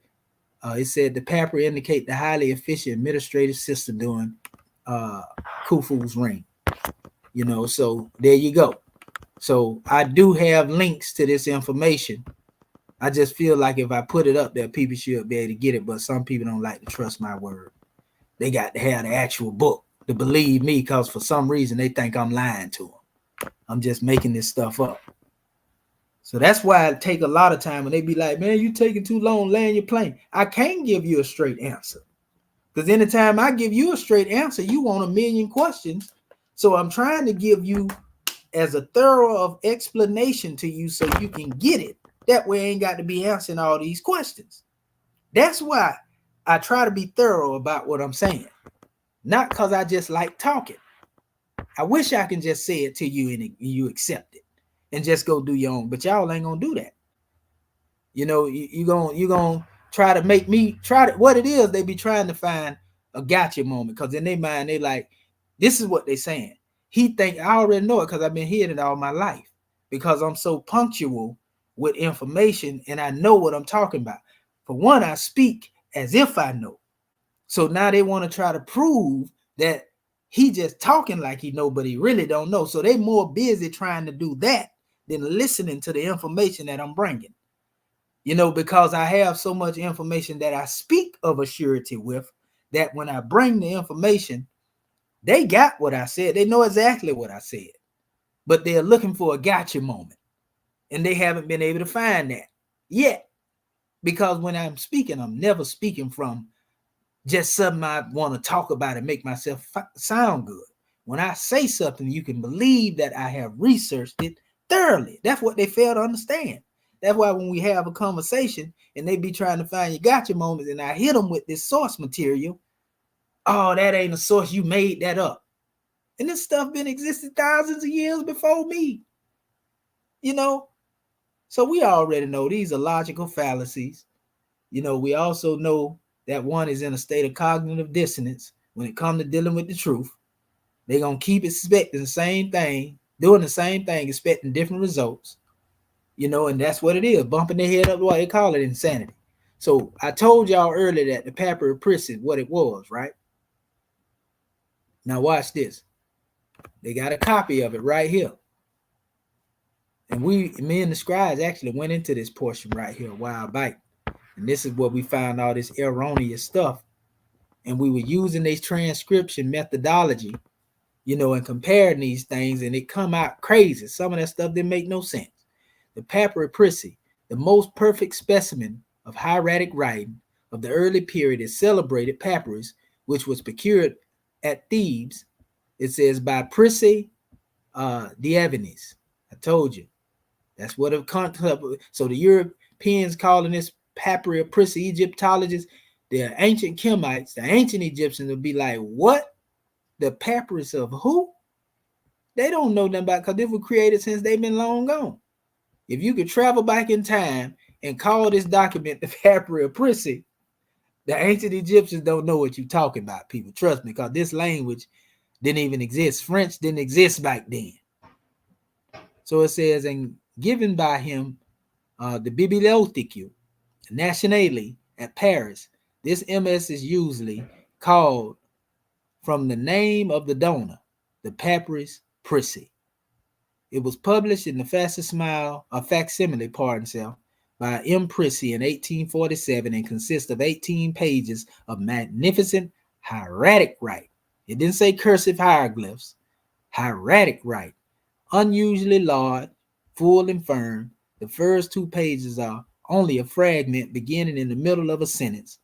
it said the papyri indicate the highly efficient administrative system during Khufu's reign. You know, so there you go. So I do have links to this information. I just feel like if I put it up there, people should be able to get it. But some people don't like to trust my word. They got to have the actual book to believe me, because for some reason they think I'm lying to them. I'm just making this stuff up. So that's why it take a lot of time when they be like, man, you taking too long, land your plane. I can't give you a straight answer. Because anytime I give you a straight answer, you want a million questions. So I'm trying to give you as a thorough of explanation to you so you can get it. That way I ain't got to be answering all these questions. That's why I try to be thorough about what I'm saying. Not because I just like talking. I wish I can just say it to you and you accept it and just go do your own. But y'all ain't going to do that. You know, you're going to try to make me try to, what it is, they be trying to find a gotcha moment. Because in their mind, they like, this is what they saying. He think I already know it because I've been hearing it all my life, because I'm so punctual with information and I know what I'm talking about. For one, I speak as if I know. So now they want to try to prove that he just talking like he know, but he really don't know. So they more busy trying to do that than listening to the information that I'm bringing. You know, because I have so much information that I speak of a surety with, that when I bring the information, they got what I said. They know exactly what I said, but they're looking for a gotcha moment, and they haven't been able to find that yet. Because when I'm speaking, I'm never speaking from just something I want to talk about and make myself sound good. When I say something, you can believe that I have researched it thoroughly. That's what they fail to understand. That's why when we have a conversation and they be trying to find your gotcha moments, and I hit them with this source material, oh, that ain't a source, you made that up. And this stuff been existing thousands of years before me. You know, so we already know these are logical fallacies. You know, we also know that one is in a state of cognitive dissonance when it comes to dealing with the truth. They're going to keep expecting the same thing, doing the same thing, expecting different results. You know, and that's what it is, bumping their head up, what they call it, insanity. So I told y'all earlier that the papyrus is what it was, right? Now watch this. They got a copy of it right here. And me and the scribes actually went into this portion right here a while back. And this is what we found all this erroneous stuff. And we were using this transcription methodology, you know, and comparing these things, and it come out crazy. Some of that stuff didn't make no sense. The papyrus, the most perfect specimen of hieratic writing of the early period, is celebrated papyrus, which was procured at Thebes. It says by Prissy Diavenes. I told you. That's what it comes up. So the Europeans calling this papyrus Prissy Egyptologists, the ancient Kemites, the ancient Egyptians would be like, what? The papyrus of who? They don't know nothing about it, because it was created since they've been long gone. If you could travel back in time and call this document the papyrus Prissy, the ancient Egyptians don't know what you're talking about, people. Trust me, because this language didn't even exist. French didn't exist back then. So it says, and given by him the Bibliothèque Nationale at Paris, this MS is usually called from the name of the donor, the papyrus Prissy. It was published in the facsimile, by M. Prissy in 1847, and consists of 18 pages of magnificent hieratic writing. It didn't say cursive hieroglyphs, hieratic writing, unusually large, full and firm. The first 2 pages are only a fragment beginning in the middle of a sentence,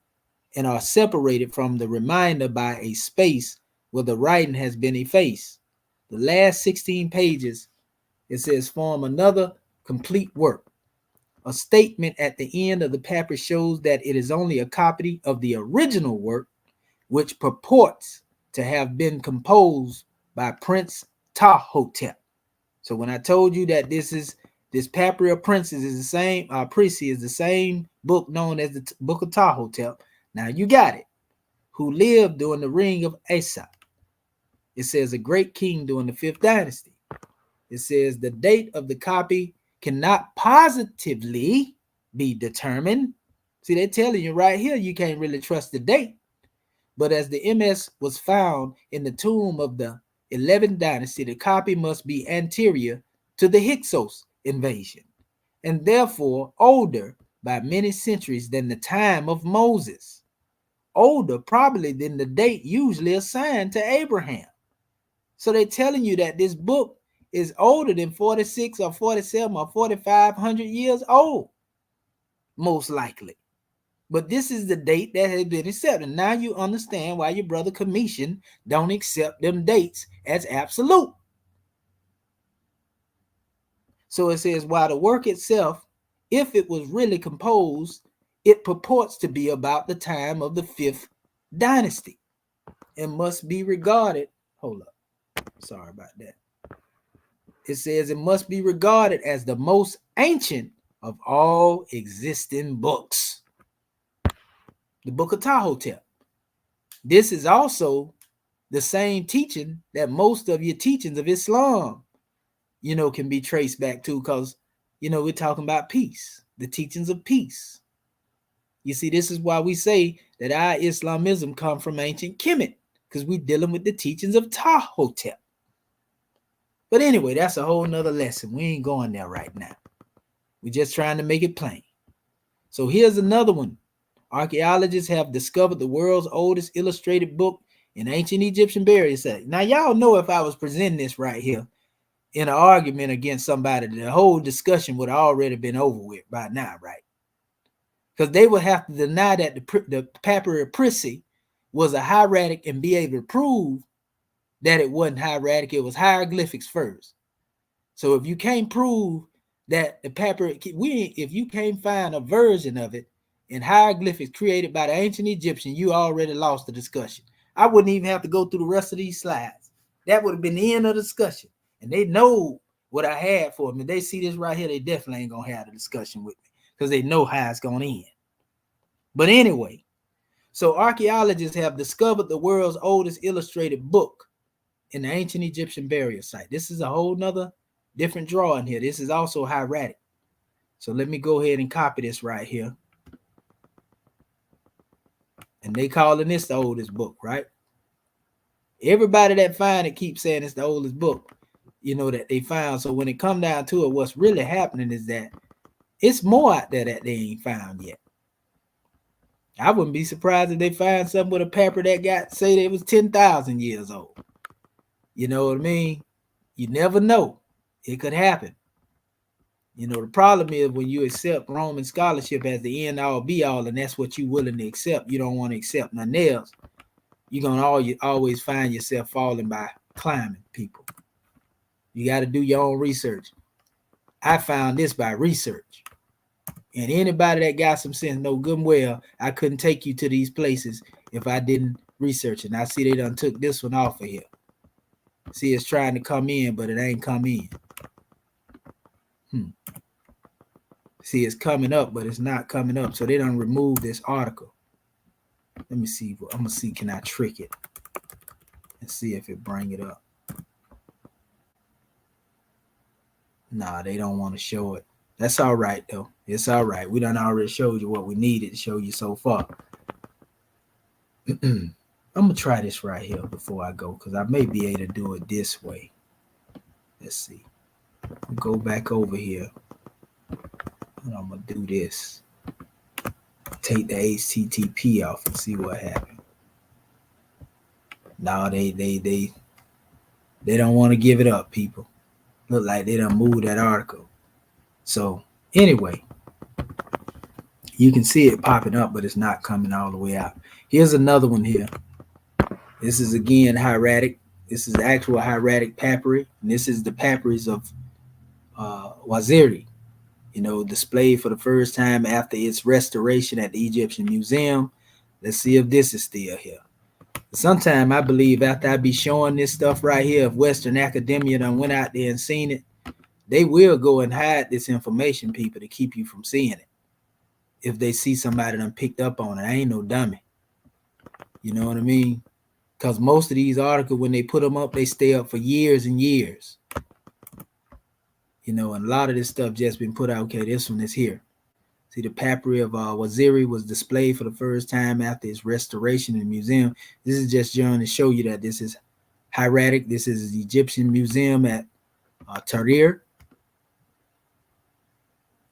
and are separated from the remainder by a space where the writing has been effaced. The last 16 pages, it says, form another complete work. A statement at the end of the papyrus shows that it is only a copy of the original work, which purports to have been composed by Prince Ptahhotep. So when I told you that this papyrus Princess is the same, Prissy is the same book known as the Book of Ptahhotep, now you got it. Who lived during the reign of Asa. It says a great king during the 5th dynasty. It says the date of the copy cannot positively be determined. See, they're telling you right here, you can't really trust the date. But as the MS was found in the tomb of the 11th dynasty, the copy must be anterior to the Hyksos invasion, and therefore older by many centuries than the time of Moses. Older probably than the date usually assigned to Abraham. So they're telling you that this book is older than 46 or 47 or 4,500 years old, most likely. But this is the date that has been accepted. Now you understand why your brother Commission don't accept them dates as absolute. So it says, while the work itself, if it was really composed, it purports to be about the time of the 5th dynasty and must be regarded, hold up, sorry about that. It says it must be regarded as the most ancient of all existing books. The Book of Ptahhotep. This is also the same teaching that most of your teachings of Islam, you know, can be traced back to, because, you know, we're talking about peace, the teachings of peace. You see, this is why we say that our Islamism come from ancient Kemet, because we're dealing with the teachings of Ptah-hotep. But anyway, that's a whole nother lesson. We ain't going there right now. We're just trying to make it plain. So here's another one. Archaeologists have discovered the world's oldest illustrated book in ancient Egyptian burial site. Now, y'all know if I was presenting this right here in an argument against somebody, the whole discussion would have already been over with by now, right? Because they would have to deny that the Papyri Prissy was a hieratic and be able to prove that it wasn't hieratic. It was hieroglyphics first. So if you can't prove that the Papyri, if you can't find a version of it in hieroglyphics created by the ancient Egyptian, you already lost the discussion. I wouldn't even have to go through the rest of these slides. That would have been the end of the discussion. And they know what I had for them. If they see this right here, they definitely ain't going to have the discussion with me because they know how it's going to end. But anyway, so archaeologists have discovered the world's oldest illustrated book in the ancient Egyptian burial site. This is a whole nother different drawing here. This is also hieratic. So let me go ahead and copy this right here. And they calling this the oldest book, right? Everybody that find it keeps saying it's the oldest book, you know, that they found. So when it come down to it, what's really happening is that it's more out there that they ain't found yet. I wouldn't be surprised if they find something with a paper that got, say that it was 10,000 years old. You know what I mean? You never know. It could happen. You know, the problem is when you accept Roman scholarship as the end all be all, and that's what you're willing to accept, you don't want to accept nothing else, you're going to always find yourself falling by climbing people. You got to do your own research. I found this by research. And anybody that got some sense know good and well, I couldn't take you to these places if I didn't research it. And I see they done took this one off of here. See, it's trying to come in, but it ain't come in. See, it's coming up, but it's not coming up. So they done remove this article. Let me see. I'm going to see, can I trick it? And see if it bring it up. Nah, they don't want to show it. That's all right, though. It's all right. We done already showed you what we needed to show you so far. I'm going to try this right here before I go, because I may be able to do it this way. Let's see. Go back over here. And I'm going to do this. Take the HTTP off and see what happens. No, they don't want to give it up, people. Look like they done moved that article. So anyway, you can see it popping up, but it's not coming all the way out. Here's another one here. This is again hieratic. This is the actual hieratic papyri, and this is the papyrus of Waziri, you know, displayed for the first time after its restoration at the Egyptian Museum. Let's see if this is still here. Sometime I believe after I be showing this stuff right here, if Western academia done went out there and seen it, they will go and hide this information, people, to keep you from seeing it. If they see somebody done picked up on it, I ain't no dummy. You know what I mean? Because most of these articles, when they put them up, they stay up for years and years. You know, and a lot of this stuff just been put out. Okay, this one is here. See, the papyri of Waziri was displayed for the first time after its restoration in the museum. This is just trying to show you that this is hieratic. This is the Egyptian Museum at Tahrir.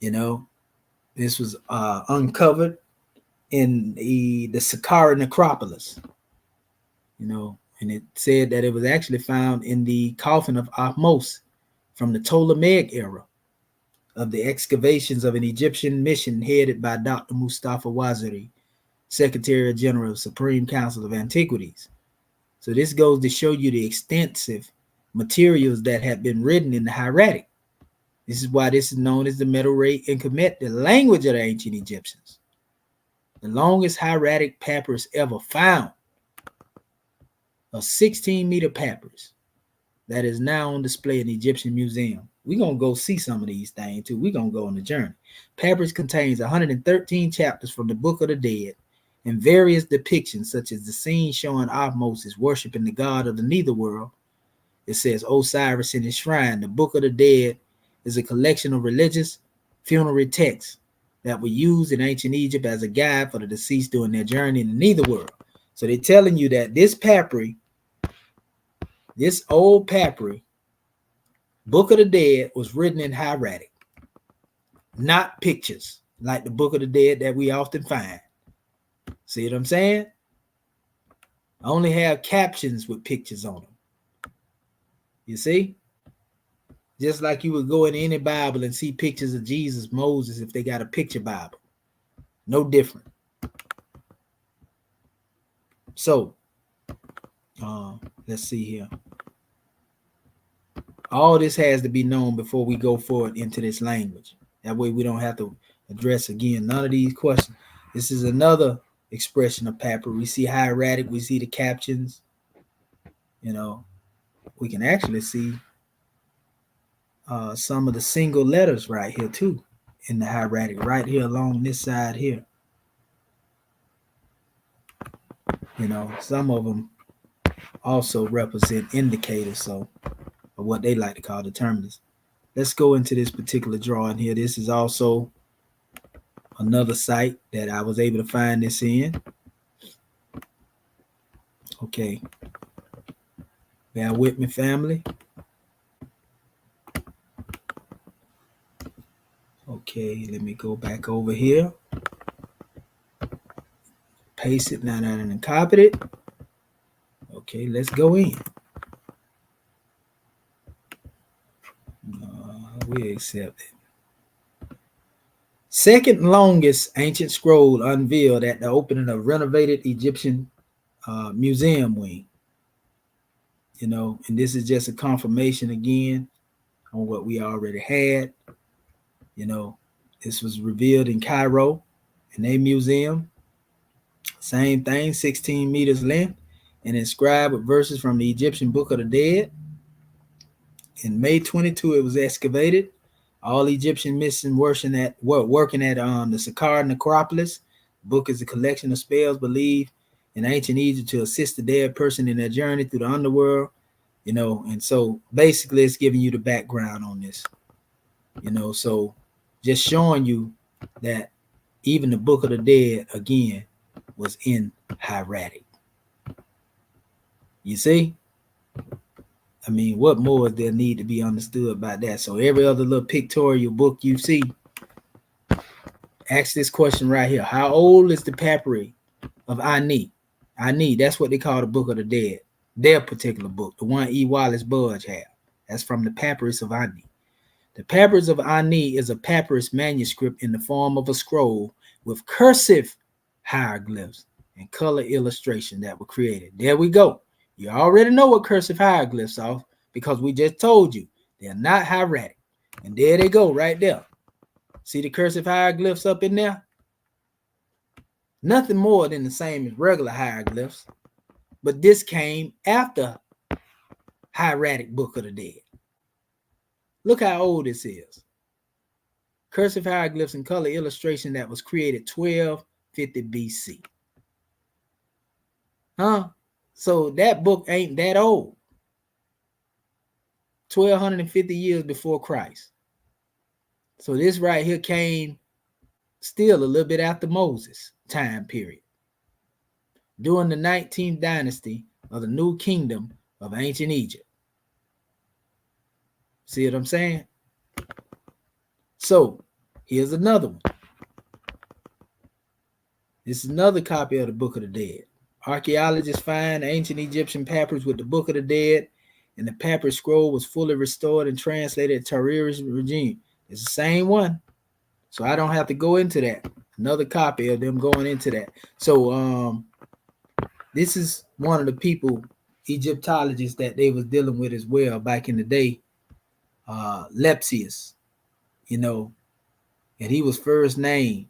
You know, this was uncovered in the Saqqara necropolis. You know, and it said that it was actually found in the coffin of Ahmose from the Ptolemaic era of the excavations of an Egyptian mission headed by Dr. Mustafa Waziri, Secretary General of Supreme Council of Antiquities. So this goes to show you the extensive materials that have been written in the hieratic. This is why this is known as the Medu and Kemet, the language of the ancient Egyptians. The longest hieratic papyrus ever found, a 16-meter papyrus that is now on display in the Egyptian Museum. We're going to go see some of these things too. We're going to go on the journey. Papyrus contains 113 chapters from the Book of the Dead and various depictions, such as the scene showing Ahmose worshiping the god of the netherworld. It says Osiris in his shrine. The Book of the Dead is a collection of religious funerary texts that were used in ancient Egypt as a guide for the deceased during their journey in the netherworld. So they're telling you that this papyri, this old papyri, Book of the Dead, was written in hieratic, not pictures like the Book of the Dead that we often find. See what I'm saying? I only have captions with pictures on them. You see? Just like you would go in any Bible and see pictures of Jesus, Moses, if they got a picture Bible. No different. So, let's see here. All this has to be known before we go forward into this language. That way we don't have to address again none of these questions. This is another expression of papyri. We see hieratic, we see the captions. You know, we can actually see some of the single letters right here too in the hieratic, right here along this side here. You know, some of them also represent indicators, so of what they like to call determinants. Let's go into this particular drawing here. This is also another site that I was able to find this in. Okay. Bear with me, family. Okay, let me go back over here. Paste it now and copy it. Okay, let's go in. We accept it. Second longest ancient scroll unveiled at the opening of renovated Egyptian museum wing. You know, and this is just a confirmation again on what we already had. You know, this was revealed in Cairo in a museum. Same thing, 16 meters length and inscribed with verses from the Egyptian Book of the Dead. In May 22, it was excavated. All Egyptian mystics working at the Saqqara necropolis. The book is a collection of spells believed in ancient Egypt to assist the dead person in their journey through the underworld. You know, and so basically it's giving you the background on this. You know, so just showing you that even the Book of the Dead, again, was in hieratic. You see? I mean, what more is there need to be understood about that? So every other little pictorial book you see, ask this question right here. How old is the papyri of Ani? Ani, that's what they call the Book of the Dead. Their particular book, the one E. Wallace Budge have. That's from the Papyrus of Ani. The Papyrus of Ani is a papyrus manuscript in the form of a scroll with cursive hieroglyphs and color illustration that were created. There we go. You already know what cursive hieroglyphs are because we just told you they're not hieratic. And there they go right there. See the cursive hieroglyphs up in there? Nothing more than the same as regular hieroglyphs, but this came after hieratic Book of the Dead. Look how old this is. Cursive hieroglyphs and color illustration that was created 1250 BC. Huh? So that book ain't that old. 1250 years before Christ. So this right here came still a little bit after Moses' time period. During the 19th dynasty of the New Kingdom of ancient Egypt. See what I'm saying? So here's another one. This is another copy of the Book of the Dead. Archaeologists find ancient Egyptian papyrus with the Book of the Dead, and the papyrus scroll was fully restored and translated to Tahrir's regime. It's the same one. So I don't have to go into that. Another copy of them going into that. So this is one of the people, Egyptologists, that they was dealing with as well back in the day. Lepsius, you know, and he was first named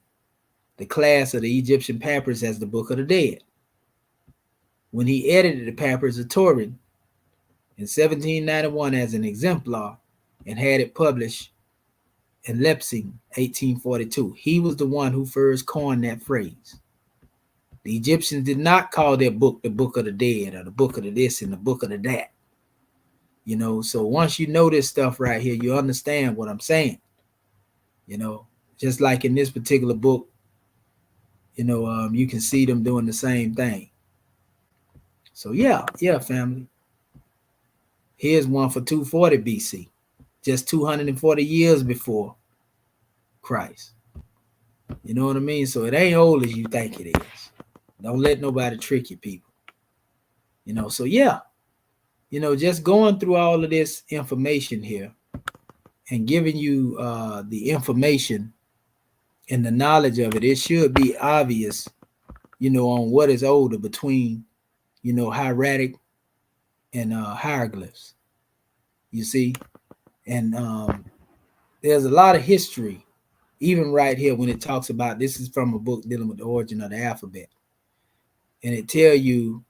the class of the Egyptian papyrus as the Book of the Dead. When he edited the papyrus of Turin in 1791 as an exemplar and had it published in Leipzig, 1842, he was the one who first coined that phrase. The Egyptians did not call their book the Book of the Dead or the Book of the this and the Book of the that. You know, so once you know this stuff right here, you understand what I'm saying. You know, just like in this particular book, you know, you can see them doing the same thing. So yeah, family. Here's one for 240 BC, just 240 years before Christ. You know what I mean? So it ain't old as you think it is. Don't let nobody trick you, people. So yeah, just going through all of this information here and giving you the information and the knowledge of it, it should be obvious, on what is older between, hieratic and hieroglyphs. You see? And there's a lot of history, even right here when it talks about, this is from a book dealing with the origin of the alphabet. And it tell you,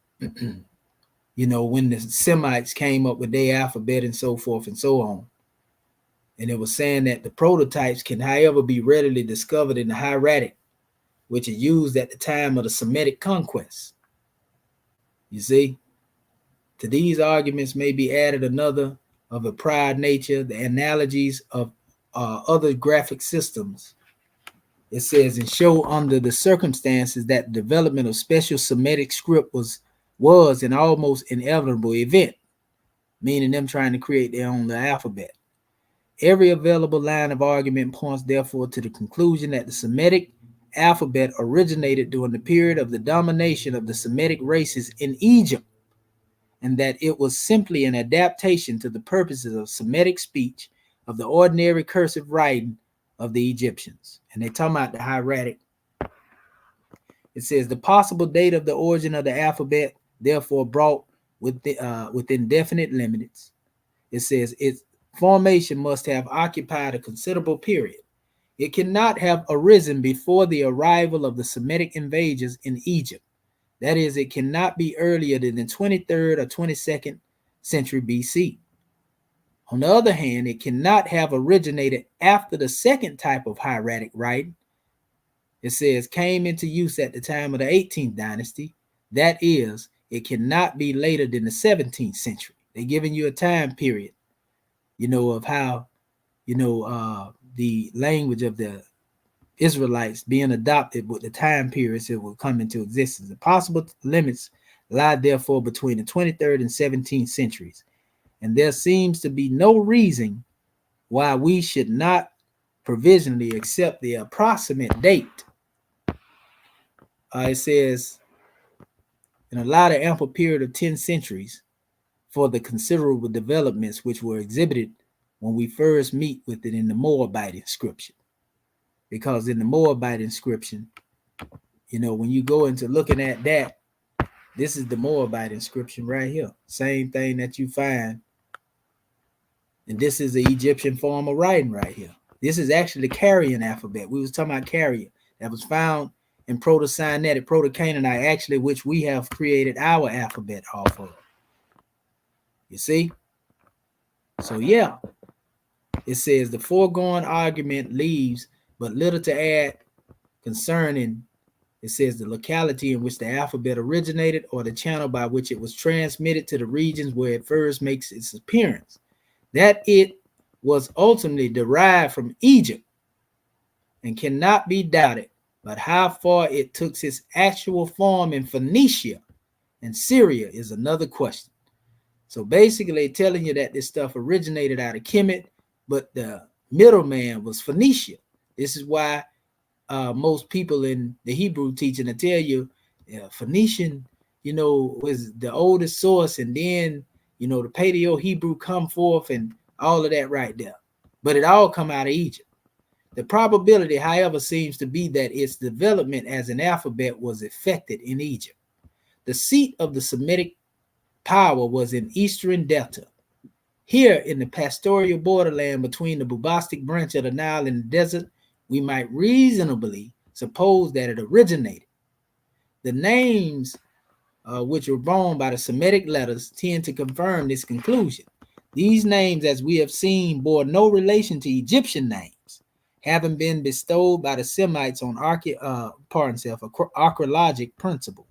when the Semites came up with their alphabet and so forth and so on. And it was saying that the prototypes can, however, be readily discovered in the hieratic, which is used at the time of the Semitic conquest. You see? To these arguments may be added another of a prior nature, the analogies of other graphic systems. It says, and show under the circumstances that the development of special Semitic script was an almost inevitable event, meaning them trying to create their own alphabet. Every available line of argument points therefore to the conclusion that the Semitic alphabet originated during the period of the domination of the Semitic races in Egypt, and that it was simply an adaptation to the purposes of Semitic speech of the ordinary cursive writing of the Egyptians. And they talking about the hieratic. It says the possible date of the origin of the alphabet, therefore brought within definite limits. It says its formation must have occupied a considerable period. It cannot have arisen before the arrival of the Semitic invaders in Egypt. That is, it cannot be earlier than the 23rd or 22nd century BC. On the other hand, it cannot have originated after the second type of hieratic writing. It says came into use at the time of the 18th dynasty. That is, it cannot be later than the 17th century. They're giving you a time period, of how, the language of the Israelites being adopted with the time periods it will come into existence. The possible limits lie therefore between the 23rd and 17th centuries, and there seems to be no reason why we should not provisionally accept the approximate date. It says, in a lot of ample period of 10 centuries for the considerable developments which were exhibited when we first meet with it in the Moabite inscription. Because in the Moabite inscription, when you go into looking at that, this is the Moabite inscription right here. Same thing that you find. And this is the Egyptian form of writing right here. This is actually the Carian alphabet. We was talking about Carian that was found in Proto-Sinaitic, Proto-Canaanite, actually, which we have created our alphabet off of. You see? So yeah, it says the foregoing argument leaves but little to add concerning, it says, the locality in which the alphabet originated or the channel by which it was transmitted to the regions where it first makes its appearance. That it was ultimately derived from Egypt and cannot be doubted, but how far it took its actual form in Phoenicia and Syria is another question. So basically telling you that this stuff originated out of Kemet, but the middleman was Phoenicia. This is why most people in the Hebrew teaching to tell you Phoenician, was the oldest source, and then, the Paleo-Hebrew come forth and all of that right there. But it all come out of Egypt. The probability, however, seems to be that its development as an alphabet was effected in Egypt. The seat of the Semitic power was in Eastern Delta. Here in the pastoral borderland between the Bubastic branch of the Nile and the desert, we might reasonably suppose that it originated. The names which were borne by the Semitic letters tend to confirm this conclusion. These names, as we have seen, bore no relation to Egyptian names, having been bestowed by the Semites on archaeologic principle,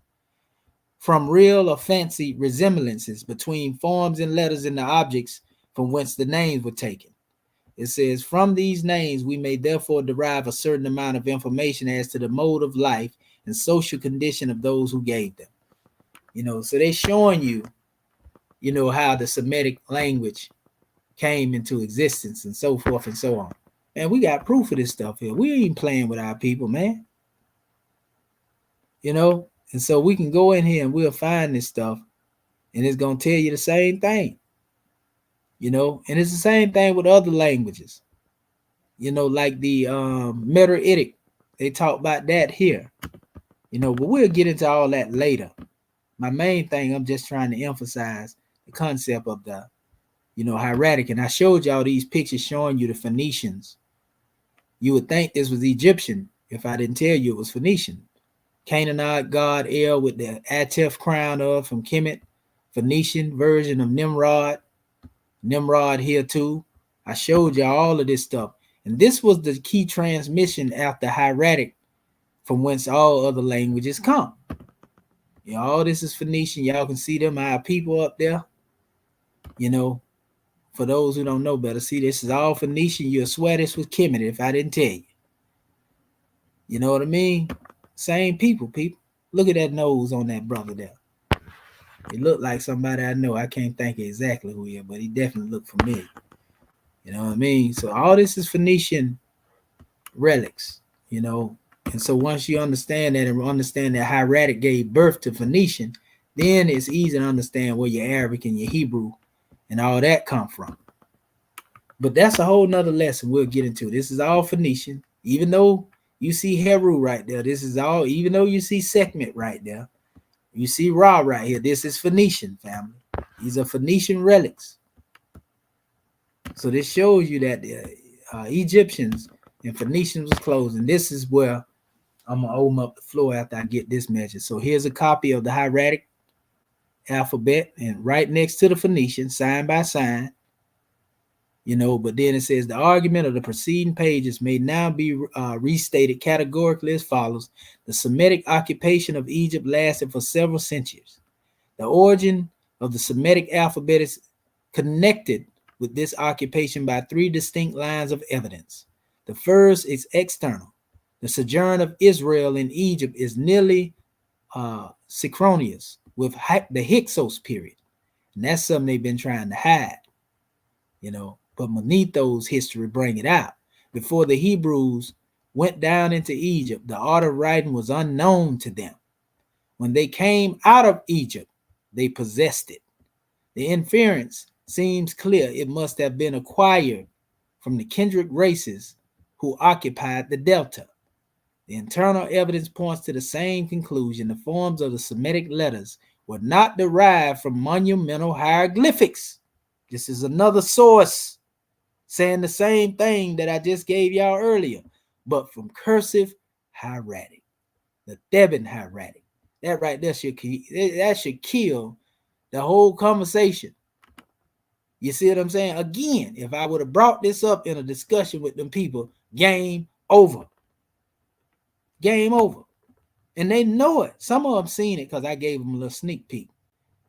from real or fancied resemblances between forms and letters in the objects from whence the names were taken. It says, from these names, we may therefore derive a certain amount of information as to the mode of life and social condition of those who gave them. So they showing you, how the Semitic language came into existence and so forth and so on. Man, we got proof of this stuff here. We ain't playing with our people, man. And so we can go in here and we'll find this stuff, and it's gonna tell you the same thing. And it's the same thing with other languages. Like the Hieratic. They talk about that here. But we'll get into all that later. My main thing, I'm just trying to emphasize the concept of the, Hieratic. And I showed y'all these pictures showing you the Phoenicians. You would think this was Egyptian if I didn't tell you it was Phoenician. Canaanite god El with the Atef crown of from Kemet, Phoenician version of Nimrod here too. I showed y'all all of this stuff. And this was the key transmission after Hieratic, from whence all other languages come. All this is Phoenician. Y'all can see them, our people up there. For those who don't know better, see, this is all Phoenician. You'll swear this was Kemet if I didn't tell you. You know what I mean? Same people. Look at that nose on that brother there. He looked like somebody I know. I can't think exactly who he is, but he definitely looked familiar. You know what I mean? So all this is Phoenician relics, And so once you understand that and understand that Hieratic gave birth to Phoenician, then it's easy to understand where your Arabic and your Hebrew and all that come from. But that's a whole nother lesson we'll get into. This is all Phoenician. Even though you see Heru right there, this is all, even though you see Sekhmet right there, you see Ra right here, this is Phoenician, family. These are Phoenician relics. So this shows you that the Egyptians and Phoenicians was close. And this is where I'm going to open up the floor after I get this measure. So here's a copy of the Hieratic alphabet, and right next to the Phoenician, sign by sign, but then it says the argument of the preceding pages may now be restated categorically as follows. The Semitic occupation of Egypt lasted for several centuries. The origin of the Semitic alphabet is connected with this occupation by three distinct lines of evidence. The first is external. The sojourn of Israel in Egypt is nearly synchronous with the Hyksos period. And that's something they've been trying to hide, but Manetho's history bring it out. Before the Hebrews went down into Egypt, the art of writing was unknown to them. When they came out of Egypt, they possessed it. The inference seems clear. It must have been acquired from the kindred races who occupied the delta. The internal evidence points to the same conclusion. The forms of the Semitic letters were not derived from monumental hieroglyphics. This is another source saying the same thing that I just gave y'all earlier, but from cursive hieratic, the Theban hieratic. That right there should kill the whole conversation. You see what I'm saying? Again, if I would have brought this up in a discussion with them people, game over. Game over. And they know it. Some of them seen it because I gave them a little sneak peek.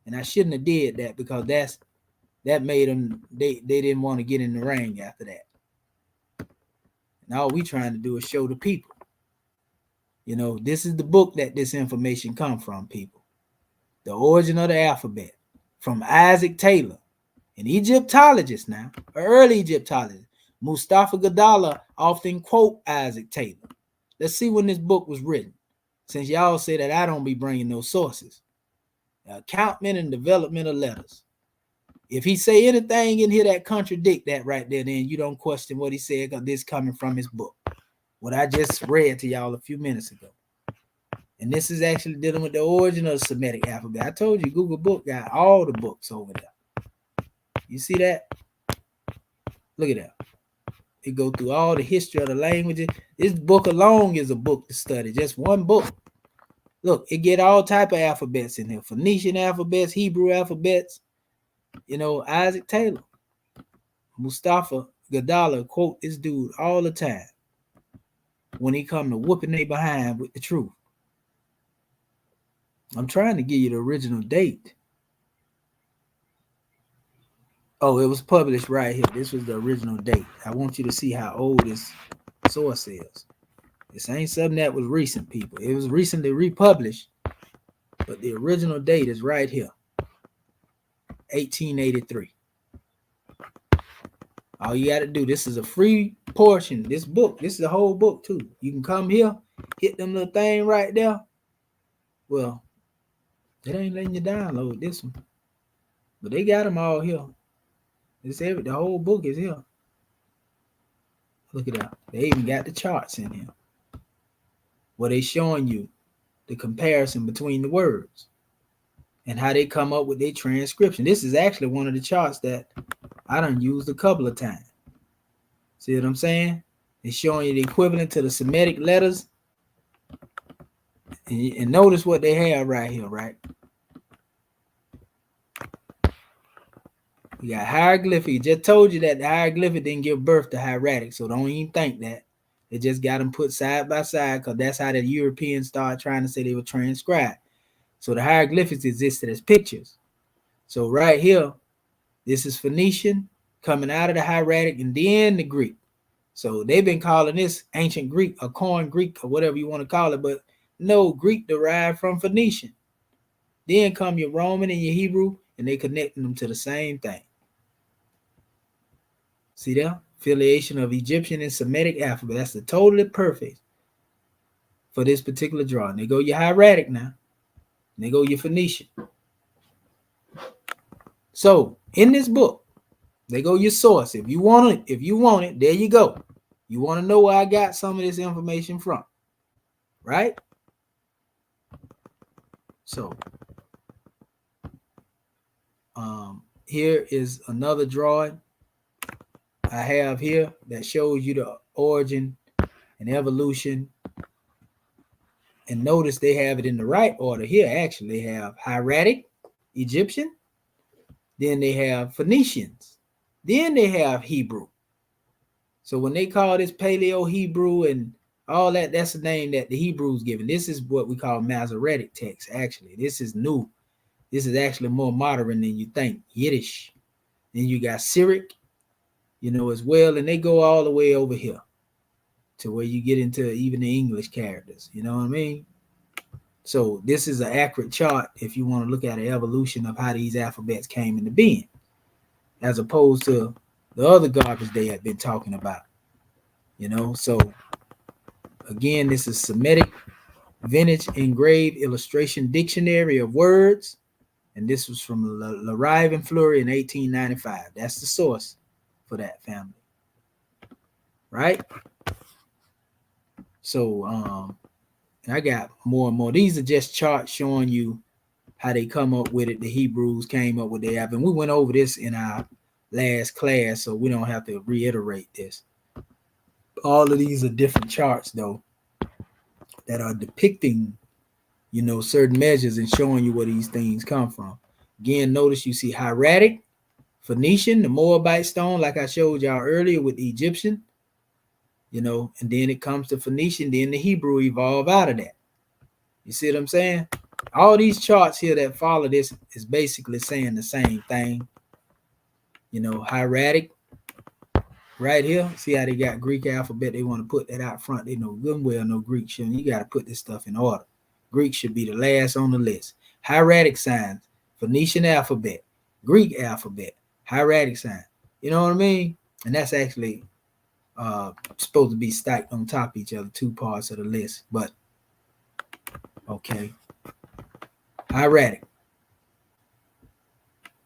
And I shouldn't have did that because that made them, they didn't want to get in the ring after that. And all we trying to do is show the people. This is the book that this information come from, people. The Origin of the Alphabet from Isaac Taylor, an Egyptologist now, an early Egyptologist. Mustafa Gadala often quote Isaac Taylor. Let's see when this book was written, since y'all say that I don't be bringing no sources. Accountment and development of letters. If he say anything in here that contradict that right there, then you don't question what he said because this coming from his book. What I just read to y'all a few minutes ago. And this is actually dealing with the origin of the Semitic alphabet. I told you Google Book got all the books over there. You see that? Look at that. It go through all the history of the languages. This book alone is a book to study. Just one book. Look, it get all type of alphabets in here. Phoenician alphabets, Hebrew alphabets. Isaac Taylor. Mustafa Gadala quote this dude all the time when he come to whooping they behind with the truth. I'm trying to give you the original date. Oh, it was published right here. This was the original date. I want you to see how old this source is. This ain't something that was recent, people. It was recently republished, But the original date is right here, 1883. All you got to do, this is a free portion. This book, this is a whole book too. You can come here, hit them little thing right there. Well, it ain't letting you download this one, but they got them all here. The whole book is here. Look at that. They even got the charts in here where they showing you the comparison between the words and how they come up with their transcription. This is actually one of the charts that I done used a couple of times. See what I'm saying? It's showing you the equivalent to the Semitic letters. And notice what they have right here, right? We got hieroglyphic. Just told you that the hieroglyphic didn't give birth to hieratic, so don't even think that. They just got them put side by side because that's how the Europeans started trying to say they were transcribed. So the hieroglyphics existed as pictures. So right here, this is Phoenician coming out of the hieratic and then the Greek. So they've been calling this ancient Greek or Koine Greek or whatever you want to call it, but no, Greek derived from Phoenician. Then come your Roman and your Hebrew, and they connecting them to the same thing. See that? Affiliation of Egyptian and Semitic alphabet. That's the totally perfect for this particular drawing. They go your hieratic now. And they go your Phoenician. So in this book, they go your source. If you want it, there you go. You want to know where I got some of this information from, right? So here is another drawing I have here that shows you the origin and evolution. And notice they have it in the right order here. Actually, they have hieratic, Egyptian, then they have Phoenicians, then they have Hebrew. So when they call this Paleo-Hebrew and all that, that's the name that the Hebrews given. This is what we call Masoretic text, actually. This is new. This is actually more modern than you think. Yiddish. Then you got Syriac, as well. And they go all the way over here to where you get into even the English characters. You know what I mean? So this is an accurate chart if you want to look at the evolution of how these alphabets came into being, as opposed to the other garbage they had been talking about. So again, this is Semitic Vintage Engraved Illustration Dictionary of Words. And this was from Larive and Fleury in 1895. That's the source for that family. Right? So I got more and more. These are just charts showing you how they come up with it. The Hebrews came up with their app. And we went over this in our last class, so we don't have to reiterate this. All of these are different charts, though, that are depicting certain measures and showing you where these things come from. Again, notice you see hieratic, Phoenician, the Moabite stone, like I showed y'all earlier with the Egyptian, and then it comes to Phoenician, then the Hebrew evolve out of that. You see what I'm saying? All these charts here that follow this is basically saying the same thing. Hieratic right here. See how they got Greek alphabet? They want to put that out front. They know good and well no Greek shouldn't. You got to put this stuff in order. Greek should be the last on the list. Hieratic signs, Phoenician alphabet, Greek alphabet, hieratic sign. You know what I mean? And that's actually supposed to be stacked on top of each other, two parts of the list. But okay. Hieratic.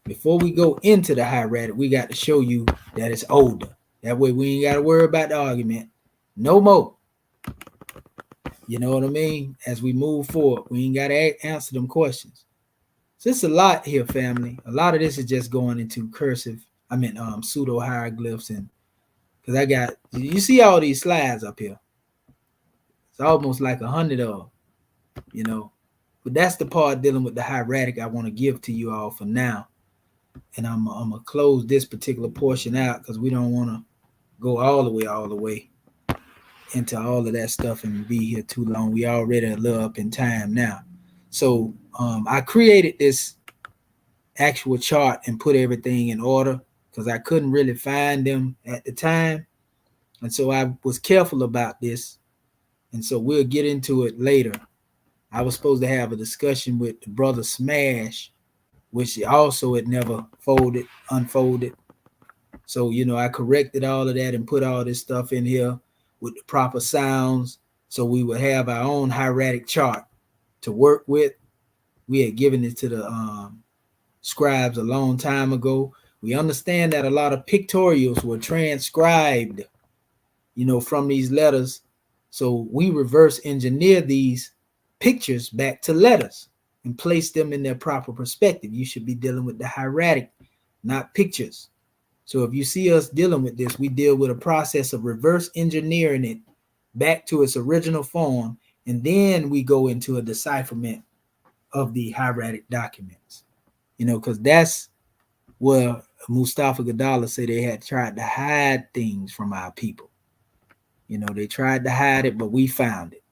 Before we go into the hieratic, we got to show you that it's older. That way we ain't got to worry about the argument no more. You know what I mean? As we move forward, we ain't got to answer them questions. So it's a lot here, family. A lot of this is just going into pseudo hieroglyphs, and because you see all these slides up here. It's almost like 100 of them, But that's the part dealing with the hieratic I want to give to you all for now. And I'm going to close this particular portion out because we don't want to go all the way into all of that stuff and be here too long. We already a little up in time now. So I created this actual chart and put everything in order because I couldn't really find them at the time. And so I was careful about this. And so we'll get into it later I was supposed to have a discussion with the brother Smash, which also it never unfolded. So, I corrected all of that and put all this stuff in here with the proper sounds. So we would have our own hieratic chart to work with. We had given it to the Scribes a long time ago. We understand that a lot of pictorials were transcribed, from these letters. So we reverse engineer these pictures back to letters and place them in their proper perspective. You should be dealing with the hieratic, not pictures. So if you see us dealing with this, we deal with a process of reverse engineering it back to its original form, and then we go into a decipherment of the hieratic documents. Because that's where Mustafa Gadala said they had tried to hide things from our people. They tried to hide it, but we found it.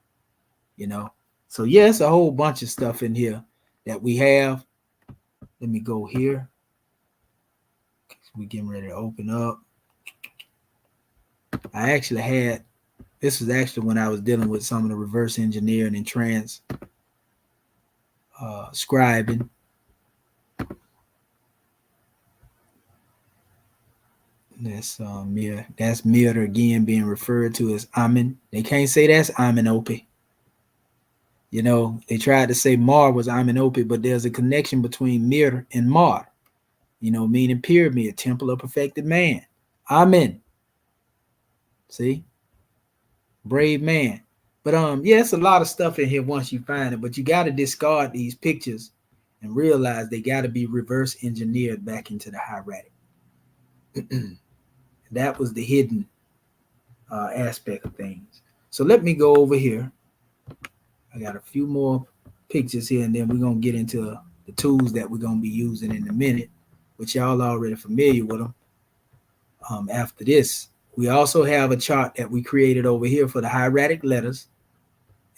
So yeah, it's a whole bunch of stuff in here that we have. Let me go here. We getting ready to open up. I actually had, this was actually when I was dealing with some of the reverse engineering and scribing. That's That's Mir again being referred to as Amen. They can't say that's Amenope. They tried to say Mar was Amenope, but there's a connection between Mir and Mar, meaning pyramid, temple of perfected man. Amen. See? Brave man. But yeah, it's a lot of stuff in here once you find it, but you got to discard these pictures and realize they got to be reverse engineered back into the hieratic. That was the hidden aspect of things. So let me go over here. I got a few more pictures here, and then we're going to get into the tools that we're going to be using in a minute, which y'all already familiar with them. After this, we also have a chart that we created over here for the hieratic letters,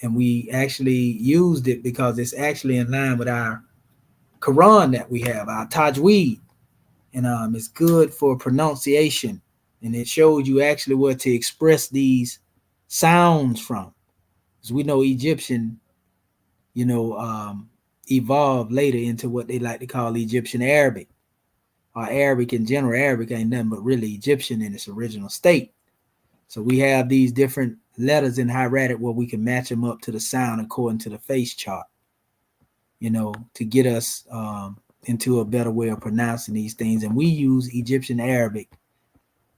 and we actually used it because it's actually in line with our Quran that we have, our Tajweed, and it's good for pronunciation, and it shows you actually where to express these sounds from. Because we know Egyptian, evolved later into what they like to call Egyptian Arabic, or Arabic in general. Arabic ain't nothing but really Egyptian in its original state. So we have these different letters in hieratic where we can match them up to the sound according to the face chart, to get us into a better way of pronouncing these things. And we use Egyptian Arabic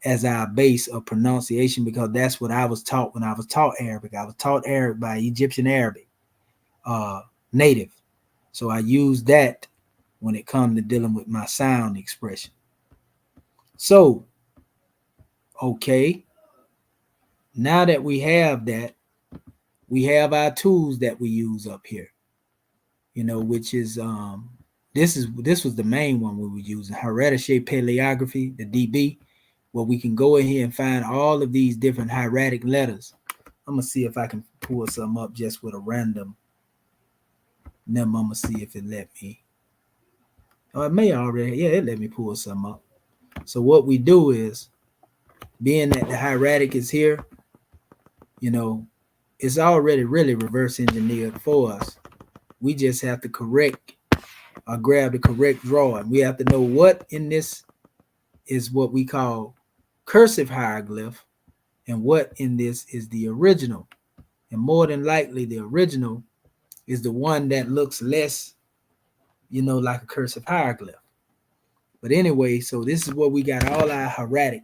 as our base of pronunciation because that's what I was taught when I was taught Arabic. I was taught Arabic by Egyptian Arabic native. So I use that when it comes to dealing with my sound expression. So, okay. Now that we have that, we have our tools that we use up here, which is this was the main one we were using, Hieratic Paleography, the DB, where we can go in here and find all of these different hieratic letters. I'm gonna see if I can pull some up just with a random number. I'm gonna see if it let me. Oh, it may already. Yeah, it let me pull some up. So what we do is, being that the hieratic is here, it's already really reverse engineered for us. We just have to correct or grab the correct drawing. We have to know what in this is what we call cursive hieroglyph and what in this is the original. And more than likely, the original is the one that looks less, like a cursive hieroglyph. But anyway, so this is where we got all our hieratic.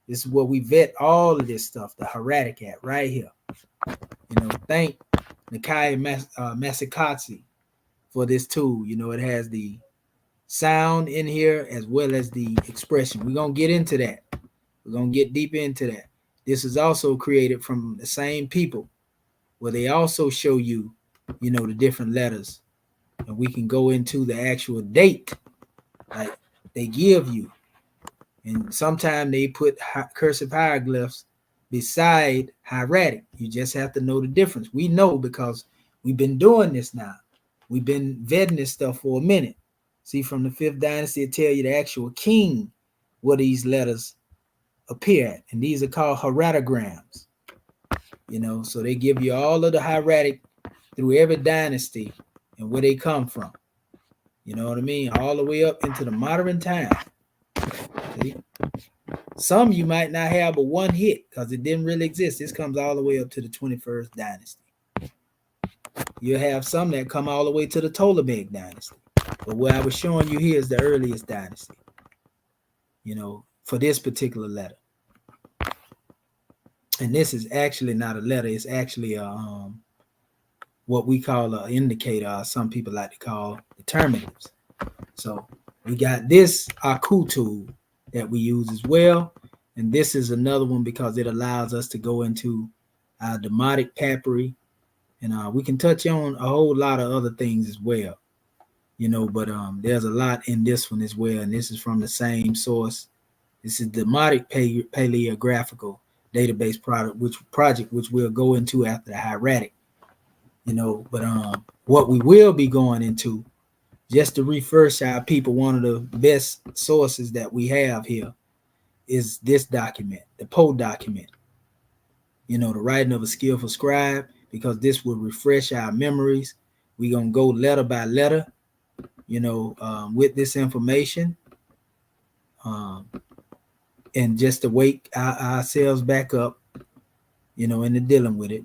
This is where we vet all of this stuff, the hieratic at right here. Thank Nakai Masikatsi for this tool. It has the sound in here as well as the expression. We're going to get into that. We're going to get deep into that. This is also created from the same people where they also show you, the different letters. And we can go into the actual date like they give you. And sometimes they put cursive hieroglyphs beside hieratic. You just have to know the difference. We know because we've been doing this now. We've been vetting this stuff for a minute. See, from the 5th dynasty, it tell you the actual king where these letters appear at. And these are called hieratograms. So they give you all of the hieratic through every dynasty and where they come from. You know what I mean? All the way up into the modern time. See? Some you might not have but one hit because it didn't really exist. This comes all the way up to the 21st dynasty. You have some that come all the way to the Ptolemaic dynasty. But what I was showing you here is the earliest dynasty, you know, for this particular letter. And this is actually not a letter. It's actually a what we call an indicator, or some people like to call determinatives. So we got this Aku tool that we use as well. And this is another one because it allows us to go into our demotic papyri. And we can touch on a whole lot of other things as well, you know, but there's a lot in this one as well. And this is from the same source. This is demotic paleographical database project, which we'll go into after the hieratic, you know, but what we will be going into, just to refresh our people, one of the best sources that we have here is this document, the Poe document, you know, the writing of a skillful scribe, because this will refresh our memories. We're going to go letter by letter, you know, with this information, and just to wake ourselves back up, you know, into dealing with it.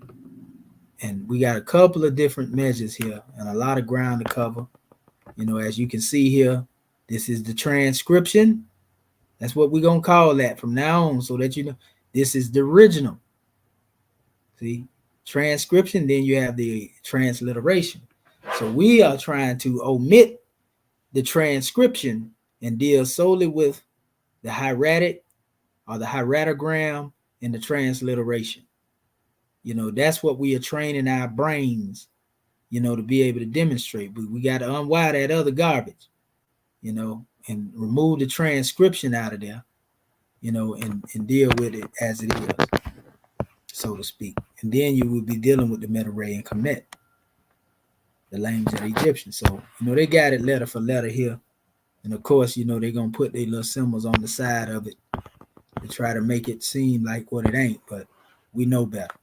And we got a couple of different measures here and a lot of ground to cover. You know, as you can see here, this is the transcription. That's what we're going to call that from now on, so that you know this is the original. See, transcription, then you have the transliteration. So we are trying to omit the transcription and deal solely with the hieratic or the hieratogram and the transliteration. You know, that's what we are training our brains, you know, to be able to demonstrate. But we got to unwire that other garbage, you know, and remove the transcription out of there, you know, and deal with it as it is, so to speak. And then you would be dealing with the Medu and Kemet, the language of the Egyptians. So, you know, they got it letter for letter here. And of course, you know, they're going to put their little symbols on the side of it to try to make it seem like what it ain't, but we know better.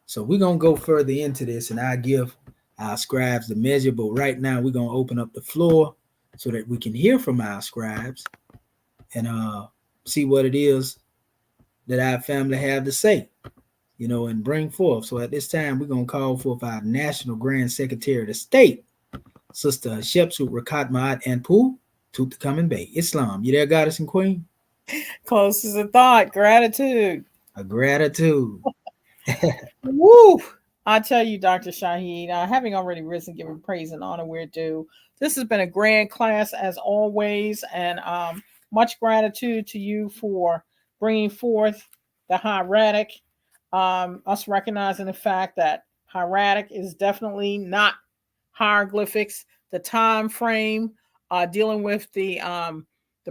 So we're going to go further into this, and I give our scribes the measure, but right now we're going to open up the floor so that we can hear from our scribes and see what it is that our family have to say, you know, and bring forth. So at this time, we're going to call forth our National Grand Secretary of the State, Sister Shepsut Rakat Ma'at Anpu, Tutankhamun Bey. Islam, you there, Goddess and Queen? Close as a thought. Gratitude. A gratitude. Woo! I tell you, Dr. Shahid, having already risen, giving praise and honor where due. This has been a grand class as always, and much gratitude to you for bringing forth the hieratic. Us recognizing the fact that hieratic is definitely not hieroglyphics. The time frame, dealing with the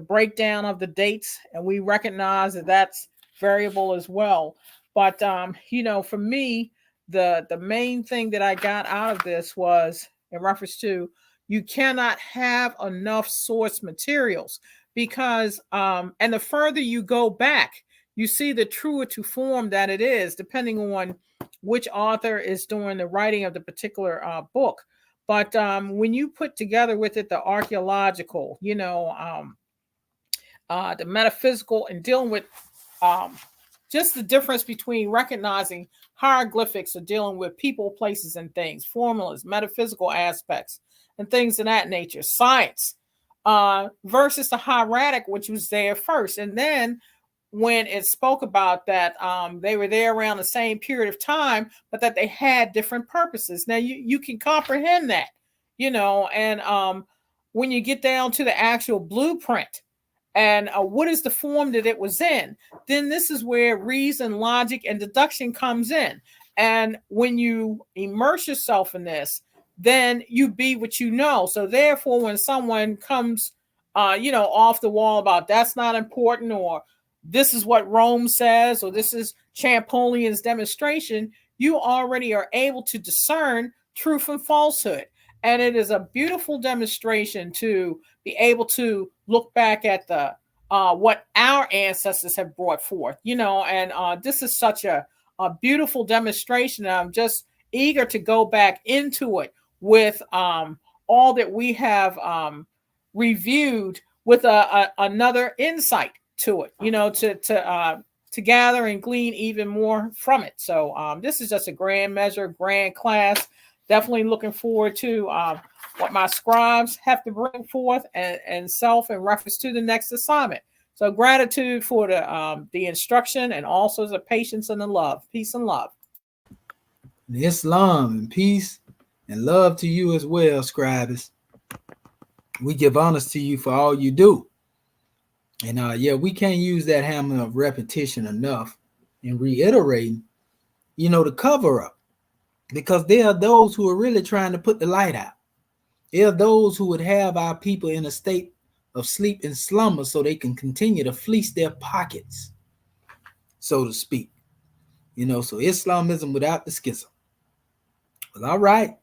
breakdown of the dates, and we recognize that that's variable as well. But you know, for me, the main thing that I got out of this was in reference to you cannot have enough source materials, because and the further you go back, you see the truer to form that it is, depending on which author is doing the writing of the particular book. But when you put together with it the archaeological, you know, the metaphysical, and dealing with just the difference between recognizing hieroglyphics or dealing with people, places, and things, formulas, metaphysical aspects, and things of that nature, science, versus the hieratic, which was there first. And then when it spoke about that, they were there around the same period of time, but that they had different purposes. Now you can comprehend that, you know, and when you get down to the actual blueprint, and what is the form that it was in, then this is where reason, logic, and deduction comes in. And when you immerse yourself in this, then you be what you know. So therefore, when someone comes, you know, off the wall about that's not important, or this is what Rome says, or this is Champollion's demonstration, you already are able to discern truth and falsehood. And it is a beautiful demonstration to be able to look back at the what our ancestors have brought forth, you know, and this is such a beautiful demonstration. I'm just eager to go back into it with all that we have reviewed with another insight to it, to gather and glean even more from it. So this is just a grand measure, grand class. Definitely looking forward to what my scribes have to bring forth and self in reference to the next assignment. So gratitude for the instruction and also the patience and the love. Peace and love. Islam and peace and love to you as well, Scribes. We give honors to you for all you do. And we can't use that hammer of repetition enough and reiterating, to cover up. Because there are those who are really trying to put the light out. There are those who would have our people in a state of sleep and slumber so they can continue to fleece their pockets, so to speak. So Islamism without the schism. Well, all right.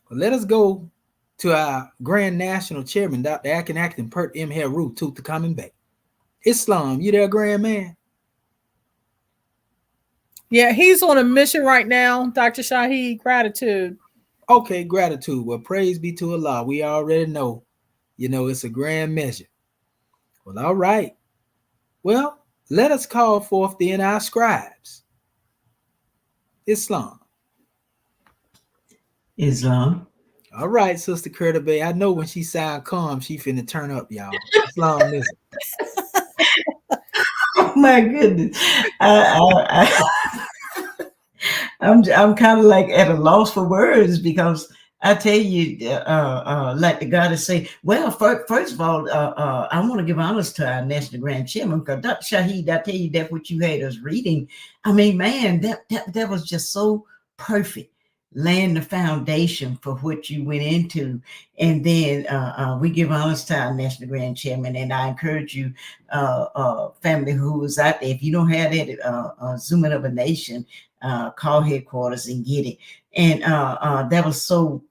Well, let us go to our Grand National Chairman, Dr. Akin Pert M. Heru, Tutankhamun Bey. Islam, you there, Grand Man? Yeah, he's on a mission right now, Dr. Shaheed. Gratitude. Okay, gratitude. Well, praise be to Allah. We already know, it's a grand measure. Well, all right. Well, let us call forth then our scribes. Islam. All right, Sister Curta Bay. I know when she sound calm, she finna turn up, y'all. Islamism. Oh my goodness. I'm kind of like at a loss for words, because I tell you, like the goddess say, well, first of all, I want to give honors to our National Grand Chairman, because Dr. Shaheed, I tell you, that what you had us reading, I mean, man, that was just so perfect. Laying the foundation for what you went into. And then we give honors to our National Grand Chairman. And I encourage you, family who is out there, if you don't have that Zooming of a Nation, call headquarters and get it. And that was so,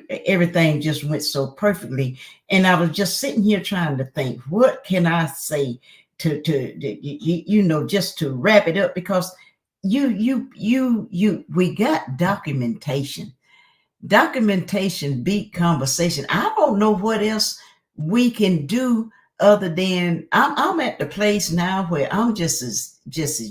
everything just went so perfectly. And I was just sitting here trying to think, what can I say to just to wrap it up, because we got documentation beat conversation. I don't know what else we can do other than I'm at the place now where I'm just as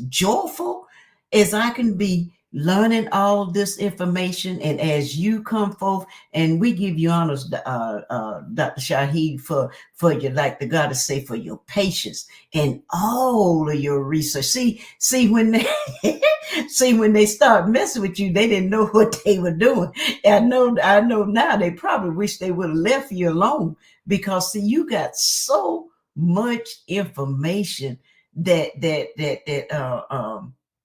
joyful as I can be, learning all this information. And as you come forth, and we give you honors, Dr. Shaheed, for your, like the goddess say, for your patience and all of your research. See when they start messing with you, they didn't know what they were doing. I know now they probably wish they would have left you alone, because see, you got so much information that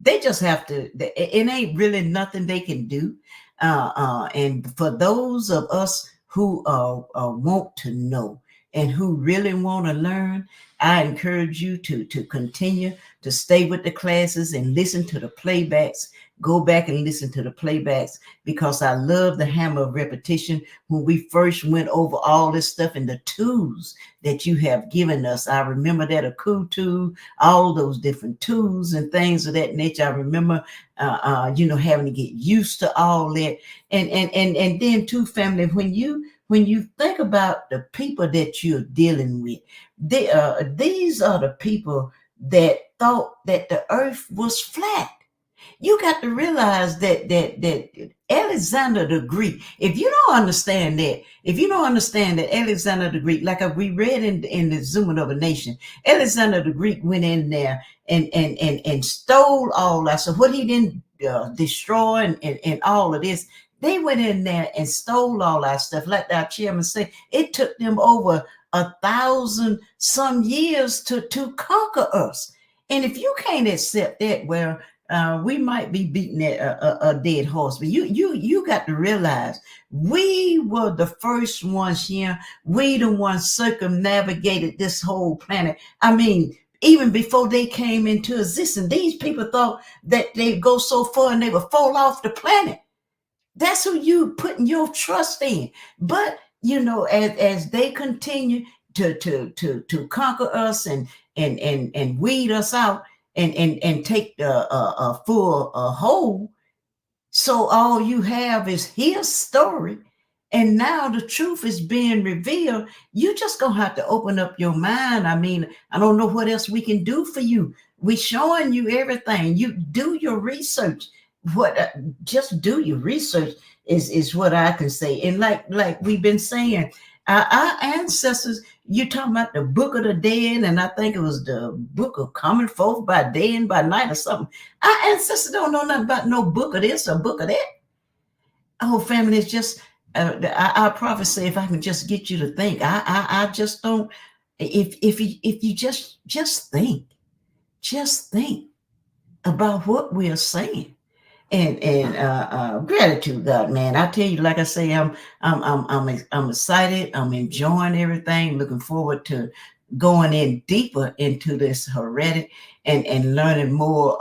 they just have to, it ain't really nothing they can do. And for those of us who want to know and who really want to learn, I encourage you to continue to stay with the classes and listen to the playbacks. Go back and listen to the playbacks, because I love the hammer of repetition. When we first went over all this stuff and the tools that you have given us, I remember that Akutu, all those different tools and things of that nature. I remember, having to get used to all that. And then too, family, when you think about the people that you're dealing with, these are the people that thought that the earth was flat. You got to realize that Alexander the Greek, if you don't understand that Alexander the Greek, like we read in the Zooming of a Nation, Alexander the Greek went in there and stole all that. So what he didn't destroy and all of this, they went in there and stole all that stuff. Like our chairman said, it took them over 1,000 some years to conquer us. And if you can't accept that, well, we might be beating a dead horse, but you got to realize we were the first ones here. We the ones circumnavigated this whole planet. I mean, even before they came into existence, these people thought that they'd go so far and they would fall off the planet. That's who you putting your trust in. But as they continue to conquer us and weed us out and take a full hold, So all you have is his story. And now the truth is being revealed. You just gonna have to open up your mind. I mean, I don't know what else we can do for you. We showing you everything. You do your research. What just do your research is what I can say. And like we've been saying, our ancestors, you talking about the book of the dead, and I think it was the book of coming forth by day and by night or something. Our ancestors don't know nothing about no book of this or book of that. Oh, family, it's just I prophesy if I can just get you to think. I just don't. If you just think about what we are saying and gratitude, God, man. I tell you, like I say, I'm excited. I'm enjoying everything. Looking forward to going in deeper into this heretic and learning more.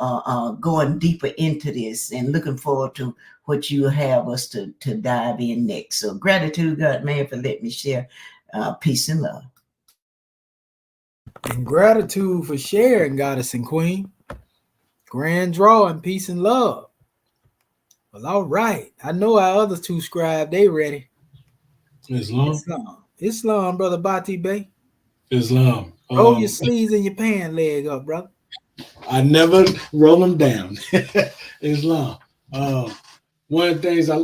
Going deeper into this and looking forward to what you have us to dive in next. So gratitude, God, man, for letting me share. Peace and love. And gratitude for sharing, Goddess and Queen. Grand draw and peace and love. Well, all right. I know our other two scribe, they ready. Islam. Islam, brother Bati Bey. Islam. Roll your sleeves and your pant leg up, brother. I never roll them down. Islam. One of the things I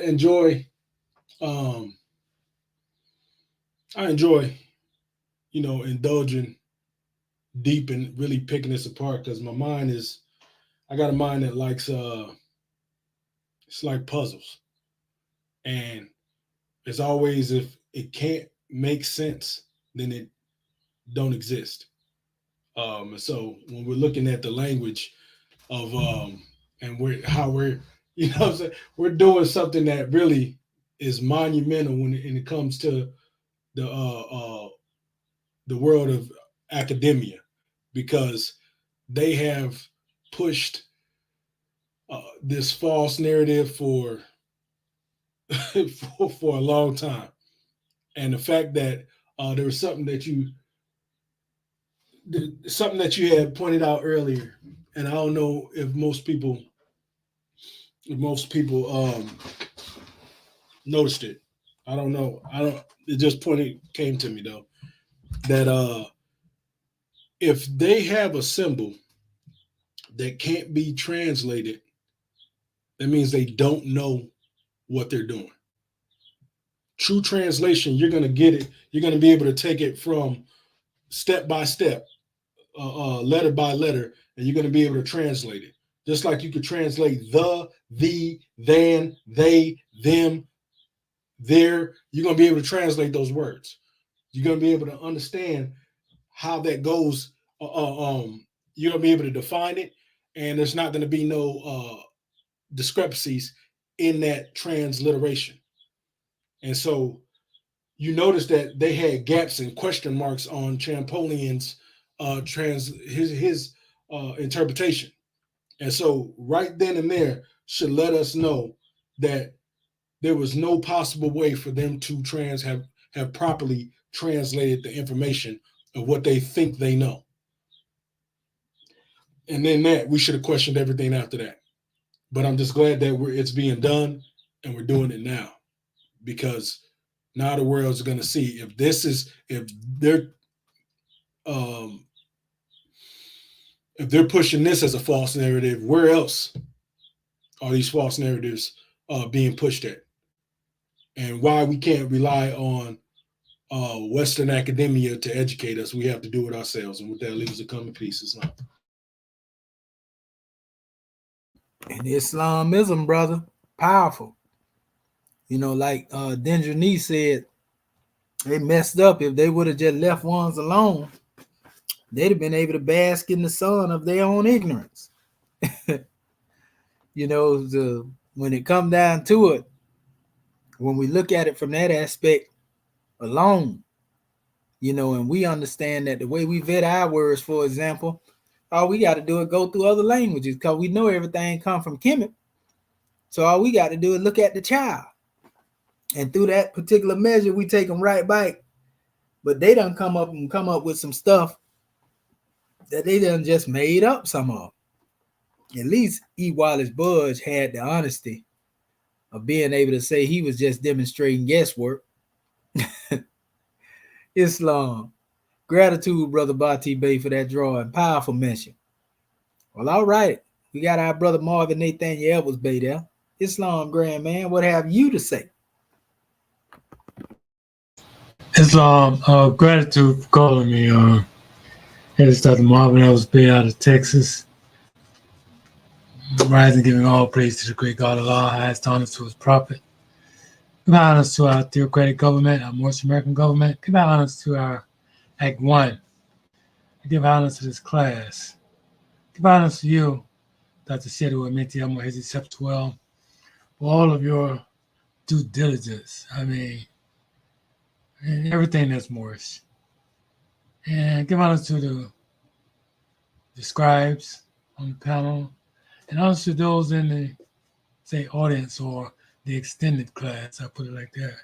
enjoy. I enjoy, indulging deep and really picking this apart because I got a mind that likes it's like puzzles, and it's always if it can't make sense, then it don't exist. So when we're looking at the language of and we're we're doing something that really is monumental when it comes to the world of academia, because they have pushed this false narrative for for a long time, and the fact that there was something that you had pointed out earlier, and I don't know if most people noticed it. I don't know. It just came to me though that if they have a symbol that can't be translated, that means they don't know what they're doing. True translation, you're going to get it. You're going to be able to take it from step by step, letter by letter, and you're going to be able to translate it. Just like you could translate the, than, they, them, their. You're going to be able to translate those words. You're going to be able to understand how that goes. You're going to be able to define it, and there's not going to be no discrepancies in that transliteration. And so you notice that they had gaps and question marks on Champolion's his interpretation. And so right then and there should let us know that there was no possible way for them to have properly translated the information of what they think they know. And then that we should have questioned everything after that. But I'm just glad that it's being done and we're doing it now, because now the world's going to see if they're pushing this as a false narrative, where else are these false narratives being pushed at? And why we can't rely on Western academia to educate us, we have to do it ourselves. And with that, leaves a coming pieces. And Islamism, brother, powerful. Like Denjani said, they messed up. If they would have just left ones alone, they'd have been able to bask in the sun of their own ignorance. When it come down to it, when we look at it from that aspect alone, and we understand that the way we vet our words, for example, all we got to do is go through other languages, because we know everything come from Kemet. So all we got to do is look at the child. And through that particular measure, we take them right back. But they done come up with some stuff that they done just made up some of. At least E. Wallace Budge had the honesty of being able to say he was just demonstrating guesswork. Islam. Gratitude, Brother Bati Bay, for that drawing. Powerful mention. Well, all right. We got our brother Marvin Nathaniel Edwards Bay there. Islam, grand man, what have you to say? Islam, gratitude for calling me. It's Dr. Marvin Edwards Bay out of Texas. Rising, giving all praise to the great God of Allah, highest honor to his prophet. Give honors to our theocratic government, our North American government. Give honors to our Act 1. Give honors to this class. Give honors to you, Dr. Shedu Amenti Amohezi Septuel, for all of your due diligence. I mean, and everything that's Moorish. And give honors to the scribes on the panel, and also those in the, say, audience or the extended class. I put it like that.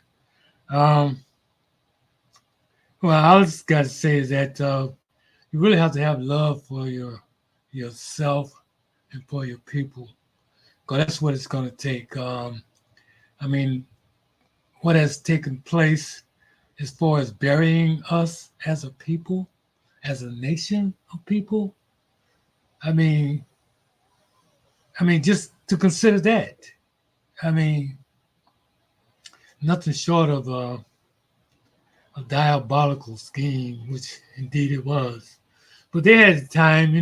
Well, all I just got to say is that you really have to have love for yourself and for your people, because that's what it's going to take. I mean, what has taken place as far as burying us as a people, as a nation of people. I mean, just to consider that. I mean, nothing short of a diabolical scheme, which indeed it was. But they had time,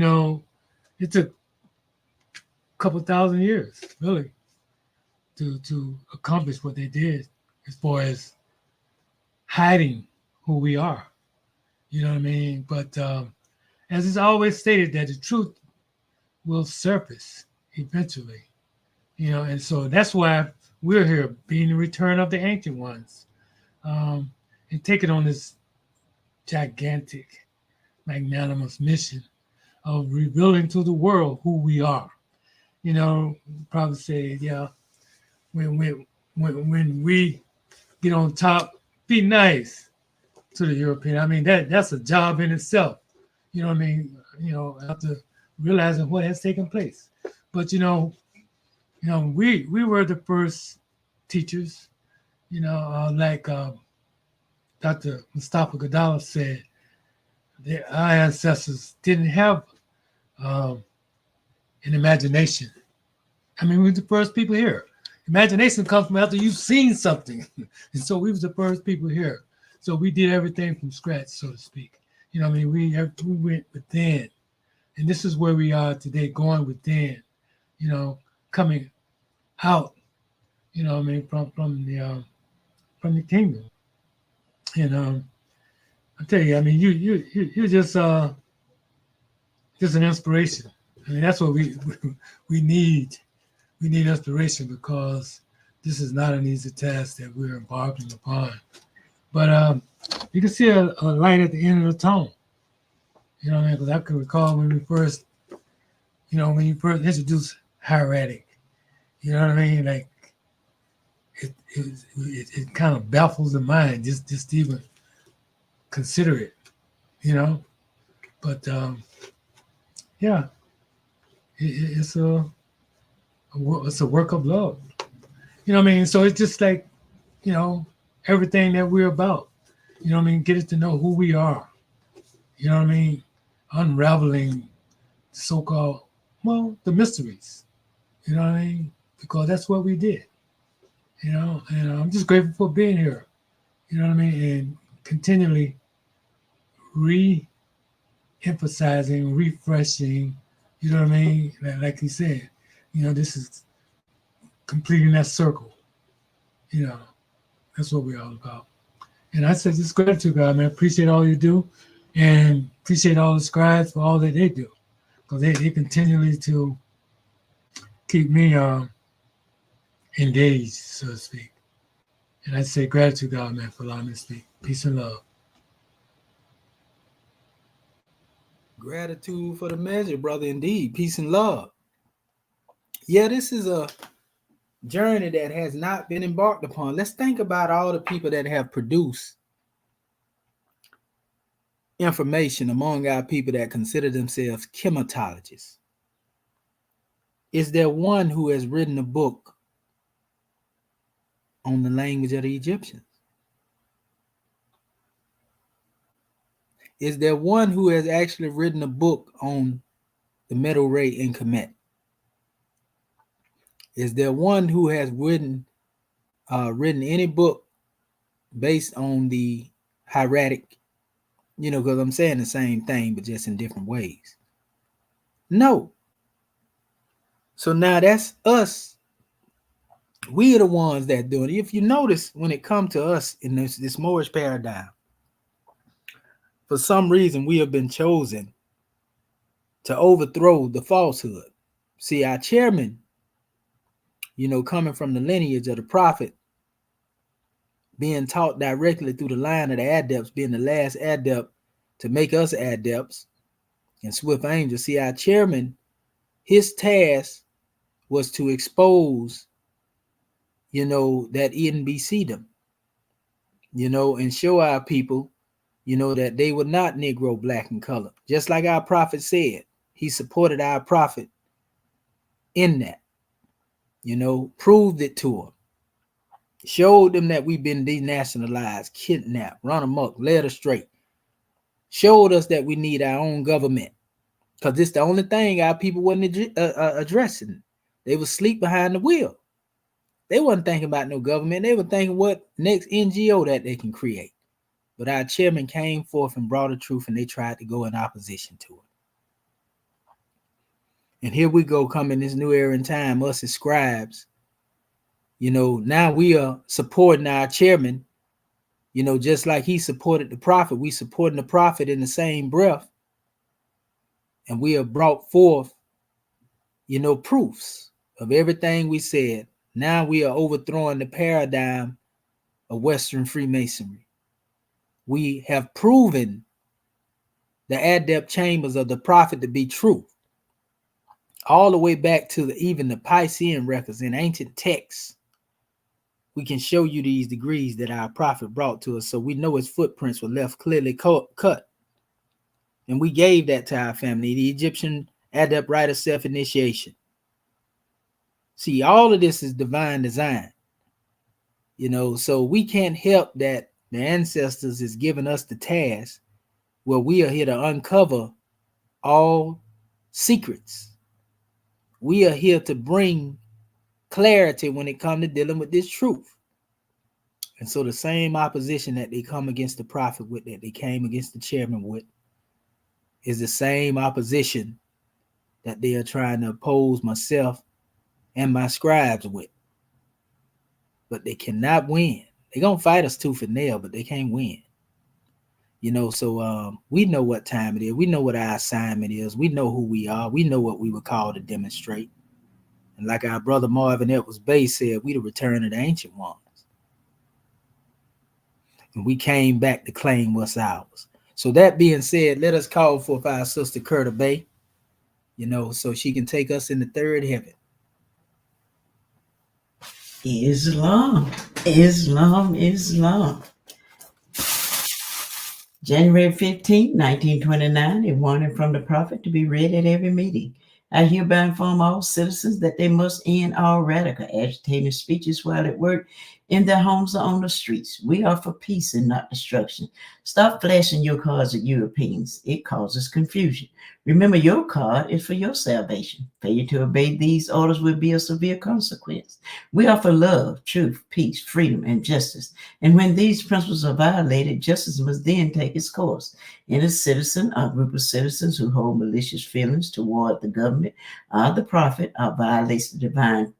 it took a couple thousand years, really, to accomplish what they did as far as hiding who we are. You know what I mean? But as it's always stated, that the truth will surface eventually. And so that's why we're here, being the return of the ancient ones, and taking on this gigantic, magnanimous mission of revealing to the world who we are. Probably say, yeah, when we get on top, be nice to the European. I mean, that's a job in itself. You know what I mean? After realizing what has taken place. But we were the first teachers. Like Dr. Mustafa Gaddafi said, our ancestors didn't have an imagination. I mean, we were the first people here. Imagination comes from after you've seen something. And so we was the first people here. So we did everything from scratch, so to speak. We went within. And this is where we are today, going within, coming out, from the kingdom. And I tell you, I mean, you're just an inspiration. I mean, that's what we need. We need inspiration, because this is not an easy task that we're embarking upon. But you can see a light at the end of the tunnel. You know what I mean? Because I can recall when you first introduced Hieratic. You know what I mean? Like it kind of baffles the mind just to even consider it. But yeah, it's a work of love. You know what I mean? So it's just like, everything that we're about. You know what I mean? Get us to know who we are. You know what I mean? Unraveling so-called, the mysteries. You know what I mean? Because that's what we did. And I'm just grateful for being here. You know what I mean? And continually re-emphasizing, refreshing, you know what I mean? Like he said, this is completing that circle. That's what we're all about. And I said, just gratitude, God, man. Appreciate all you do, and appreciate all the scribes for all that they do, because they continually to keep me engaged, so to speak. And I say gratitude, God, man, for allowing me to speak. Peace and love. Gratitude for the measure, brother. Indeed. Peace and love. Yeah, this is a journey that has not been embarked upon. Let's think about all the people that have produced information among our people that consider themselves chematologists. Is there one who has written a book on the language of the Egyptians? Is there one who has actually written a book on the Medu Ray and Kemet? Is there one who has written any book based on the Hieratic? Because I'm saying the same thing, but just in different ways. No. So now that's us. We are the ones that do it. If you notice, when it comes to us in this Moorish paradigm, for some reason we have been chosen to overthrow the falsehood. See, our chairman, coming from the lineage of the prophet, being taught directly through the line of the adepts, being the last adept to make us adepts, and Swift Angel. See, our chairman, his task was to expose, that NBCdom, and show our people, that they were not Negro, black, and color. Just like our prophet said, he supported our prophet in that, proved it to them, showed them that we've been denationalized, kidnapped, run amok, led astray, showed us that we need our own government, because this the only thing our people wasn't addressing. They would sleep behind the wheel. They wasn't thinking about no government. They were thinking what next NGO that they can create. But our chairman came forth and brought the truth, and they tried to go in opposition to it. And here we go, coming this new era in time, us as scribes, now we are supporting our chairman, just like he supported the prophet. We supporting the prophet in the same breath. And we have brought forth, proofs of everything we said. Now we are overthrowing the paradigm of Western Freemasonry. We have proven the adept chambers of the prophet to be true. All the way back to even the Piscean records in ancient texts. We can show you these degrees that our prophet brought to us, so we know his footprints were left clearly cut. And we gave that to our family, the Egyptian adept rite of self-initiation. See, all of this is divine design. So we can't help that the ancestors is giving us the task where we are here to uncover all secrets. We are here to bring clarity when it comes to dealing with this truth. And so the same opposition that they come against the prophet with, that they came against the chairman with, is the same opposition that they are trying to oppose myself and my scribes with. But they cannot win. They're going to fight us tooth and nail, but they can't win. So we know what time it is. We know what our assignment is. We know who we are. We know what we were called to demonstrate. And like our brother Marvin Edwards Bay said, we the return of the ancient ones. And we came back to claim what's ours. So that being said, let us call forth our sister Curta Bay, so she can take us in the third heaven. Islam, Islam, Islam. January 15, 1929, a warning from the prophet to be read at every meeting. I hereby inform all citizens that they must end all radical, agitating speeches while at work, in their homes or on the streets. We are for peace and not destruction. Stop flashing your cards at Europeans. It causes confusion. Remember, your card is for your salvation. Failure to obey these orders will be a severe consequence. We are for love, truth, peace, freedom, and justice. And when these principles are violated, justice must then take its course. Any citizen or group of citizens who hold malicious feelings toward the government or the prophet or violates the divine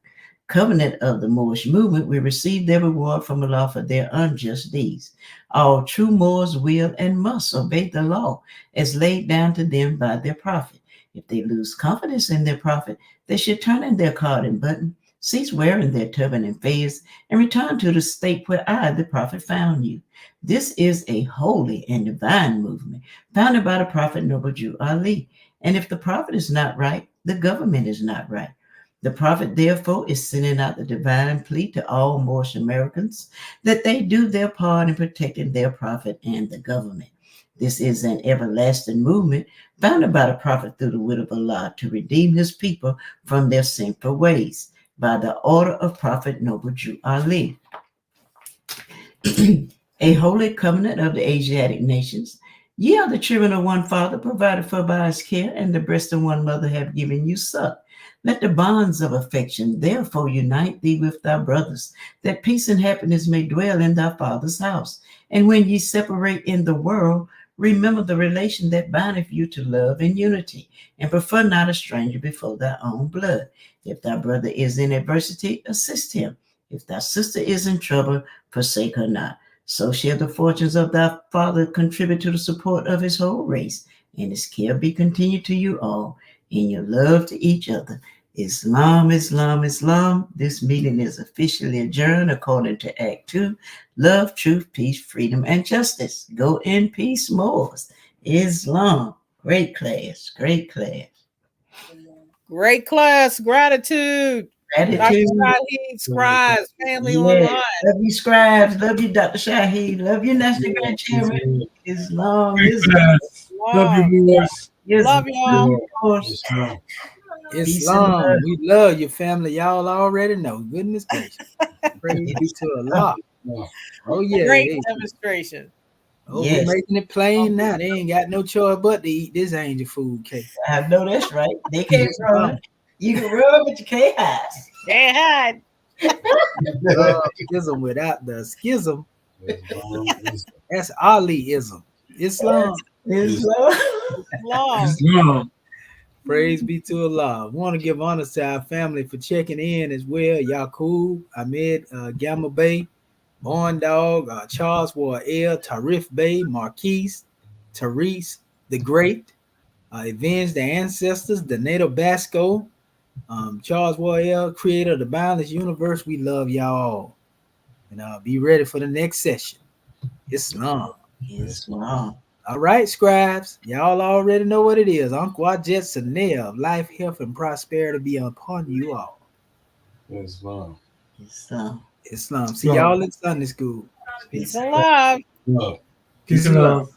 covenant of the Moorish movement will receive their reward from Allah for their unjust deeds. All true Moors will and must obey the law as laid down to them by their prophet. If they lose confidence in their prophet, they should turn in their card and button, cease wearing their turban and fez, and return to the state where I, the prophet, found you. This is a holy and divine movement founded by the prophet Noble Jew Ali. And if the prophet is not right, the government is not right. The prophet, therefore, is sending out the divine plea to all Moorish Americans that they do their part in protecting their prophet and the government. This is an everlasting movement founded by the prophet through the word of Allah to redeem his people from their sinful ways by the order of Prophet Noble Jew Ali. A holy covenant of the Asiatic nations. Ye are the children of one father, provided for by his care, and the breast of one mother have given you suck. Let the bonds of affection therefore unite thee with thy brothers, that peace and happiness may dwell in thy father's house. And when ye separate in the world, remember the relation that bindeth you to love and unity, and prefer not a stranger before thy own blood. If thy brother is in adversity, assist him. If thy sister is in trouble, forsake her not. So shall the fortunes of thy father contribute to the support of his whole race, and his care be continued to you all in your love to each other. Islam, Islam, Islam. This meeting is officially adjourned according to Act 2. Love, truth, peace, freedom, and justice. Go in peace, Moors. Islam. Great class. Great class. Great class. Gratitude. Dr. Gratitude. Shahid, Scribes, family Yeah. online. Love you, Scribes. Love you, Dr. Shahid. Love you, National Grand Chairman. Islam. Islam. Love you, Moors. Love y'all. Islam. Peace and love. Islam, we love your family. Y'all already know. Goodness gracious. Praise be to Allah. Oh, yeah. Great Hey. demonstration. Oh, Yes. we're making it plain now. They ain't got no choice but to eat this angel food cake. I know that's right. They can't run. You can run, but you can't hide. Can't hide. Schism without the schism. That's Ali-ism. Islam. Islam. Praise be to Allah. I want to give honor to our family for checking in as well. Yaqub, Ahmed, Gamma Bay, Born Dog, Charles War L, Tarif Bay, Marquise, Therese, the Great, Avenge the Ancestors, the Nato Basco, Charles War L, creator of the Boundless Universe. We love y'all. And be ready for the next session. Islam. Islam. All right, Scribes. Y'all already know what it is. Uncle Ajet Sanel, life, health, and prosperity be upon you all. Islam. Islam. Islam. See y'all in Sunday school. Peace and love. Peace and love.